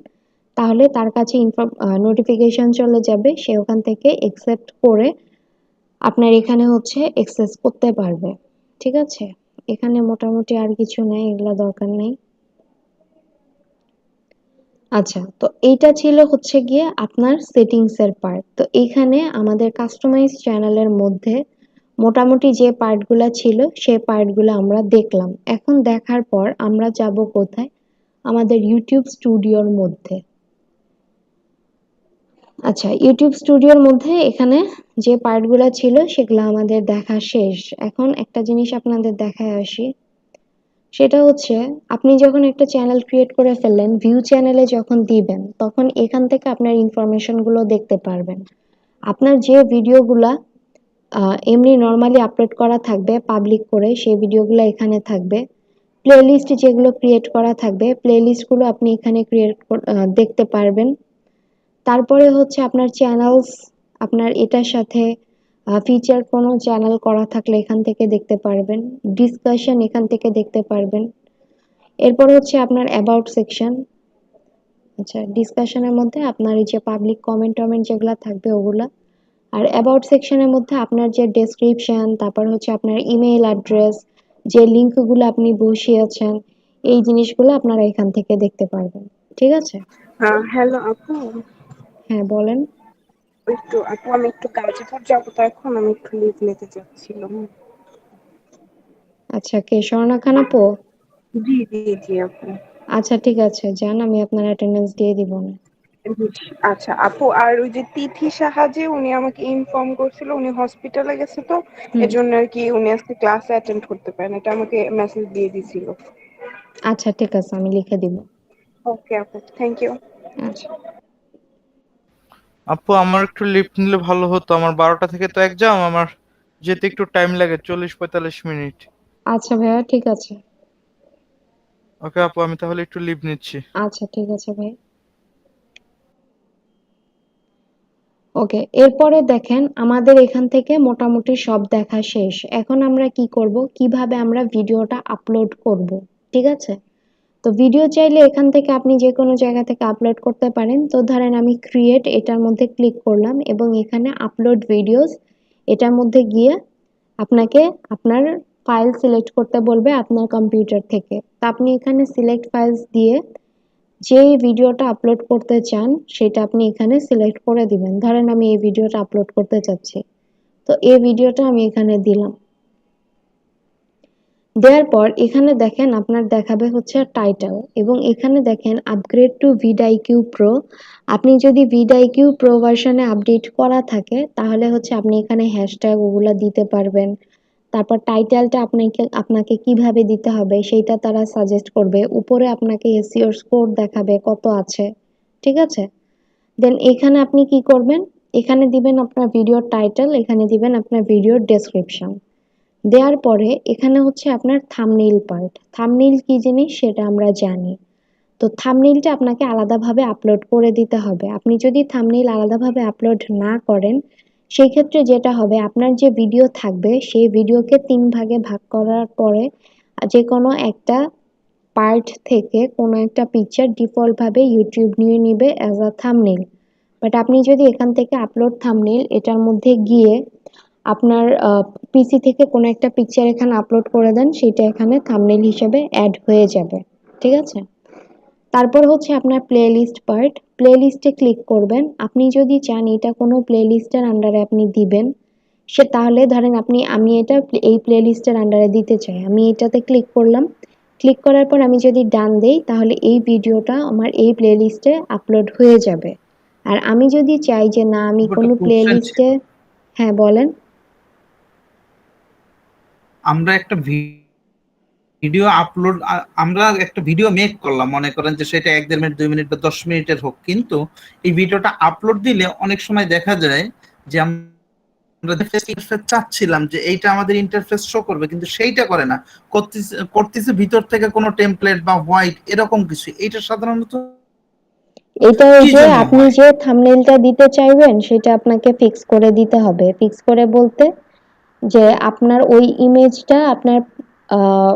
তাহলে তার কাছে নোটিফিকেশন চলে যাবে, সে ওখান থেকে অ্যাকসেপ্ট করে আপনার এখানে হচ্ছে অ্যাক্সেস করতে পারবে। ঠিক আছে, এখানে মোটামুটি আর কিছু নেই, এগুলা দরকার নেই। আচ্ছা, তো এইটা ছিল হচ্ছে গিয়ে আপনার সেটিংস এর পার্ট। তো এখানে আমাদের কাস্টমাইজ চ্যানেলের মধ্যে মোটামুটি যে পার্টগুলা ছিল সেই পার্টগুলো আমরা দেখলাম। এখন দেখার পর আমরা যাব কোথায়, আমাদের ইউটিউব স্টুডিওর মধ্যে। আচ্ছা, ইউটিউব স্টুডিওর মধ্যে এখানে যে পার্টগুলো ছিল সেগুলো আমাদের দেখা শেষ। এখন একটা জিনিস আপনাদের দেখায় আসি, সেটা হচ্ছে আপনি যখন একটা চ্যানেল ক্রিয়েট করে ফেললেন, ভিউ চ্যানেলে যখন দিবেন তখন এখান থেকে আপনার ইনফরমেশন গুলো দেখতে পারবেন। আপনার যে ভিডিওগুলা এমনি নর্মালি আপলোড করা থাকবে পাবলিক করে, সেই ভিডিওগুলো এখানে থাকবে। প্লেলিস্ট যেগুলো ক্রিয়েট করা থাকবে, প্লেলিস্টগুলো আপনি এখানে দেখতে পারবেন। তারপরে হচ্ছে আপনার চ্যানেলস, আপনার এটার সাথে ফিচার কোনো চ্যানেল করা থাকলে এখান থেকে দেখতে পারবেন। ডিসকাশন এখান থেকে দেখতে পারবেন। এরপর হচ্ছে আপনার অ্যাবাউট সেকশন। আচ্ছা, ডিসকাশনের মধ্যে আপনার এই যে পাবলিক কমেন্ট টমেন্ট যেগুলো থাকবে ওগুলা, আর অ্যাবাউট সেকশনের মধ্যে আপনার যে ডেসক্রিপশন, তারপর হচ্ছে আপনার ইমেইল অ্যাড্রেস, যে লিঙ্কগুলো আপনি বসিয়েছেন, এই জিনিসগুলো আপনারা এখান থেকে দেখতে পারবেন। ঠিক আছে, হ্যালো আপু, হ্যাঁ বলেন। আমি একটু গাজীপুর যাবো, তো এখন আমি একটু লিভ নিতে চাচ্ছিলাম। আচ্ছা, কে, স্বর্ণা খান আপু? জি জি জি আপু। আচ্ছা ঠিক আছে, যান, আমি আপনার অ্যাটেন্ডেন্স দিয়ে দিব না। আচ্ছা আপু, আর ওই যে তিথি সাহা, যে উনি আমাকে ইনফর্ম করছিল উনি হসপিটালে গেছে, তো হুম, এজন্য আর কি উনি আজকে ক্লাসে অ্যাটেন্ড করতে পারেন, এটা আমাকে মেসেজ দিয়ে দিছিল। আচ্ছা ঠিক আছে, আমি লিখে দিব। ওকে আপু, থ্যাংক ইউ। আচ্ছা, আপু আমার একটু লিফট নিলে ভালো হতো, আমার 12টা থেকে তো এক্সাম, আমার যেতে একটু টাইম লাগে, 40-45 মিনিট। আচ্ছা ভাইয়া, ঠিক আছে। ওকে আপু, আমি তাহলে একটু লিভ নিচ্ছি। আচ্ছা ঠিক আছে ভাই। ওকে, এরপরে দেখেন আমাদের এখান থেকে মোটামুটি সব দেখা শেষ। এখন আমরা কি করব, কিভাবে আমরা ভিডিওটা আপলোড করব। ঠিক আছে, তো ভিডিও চাইলে এখান থেকে আপনি যে কোনো জায়গা থেকে আপলোড করতে পারেন। তো ধরেন আমি ক্রিয়েট এটার মধ্যে ক্লিক করলাম এবং এখানে আপলোড ভিডিওস এটার মধ্যে গিয়ে আপনাকে আপনার ফাইল সিলেক্ট করতে বলবে আপনার কম্পিউটার থেকে। তা আপনি এখানে সিলেক্ট ফাইলস দিয়ে যে ভিডিওটা আপলোড করতে চান সেটা আপনি এখানে সিলেক্ট করে দিবেন। ধরেন আমি এই ভিডিওটা আপলোড করতে চাচ্ছি, তো এই ভিডিওটা আমি এখানে দিলাম। দেওয়ার পর এখানে দেখেন আপনার দেখাবে হচ্ছে টাইটেল, এবং এখানে দেখেন আপগ্রেড টু ভিডিকিউ প্রো। আপনি যদি ভিডিকিউ প্রো ভার্সনে আপডেট করা থাকে তাহলে হচ্ছে আপনি এখানে হ্যাশট্যাগ ওগুলা দিতে পারবেন। তারপর টাইটেলটা আপনাকে কিভাবে দিতে হবে সেইটা তারা সাজেস্ট করবে। উপরে আপনাকে এসইও স্কোর দেখাবে কত আছে। ঠিক আছে, দেন এখানে আপনি কি করবেন, এখানে দিবেন আপনার ভিডিওর টাইটেল, এখানে দিবেন আপনার ভিডিওর ডেসক্রিপশন। দেওয়ার পরে এখানে হচ্ছে আপনার থাম্বনেইল পার্ট। থাম্বনেইল কি জিনিস সেটা আমরা জানি। তো থাম্বনেইলটা আপনাকে আলাদাভাবে আপলোড করে দিতে হবে। আপনি যদি থাম্বনেইল আলাদাভাবে আপলোড না করেন, সেই ক্ষেত্রে যেটা হবে, আপনার যে ভিডিও থাকবে সেই ভিডিওকে 3 ভাগে ভাগ করার পরে যে কোনো একটা পার্ট থেকে কোনো একটা পিকচার ডিফল্ট ভাবে ইউটিউব নিয়ে নিবে অ্যাজ আ থাম্বনেইল। বাট আপনি যদি এখান থেকে আপলোড থাম্বনেইল এটার মধ্যে গিয়ে আপনার পিসি থেকে কোনো একটা পিকচার এখানে আপলোড করে দেন, সেটা এখানে থাম্বনেইল হিসেবে অ্যাড হয়ে যাবে। ঠিক আছে? তারপর হচ্ছে আপনার প্লেলিস্ট পার্ট। প্লেলিস্টে ক্লিক করবেন। আপনি যদি চান এটা কোনো প্লেলিস্টের আন্ডারে আপনি দিবেন, সে তাহলে ধরেন আমি এটা এই প্লেলিস্টের আন্ডারে দিতে চাই, আমি এটাতে ক্লিক করলাম। ক্লিক করার পর আমি যদি ডান দেই তাহলে এই ভিডিওটা আমার এই প্লেলিস্টে আপলোড হয়ে যাবে। আর আমি যদি চাই যে না আমি একটা কোনো কোশ্চেন ছিল। প্লেলিস্টে, হ্যাঁ বলেন। আমরা একটা ভিডিও আপলোড, আমরা একটা ভিডিও মেক করলাম, মনে করেন যে সেটা 1-1.5 মিনিট 2 মিনিট বা 10 মিনিটের হোক, কিন্তু এই ভিডিওটা আপলোড দিলে অনেক সময় দেখা যায় যে আমরা ইন্টারফেস চাচ্ছিলাম যে এইটা আমাদের ইন্টারফেস শো করবে, কিন্তু সেইটা করে না, করতেছে ভিতর থেকে কোনো টেমপ্লেট বা হোয়াইট এরকম কিছু। এইটা সাধারণত এটা ওই কি যে জন্য আপনি হয়? যে থাম্বনেইলটা দিতে চাইবেন সেটা আপনাকে ফিক্স করে দিতে হবে। ফিক্স করে বলতে যে আপনার ওই ইমেজটা আপনার আহ,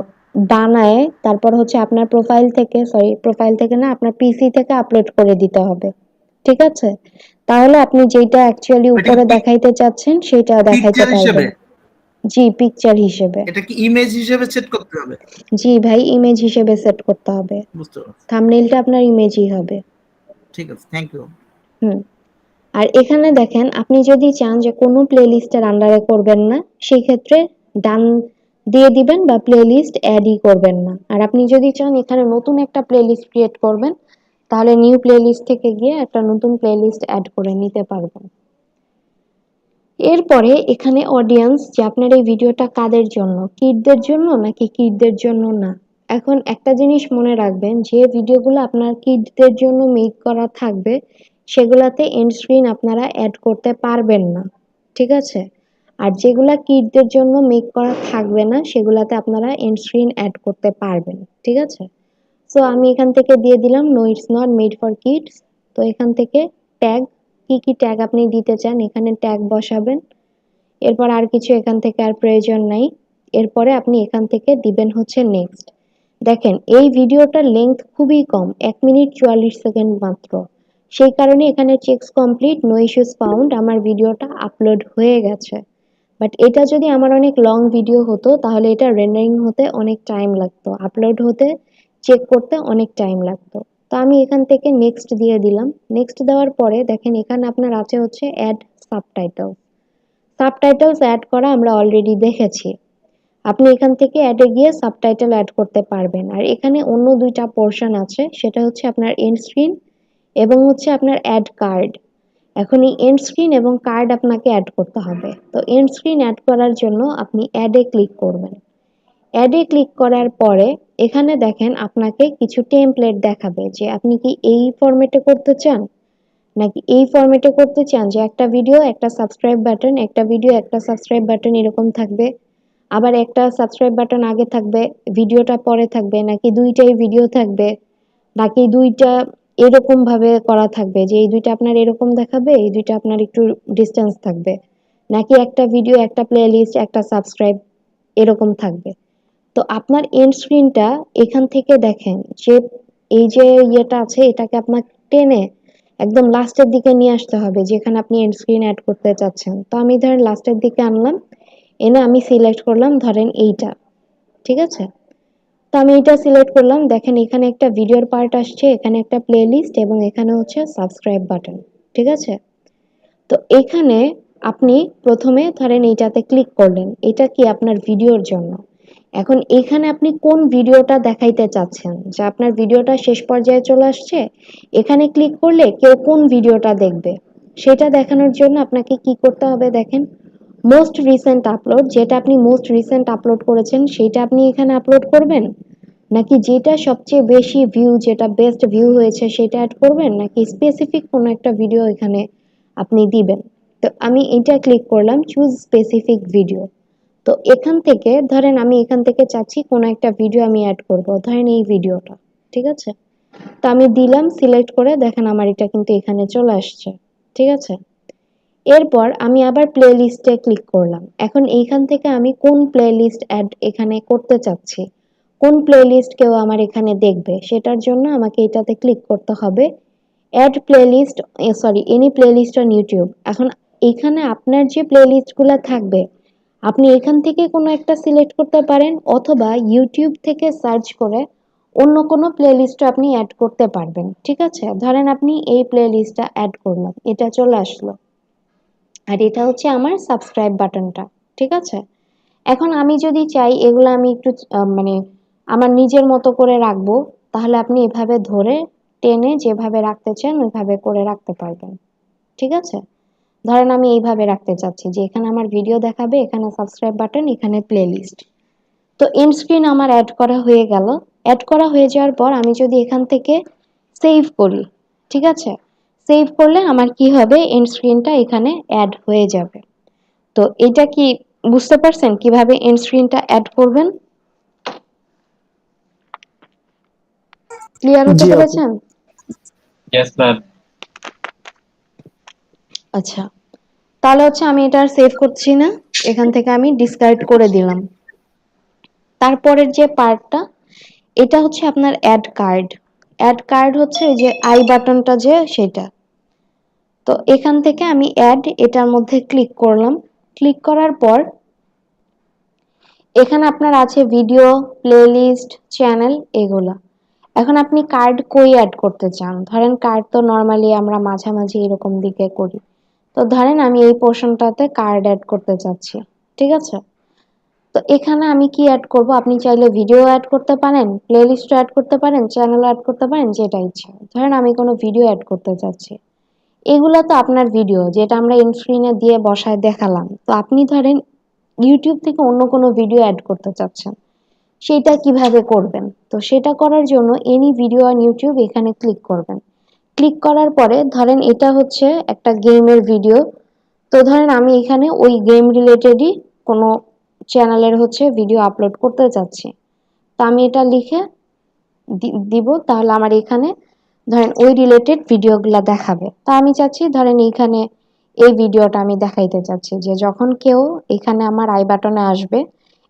বানায় তারপর হচ্ছে আপনার প্রোফাইল থেকে না, আপনার পিসি থেকে আপলোড করে দিতে হবে। ঠিক আছে? তাহলে আপনি যেটা অ্যাকচুয়ালি এটা উপরে কি দেখাইতে চাচ্ছেন সেটা দেখাইতে পিকচার হিসেবে? পারবেন। জি, পিকচার হিসেবে। এটা কি ইমেজ হিসেবে সেট করতে হবে? জি ভাই, ইমেজ হিসেবে সেট করতে হবে। বুঝতে পারছি। থাম্বনেইলটা আপনার ইমেজই হবে। ঠিক আছে, থ্যাংক ইউ। হুম। আর এখানে দেখেন, আপনি যদি চান যে কোনো প্লেলিস্টের আন্ডারে করবেন না, সেই ক্ষেত্রে ডান দিয়ে দিবেন বা প্লেলিস্ট অ্যাডই করবেন না। আর আপনি যদি চান এখানে নতুন একটা প্লেলিস্ট ক্রিয়েট করবেন, তাহলে নিউ প্লেলিস্ট থেকে গিয়ে একটা নতুন প্লেলিস্ট অ্যাড করে নিতে পারবেন। এরপরে এখানে অডিয়েন্স, যে আপনার এই ভিডিওটা কাদের জন্য, কিডদের জন্য নাকি কিডদের জন্য না। এখন একটা জিনিস মনে রাখবেন, যে ভিডিওগুলো আপনার কিডদের জন্য মেক করা থাকবে সেগুলাতে এন্ড স্ক্রিন আপনারা অ্যাড করতে পারবেন না। ঠিক আছে? আর যেগুলা কিডদের জন্য মেক করা থাকবে না সেগুলাতে আপনারা এন্ড স্ক্রিন অ্যাড করতে পারবেন। ঠিক আছে? সো আমি এখান থেকে দিয়ে দিলাম no it's not made for kids. তো এখান থেকে ট্যাগ, কি কি ট্যাগ আপনি দিতে চান এখানে ট্যাগ বসাবেন। এরপর আর কিছু এখান থেকে আর প্রয়োজন নাই। এরপরে আপনি এখান থেকে দিবেন হচ্ছে নেক্সট। দেখেন এই ভিডিওটার লেন্থ খুবই কম, 1 মিনিট 44 সেকেন্ড মাত্র। সেই কারণে এখানে checks complete, no issues found, আমার ভিডিওটা আপলোড হয়ে গেছে। বাট এটা যদি আমার অনেক লং ভিডিও হতো তাহলে এটা রেন্ডারিং হতে অনেক টাইম লাগতো, আপলোড হতে, চেক করতে অনেক টাইম লাগতো। তো আমি এখান থেকে নেক্সট দিয়ে দিলাম। নেক্সট দেওয়ার পরে দেখেন এখানে আপনার আছে হচ্ছে অ্যাড সাবটাইটেল। সাবটাইটেলস অ্যাড করা আমরা অলরেডি দেখেছি। আপনি এখান থেকে অ্যাডে গিয়ে সাবটাইটেল অ্যাড করতে পারবেন। আর এখানে অন্য দুইটা পোর্শন আছে, সেটা হচ্ছে আপনার এন্ড স্ক্রিন এবং হচ্ছে আপনার অ্যাড কার্ড। এখন এই এন্ড স্ক্রিন এবং কার্ড আপনাকে অ্যাড করতে হবে। তো এন্ড স্ক্রিন অ্যাড করার জন্য আপনি অ্যাডে ক্লিক করবেন। অ্যাডে ক্লিক করার পরে এখানে দেখেন আপনাকে কিছু টেমপ্লেট দেখাবে যে আপনি কি এই ফরম্যাটে করতে চান নাকি এই ফরম্যাটে করতে চান, যে একটা ভিডিও একটা সাবস্ক্রাইব বাটন, একটা ভিডিও একটা সাবস্ক্রাইব বাটন এরকম থাকবে, আবার একটা সাবস্ক্রাইব বাটন আগে থাকবে ভিডিওটা পরে থাকবে, নাকি দুইটাই ভিডিও থাকবে, নাকি দুইটা এরকম ভাবে করা থাকবে যে এই দুইটা আপনার এরকম দেখাবে, এই দুইটা আপনার একটু ডিস্টেন্স থাকবে, নাকি একটা ভিডিও একটা প্লেলিস্ট একটা সাবস্ক্রাইব এরকম থাকবে। তো আপনার এন্ড স্ক্রিনটা এখান থেকে দেখেন যে এই যে ইয়েটা আছে এটাকে আপনার টেনে একদম লাস্টের দিকে নিয়ে আসতে হবে যেখানে আপনি এন্ড স্ক্রিন অ্যাড করতে চাচ্ছেন। তো আমি ধরেন লাস্টের দিকে আনলাম, এনে আমি সিলেক্ট করলাম ধরেন এইটা। ঠিক আছে? তো আমি এটা সিলেক্ট করলাম। দেখেন এখানে একটা ভিডিওর পার্ট আসছে, এখানে একটা প্লেলিস্ট এবং এখানে হচ্ছে সাবস্ক্রাইব বাটন। ঠিক আছে? তো এখানে আপনি প্রথমে ধরেন এইটাতে ক্লিক করলেন, এটা কি আপনার ভিডিওর জন্য। এখন এখানে আপনি কোন ভিডিওটা দেখাইতে চাচ্ছেন, যে আপনার ভিডিওটা শেষ পর্যায়ে চলে আসছে, এখানে ক্লিক করলে কেউ কোন ভিডিওটা দেখবে সেটা দেখানোর জন্য আপনাকে কি করতে হবে দেখেন, মোস্ট রিসেন্ট আপলোড, যেটা আপনি মোস্ট রিসেন্ট আপলোড করেছেন সেটা আপনি এখানে আপলোড করবেন, নাকি যেটা সবচেয়ে বেশি ভিউ, যেটা বেস্ট ভিউ হয়েছে সেটা অ্যাড করবেন, নাকি স্পেসিফিক কোনো একটা ভিডিও এখানে আপনি দিবেন। তো আমি এটা ক্লিক করলাম চুজ স্পেসিফিক ভিডিও। তো এখান থেকে ধরেন আমি এখান থেকে চাচ্ছি কোনো একটা ভিডিও আমি অ্যাড করব, ধরেন এই ভিডিওটা, ঠিক আছে? তো আমি দিলাম সিলেক্ট করে, দেখেন আমার এটা কিন্তু এখানে চলে আসছে, ঠিক আছে? এরপর আমি আবার প্লে লিস্টে ক্লিক করলাম। এখন এইখান থেকে আমি কোন প্লে লিস্ট অ্যাড এখানে করতে চাচ্ছি, কোন প্লে লিস্ট কেউ আমার এখানে দেখবে, সেটার জন্য আমাকে এটাতে ক্লিক করতে হবে add playlist, sorry any playlist on YouTube. এখন এখানে আপনার যে প্লেলিস্টগুলো থাকবে আপনি এখান থেকে কোনো একটা সিলেক্ট করতে পারেন, অথবা ইউটিউব থেকে সার্চ করে অন্য কোনো প্লেলিস্টও আপনি অ্যাড করতে পারবেন, ঠিক আছে? ধরেন আপনি এই প্লেলিস্টটা অ্যাড করলাম, এটা চলে আসলো, আর এটা হচ্ছে আমার সাবস্ক্রাইব বাটনটা, ঠিক আছে? এখন আমি যদি চাই এগুলো আমি একটু মানে আমার নিজের মতো করে রাখবো, তাহলে আপনি এভাবে ধরে টেনে যেভাবে রাখতে চান ওইভাবে করে রাখতে পারবেন, ঠিক আছে? ধরেন আমি এইভাবে রাখতে চাচ্ছি যে এখানে আমার ভিডিও দেখাবে, এখানে সাবস্ক্রাইব বাটন, এখানে প্লেলিস্ট। তো এন্ড স্ক্রিন আমার অ্যাড করা হয়ে গেল। অ্যাড করা হয়ে যাওয়ার পর আমি যদি এখান থেকে সেভ করি, ঠিক আছে? সেভ করলে আমার কি হবে, এন্ড স্ক্রিনটা এখানে অ্যাড হয়ে যাবে। তো এটা কি বুঝতে পারছেন কিভাবে এন্ড স্ক্রিনটা অ্যাড করবেন? ক্লিয়ার হতে জি আপু। পেরেছেন? Yes ma'am. আচ্ছা, তাহলে হচ্ছে আমি এটা আর সেভ করছি না, এখান থেকে আমি ডিসকার্ড করে দিলাম। তারপরের যে পার্টটা, এটা হচ্ছে আপনার অ্যাড কার্ড। অ্যাড কার্ড হচ্ছে ওই যে আই বাটনটা যে সেটা। তো এখান থেকে আমি অ্যাড এটার মধ্যে ক্লিক করলাম। ক্লিক করার পর এখানে আপনার আছে ভিডিও, প্লেলিস্ট, চ্যানেল, এগুলা। এখন আপনি কার্ড কই অ্যাড করতে চান? ধরেন কার্ড তো নর্মালি আমরা মাঝামাঝি এরকম দিকে করি। তো ধরেন আমি এই পোর্শনটাতে কার্ড অ্যাড করতে চাচ্ছি, ঠিক আছে? তো এখানে আমি কি অ্যাড করব, আপনি চাইলে ভিডিও অ্যাড করতে পারেন, প্লেলিস্টও অ্যাড করতে পারেন, চ্যানেলও অ্যাড করতে পারেন, যেটা ইচ্ছা। ধরেন আমি কোনো ভিডিও অ্যাড করতে চাচ্ছি, এগুলা তো আপনার ভিডিও যেটা আমরা এন্ড স্ক্রিনে দিয়ে বসায় দেখালাম। তো আপনি ধরেন ইউটিউব থেকে অন্য কোনো ভিডিও অ্যাড করতে চাচ্ছেন, সেটা কিভাবে করবেন? তো সেটা করার জন্য এনি ভিডিও অন ইউটিউব এখানে ক্লিক করবেন। ক্লিক করার পরে ধরেন এটা হচ্ছে একটা গেমের ভিডিও। তো ধরেন আমি এখানে ওই গেম রিলেটেডই কোনো চ্যানেলের হচ্ছে ভিডিও আপলোড করতে চাচ্ছি। তো আমি এটা লিখে দিব, তাহলে আমার এখানে ধরেন ওই রিলেটেড ভিডিওগুলা দেখাবে। তা আমি চাচ্ছি ধরেন এইখানে এই ভিডিওটা আমি দেখাইতে চাচ্ছি যে যখন কেউ এখানে আমার আই বাটনে আসবে,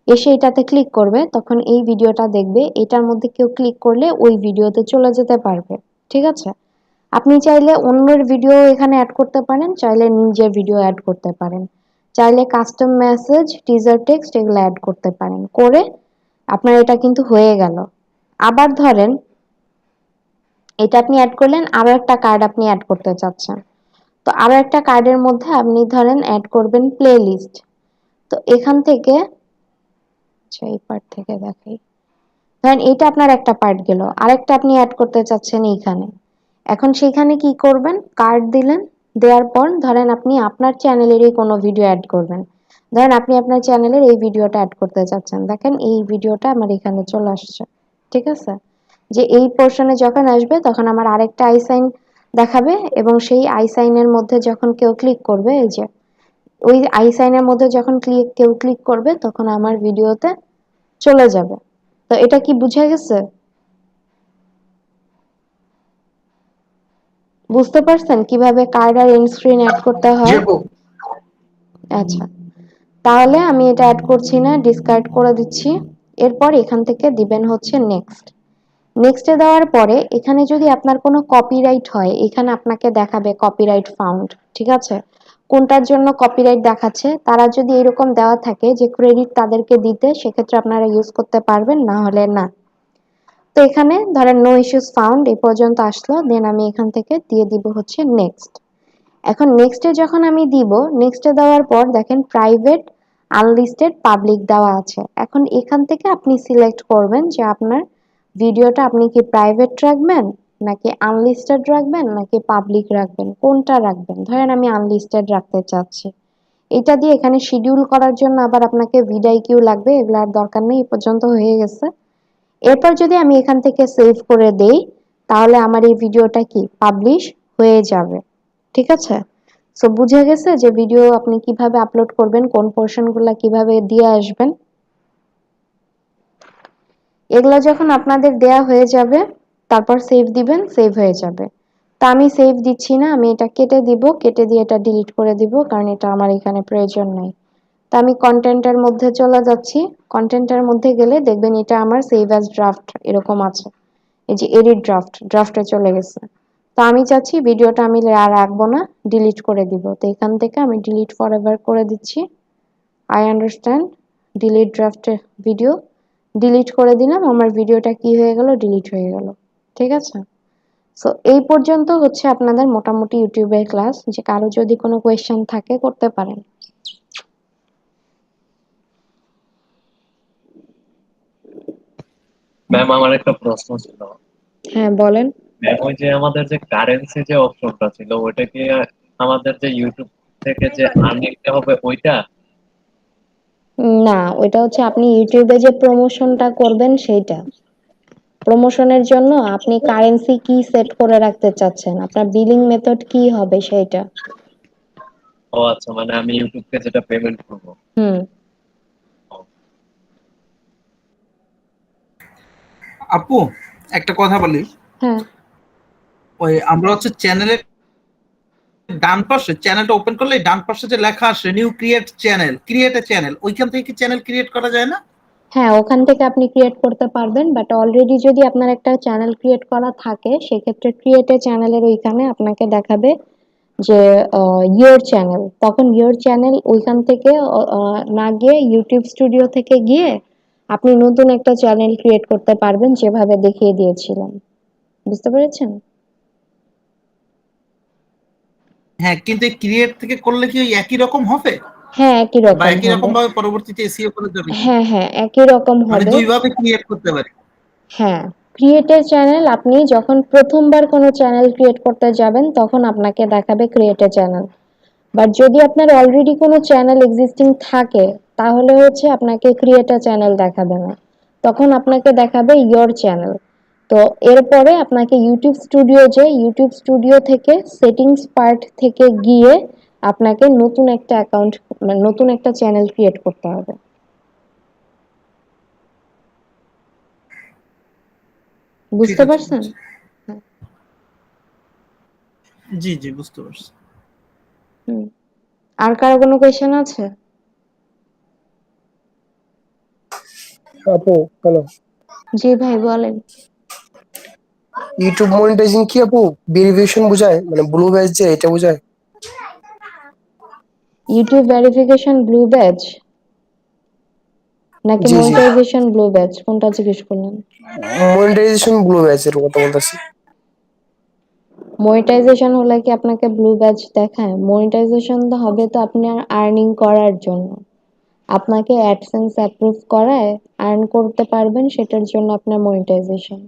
এসে এটাতে ক্লিক করবে, তখন এই ভিডিওটা দেখবে, এটার মধ্যে কেউ ক্লিক করলে ওই ভিডিওতে চলে যেতে পারবে, ঠিক আছে? আপনি চাইলে অন্যের ভিডিও এখানে অ্যাড করতে পারেন, চাইলে নিজের ভিডিও অ্যাড করতে পারেন, চাইলে কাস্টম মেসেজ, টিজার টেক্সট এগুলো অ্যাড করতে পারেন, করে আপনার এটা কিন্তু হয়ে গেল। আবার ধরেন এটা আপনি অ্যাড করলেন, আরো একটা কার্ড আপনি অ্যাড করতে চাচ্ছেন। তো আরো একটা কার্ডের মধ্যে আপনি ধরেন অ্যাড করবেন প্লে লিস্ট। তো এখান থেকে, আচ্ছা এই পার্ট থেকে দেখাই, ধরেন এটা আপনার একটা পার্ট গেল, আরেকটা আপনি অ্যাড করতে চাচ্ছেন এইখানে। এখন সেখানে কি করবেন, কার্ড দিলেন, দেওয়ার পর ধরেন আপনি আপনার চ্যানেলেরই কোনো ভিডিও অ্যাড করবেন। ধরেন আপনি আপনার চ্যানেলের এই ভিডিওটা অ্যাড করতে চাচ্ছেন, দেখেন এই ভিডিওটা আমার এখানে চলে আসছে, ঠিক আছে? যে এই পোর্শনে যখন আসবে তখন আমার আরেকটা আই সাইন দেখাবে, এবং সেই আই সাইনের মধ্যে যখন কেউ ক্লিক করবে, এই যে ওই আই সাইনের মধ্যে যখন কেউ ক্লিক করবে তখন আমার ভিডিওতে চলে যাবে। তো এটা কি বুঝা গেছে? বুঝতে পারছেন কিভাবে card R and screen add করতে জি হয়? আপু। আচ্ছা, তাহলে আমি এটা অ্যাড করছি না, ডিসকার্ড করে দিচ্ছি। এরপর এখান থেকে দিবেন হচ্ছে নেক্সট। নেক্সটে দেওয়ার পরে এখানে যদি আপনার কোনো কপিরাইট হয়, এখানে আপনাকে দেখাবে কপিরাইট ফাউন্ড, ঠিক আছে? কোনটার জন্য কপিরাইট দেখাচ্ছে, তারা যদি এরকম দেওয়া থাকে যে ক্রেডিট তাদেরকে দিতে, সেক্ষেত্রে আপনারা ইউজ করতে পারবেন, না হলে না। তো এখানে ধরেন নো ইস্যুস ফাউন্ড এই পর্যন্ত আসলো, দেন আমি এখান থেকে দিয়ে দিব হচ্ছে নেক্সট। এখন নেক্সটে যখন আমি দিব, নেক্সটে দেওয়ার পর দেখেন প্রাইভেট, আনলিস্টেড, পাবলিক দেওয়া আছে। এখন এখান থেকে আপনি সিলেক্ট করবেন যে আপনার ভিডিওটা আপনি কি প্রাইভেট রাখবেন, নাকি আনলিস্টেড রাখবেন, নাকি পাবলিক রাখবেন, কোনটা রাখবেন। ধরেন আমি আনলিস্টেড রাখতে চাচ্ছি। এটা দিয়ে এখানে শিডিউল করার জন্য আবার আপনাকে ভিডিআইকিউ লাগবে, এগুলো আর দরকার নেই, এই পর্যন্ত হয়ে গেছে। এরপর যদি আমি এখান থেকে সেভ করে দেই, তাহলে আমার এই ভিডিওটা কি পাবলিশ হয়ে যাবে, ঠিক আছে? সো বুঝে গেছে যে ভিডিও আপনি কিভাবে আপলোড করবেন, কোন পোর্শনগুলো কিভাবে দিয়ে আসবেন। এগুলা যখন আপনাদের দেয়া হয়ে যাবে তারপর সেভ দিবেন, সেভ হয়ে যাবে। তা আমি সেভ দিচ্ছি না, আমি এটা কেটে দিব, কেটে দিয়ে এটা ডিলিট করে দিব, কারণ এটা আমার এখানে প্রয়োজন নাই। তা আমি কন্টেন্টের মধ্যে চলে যাচ্ছি। কন্টেন্টের মধ্যে গেলে দেখবেন এটা আমার সেভ অ্যাজ ড্রাফট এরকম আছে, এই যে এডিট ড্রাফটে চলে গেছে। তো আমি চাচ্ছি ভিডিওটা আমি আর রাখবো না, ডিলিট করে দিব। তো এখান থেকে আমি ডিলিট ফর এভার করে দিচ্ছি। আই আন্ডারস্ট্যান্ড, ডিলিট ড্রাফটে ভিডিও, ডিলিট করে দিলাম। আমার ভিডিওটা কি হয়ে গেল, ডিলিট হয়ে গেল। ঠিক আছে। সো এই পর্যন্ত হচ্ছে আপনাদের মোটামুটি ইউটিউবের ক্লাস। যে কারো যদি কোনো কোয়েশ্চেন থাকে করতে পারেন। ম্যাম আমার একটা প্রশ্ন ছিল। হ্যাঁ বলেন। ম্যাম ওই যে আমাদের যে কারেন্সি যে অপশনটা ছিল ওইটা কি আমাদের যে ইউটিউব থেকে যে আর্নিংটা হবে ওইটা? না, ওইটা হচ্ছে আপনি ইউটিউবে যে প্রমোশনটা করবেন সেইটা। প্রমোশনের জন্য আপনি কারেন্সি কি সেট করে রাখতে চাচ্ছেন, আপনার বিলিং মেথড কি হবে সেইটা। ও আচ্ছা, মানে আমি ইউটিউবকে যেটা পেমেন্ট করবো। হুম। আপু একটা কথা বলি, হ্যাঁ। ওই আমরা হচ্ছে চ্যানেলের ডান পাশে, চ্যানেলটা ওপেন করলে ডান পাশে যে লেখা আসে নিউ ক্রিয়েট এ চ্যানেল, ওইখান থেকে কি চ্যানেল ক্রিয়েট করা যায় না? হ্যাঁ, ওখান থেকে আপনি ক্রিয়েট করতে পারবেন, বাট অলরেডি যদি আপনার একটা চ্যানেল ক্রিয়েট করা থাকে সেক্ষেত্রে ক্রিয়েট এ চ্যানেলের ওইখানে আপনাকে দেখাবে যে ইয়োর চ্যানেল। তখন ইয়োর চ্যানেল ওইখান থেকে না গিয়ে ইউটিউব স্টুডিও থেকে গিয়ে আপনি নতুন একটা চ্যানেল ক্রিয়েট করতে পারবেন, যেভাবে দেখিয়ে দিয়েছিলাম। বুঝতে পেরেছেন? হ্যাঁ, কিন্তু এই ক্রিয়েট থেকে করলে কি ওই একই রকম হবে, হ্যাঁ, একই বা রকম একই হবে। রকম ভাবে পরবর্তীতে এসইও করে যাবে কি? হ্যাঁ হ্যাঁ, একই রকম মানে হবে। দুই ভাবে ক্রিয়েট করতে পারি? হ্যাঁ, ক্রিয়েটের চ্যানেল আপনি যখন প্রথমবার কোনো চ্যানেল ক্রিয়েট করতে যাবেন তখন আপনাকে দেখাবে ক্রিয়েট এ চ্যানেল। বাট যদি আপনার অলরেডি কোনো চ্যানেল এক্সিস্টিং থাকে তাহলে হচ্ছে আপনাকে ক্রিয়েট আ চ্যানেল দেখাবে না, তখন আপনাকে দেখাবে ইয়োর চ্যানেল। তো এরপরে আপনাকে ইউটিউব স্টুডিও থেকে সেটিংস পার্ট থেকে গিয়ে আপনাকে নতুন একটা অ্যাকাউন্ট, মানে নতুন একটা চ্যানেল ক্রিয়েট করতে হবে। ঠিক বুঝতে আছে, পারছেন? জি জি বুঝতে পারছি। হুম। আর কারো কোনো কোয়েশ্চেন আছে? আপু হ্যালো, জি ভাই বলেন। ইউটিউব মনিটাইজিং কি আপু ভেরিফিকেশন বোঝায়, মানে ব্লু ব্যাজ যে এটা বোঝায়? ইউটিউব ভেরিফিকেশন ব্লু ব্যাজ নাকি জি জি, মনিটাইজেশন ব্লু ব্যাজ, কোনটা জিজ্ঞেস করলেন? মনিটাইজেশন ব্লু ব্যাজ এর কথা বলতেছি। মনিটাইজেশন হলে কি আপনাকে ব্লু ব্যাজ দেখায়? মনিটাইজেশন তো হবে তো আপনার আর্নিং করার জন্য, আপনাকে অ্যাডসেন্স অ্যাপ্রুভ করায় আর্ন করতে পারবেন, সেটার জন্য আপনার মনিটাইজেশন।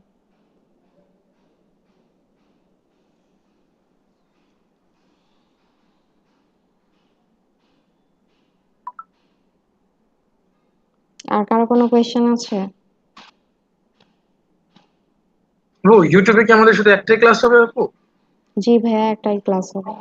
আর কারো কোনো কোয়েশ্চেন আছে? ব্রো ইউটিউবে কি আমাদের শুধু একটাই ক্লাস হবে আপু? জি ভাইয়া, একটাই ক্লাস হবে।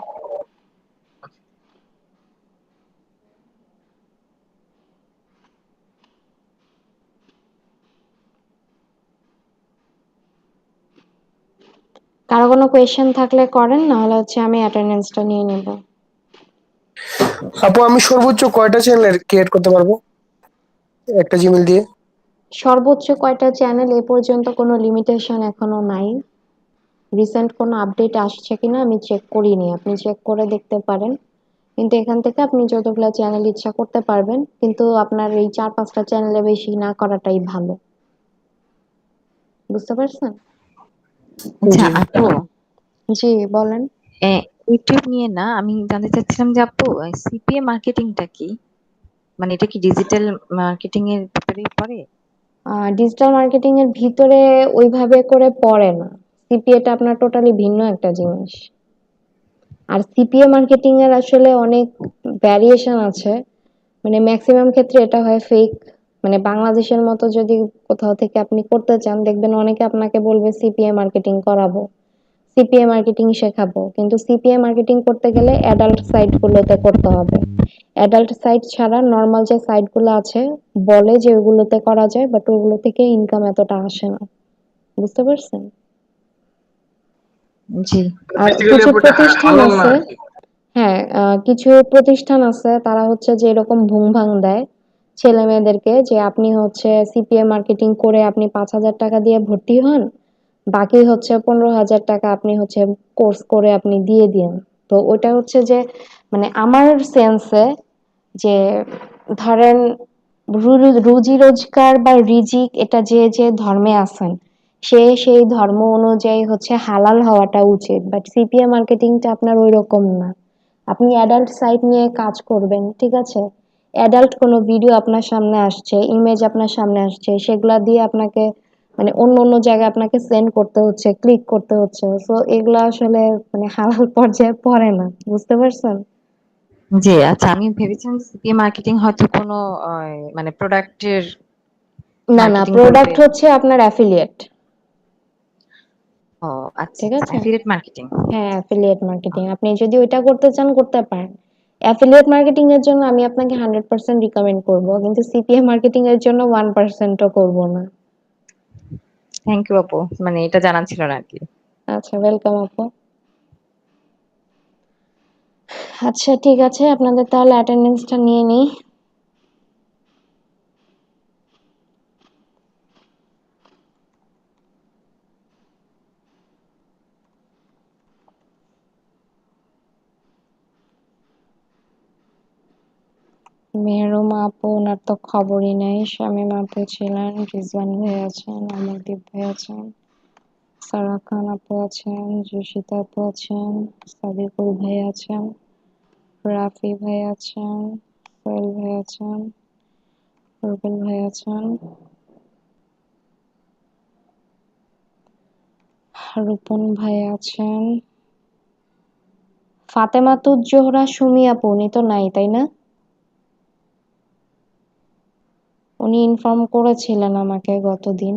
কারো কোনো কোয়েশ্চেন থাকলে করেন, নাহলে হচ্ছে আমি অ্যাটেন্ডেন্সটা নিয়ে নেব। আপু আমি সর্বোচ্চ কয়টা চ্যানেল ক্রিয়েট করতে পারবো একটা জিমেল দিয়ে? সর্বোচ্চ কয়টা চ্যানেল এ পর্যন্ত কোনো লিমিটেশন এখনো নাই। রিসেন্ট কোনো আপডেট আসছে কিনা আমি চেক করিনি, আপনি চেক করে দেখতে পারেন। কিন্তু এখান থেকে আপনি যতগুলো চ্যানেল ইচ্ছা করতে পারবেন, কিন্তু আপনার এই 4-5টা চ্যানেলে বেশি না করাটাই ভালো। বুঝতে পারছেন? আচ্ছা জি আপু, জি বলেন। ইউটিউব নিয়ে না, আমি জানতে চাচ্ছিলাম যে আপু সিপিএ মার্কেটিংটা কি? মানে এটা কি ডিজিটাল মার্কেটিং এর ভিতরেই পড়ে? ডিজিটাল মার্কেটিং এর ভিতরে ওইভাবে করে পড়ে না। সিপিএটা আপনার টোটালি ভিন্ন একটা জিনিস। আর সিপিএ মার্কেটিং এর আসলে অনেক ভ্যারিয়েশন আছে, মানে ম্যাক্সিমাম ক্ষেত্রে এটা হয় ফেক। মানে বাংলাদেশের মতো যদি কোথাও থেকে আপনি করতে চান, দেখবেন অনেকে আপনাকে বলবে সিপিএ মার্কেটিং করাবো। সিপিএ মার্কেটিং শেখাবো, কিন্তু সিপিএ মার্কেটিং করতে গেলে অ্যাডাল্ট সাইটগুলোতে করতে হবে। অ্যাডাল্ট সাইট ছাড়া নর্মাল যে সাইটগুলো আছে বলে যে ওগুলোতে করা যায়, বাট ওগুলো থেকে ইনকাম এতটা আসে না। বুঝতে পারছেন? জি। আর বেসিক্যালি কিছু আপু এটা প্রতিষ্ঠান হালাল না আছে, আর কি। হ্যাঁ, কিছু প্রতিষ্ঠান আছে তারা হচ্ছে যে এরকম ভুং ভাং দেয় ছেলে মেয়েদেরকে, যে আপনি হচ্ছে সিপিএ মার্কেটিং করে আপনি 5,000 টাকা দিয়ে ভর্তি হন, বাকি হচ্ছে 15,000 টাকা আপনি হচ্ছে কোর্স করে আপনি দিয়ে দিন। তো ওটা হচ্ছে যে মানে আমার সেন্সে যে ধরেন রুজি রোজগার বা রিজিক এটা যে যে ধর্মে আছেন সে সেই ধর্ম অনুযায়ী হচ্ছে হালাল হওয়াটা উচিত, বাট সিপিএ মার্কেটিংটা আপনার ওই রকম না। আপনি অ্যাডাল্ট সাইট নিয়ে কাজ করবেন, ঠিক আছে, অ্যাডাল্ট কোনো ভিডিও আপনার সামনে আসছে, ইমেজ আপনার সামনে আসছে, সেগুলা দিয়ে আপনাকে মানে অন্য অন্য জায়গায় আপনাকে সেন্ড করতে হচ্ছে, ক্লিক করতে হচ্ছে, সো এগুলা আসলে মানে হালাল পর্যায়ে পড়ে না। বুঝতে পারছেন? জি, আচ্ছা, আমি ভেবেছিলাম সিপিএ মার্কেটিং হয়তো কোনো মানে প্রোডাক্টের না না, মার্কেটিং করবে। প্রোডাক্ট হচ্ছে আপনার অ্যাফিলিয়েট। ও আচ্ছা ঠিক আচ্ছা, আছে, অ্যাফিলিয়েট মার্কেটিং। হ্যাঁ অ্যাফিলিয়েট মার্কেটিং, আপনি যদি ওইটা করতে চান করতে পারেন। অ্যাফিলিয়েট মার্কেটিং এর জন্য আমি আপনাকে 100% রিকমেন্ড করব, কিন্তু সিপিএ মার্কেটিং এর জন্য 1%ও করব না। থ্যাংক ইউ আপু, মানে এটা জানা ছিল না আর কি। আচ্ছা, ওয়েলকাম আপু। আচ্ছা ঠিক আছে, আপনাদের তাহলে অ্যাটেন্ডেন্সটা নিয়ে নিই। মেহরুমা আপু, ওনার তো খবরই নাই। শামীম আপু ছিলেন, রিজওয়ান ভাই আছেন, অমরদীপ ভাই আছেন, সারা খান আপু আছেন, জুশিতা আপু আছেন, সাদিকুল ভাই আছেন, রাফি ভাই আছেন, সোহেল ভাই আছেন, রুবেল ভাই আছেন, রূপন ভাই আছেন, ফাতেমাতুজ জোহরা সুমি আপু, উনি তো নাই তাই না? উনি ইনফর্ম করেছিলেন আমাকে গতদিন।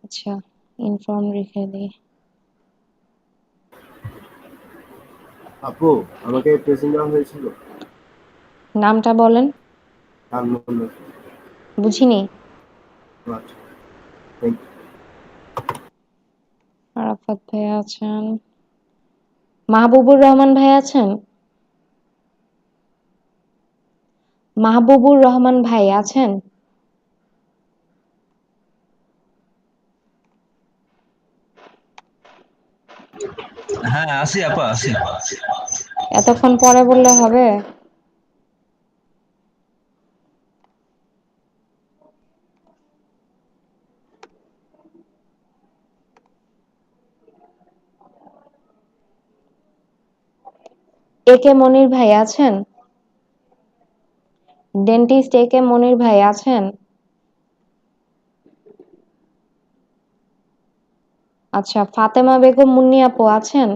আচ্ছা, ইনফর্ম রেখে দিই। আপু, আমাকে প্রেজেন্ট দেওয়া হয়েছিল। নামটা বলেন, বুঝিনি। আচ্ছা, থ্যাংক ইউ। আরাফাত ভাই আছেন, মাহবুবুর রহমান ভাই আছেন, মাহবুবুর রহমান ভাই আছেন? হ্যাঁ, আছি আপা, আছি। এতক্ষণ পরে বললে হবে? এ কে মনির ভাই আছেন? ডেন্টিস্ট এ কে মনির ভাই আছেন? আচ্ছা, ফাতেমা বেগম মুন্নি আপু আছেন?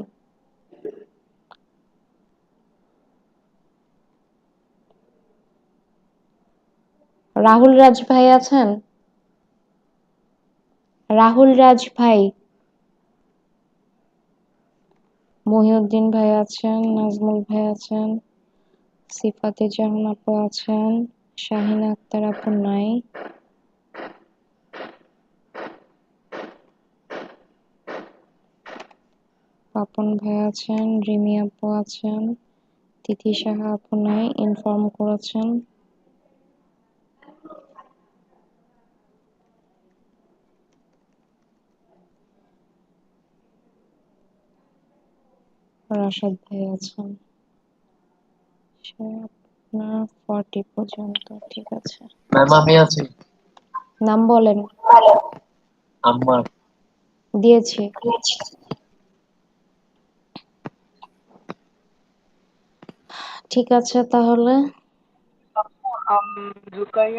রাহুল রাজ ভাই আছেন? রাহুল রাজ ভাই, মহিউদ্দিন ভাই আছেন, নাজমুল ভাই আছেন, সিফাতে জাহান আপু আছেন, শাহিনা আক্তার আপু নাই, পাপন ভাই আছেন, রিমি আপু আছেন, তিথি সাহা আপু নাই, ইনফর্ম করেছেন। রাশাদ ভাই আছেন। সে আপনার 40 পর্যন্ত, ঠিক আছে। ম্যাম আমি আছি। নাম বলেন। আম্মার। দিয়েছি। ঠিক আছে তাহলে।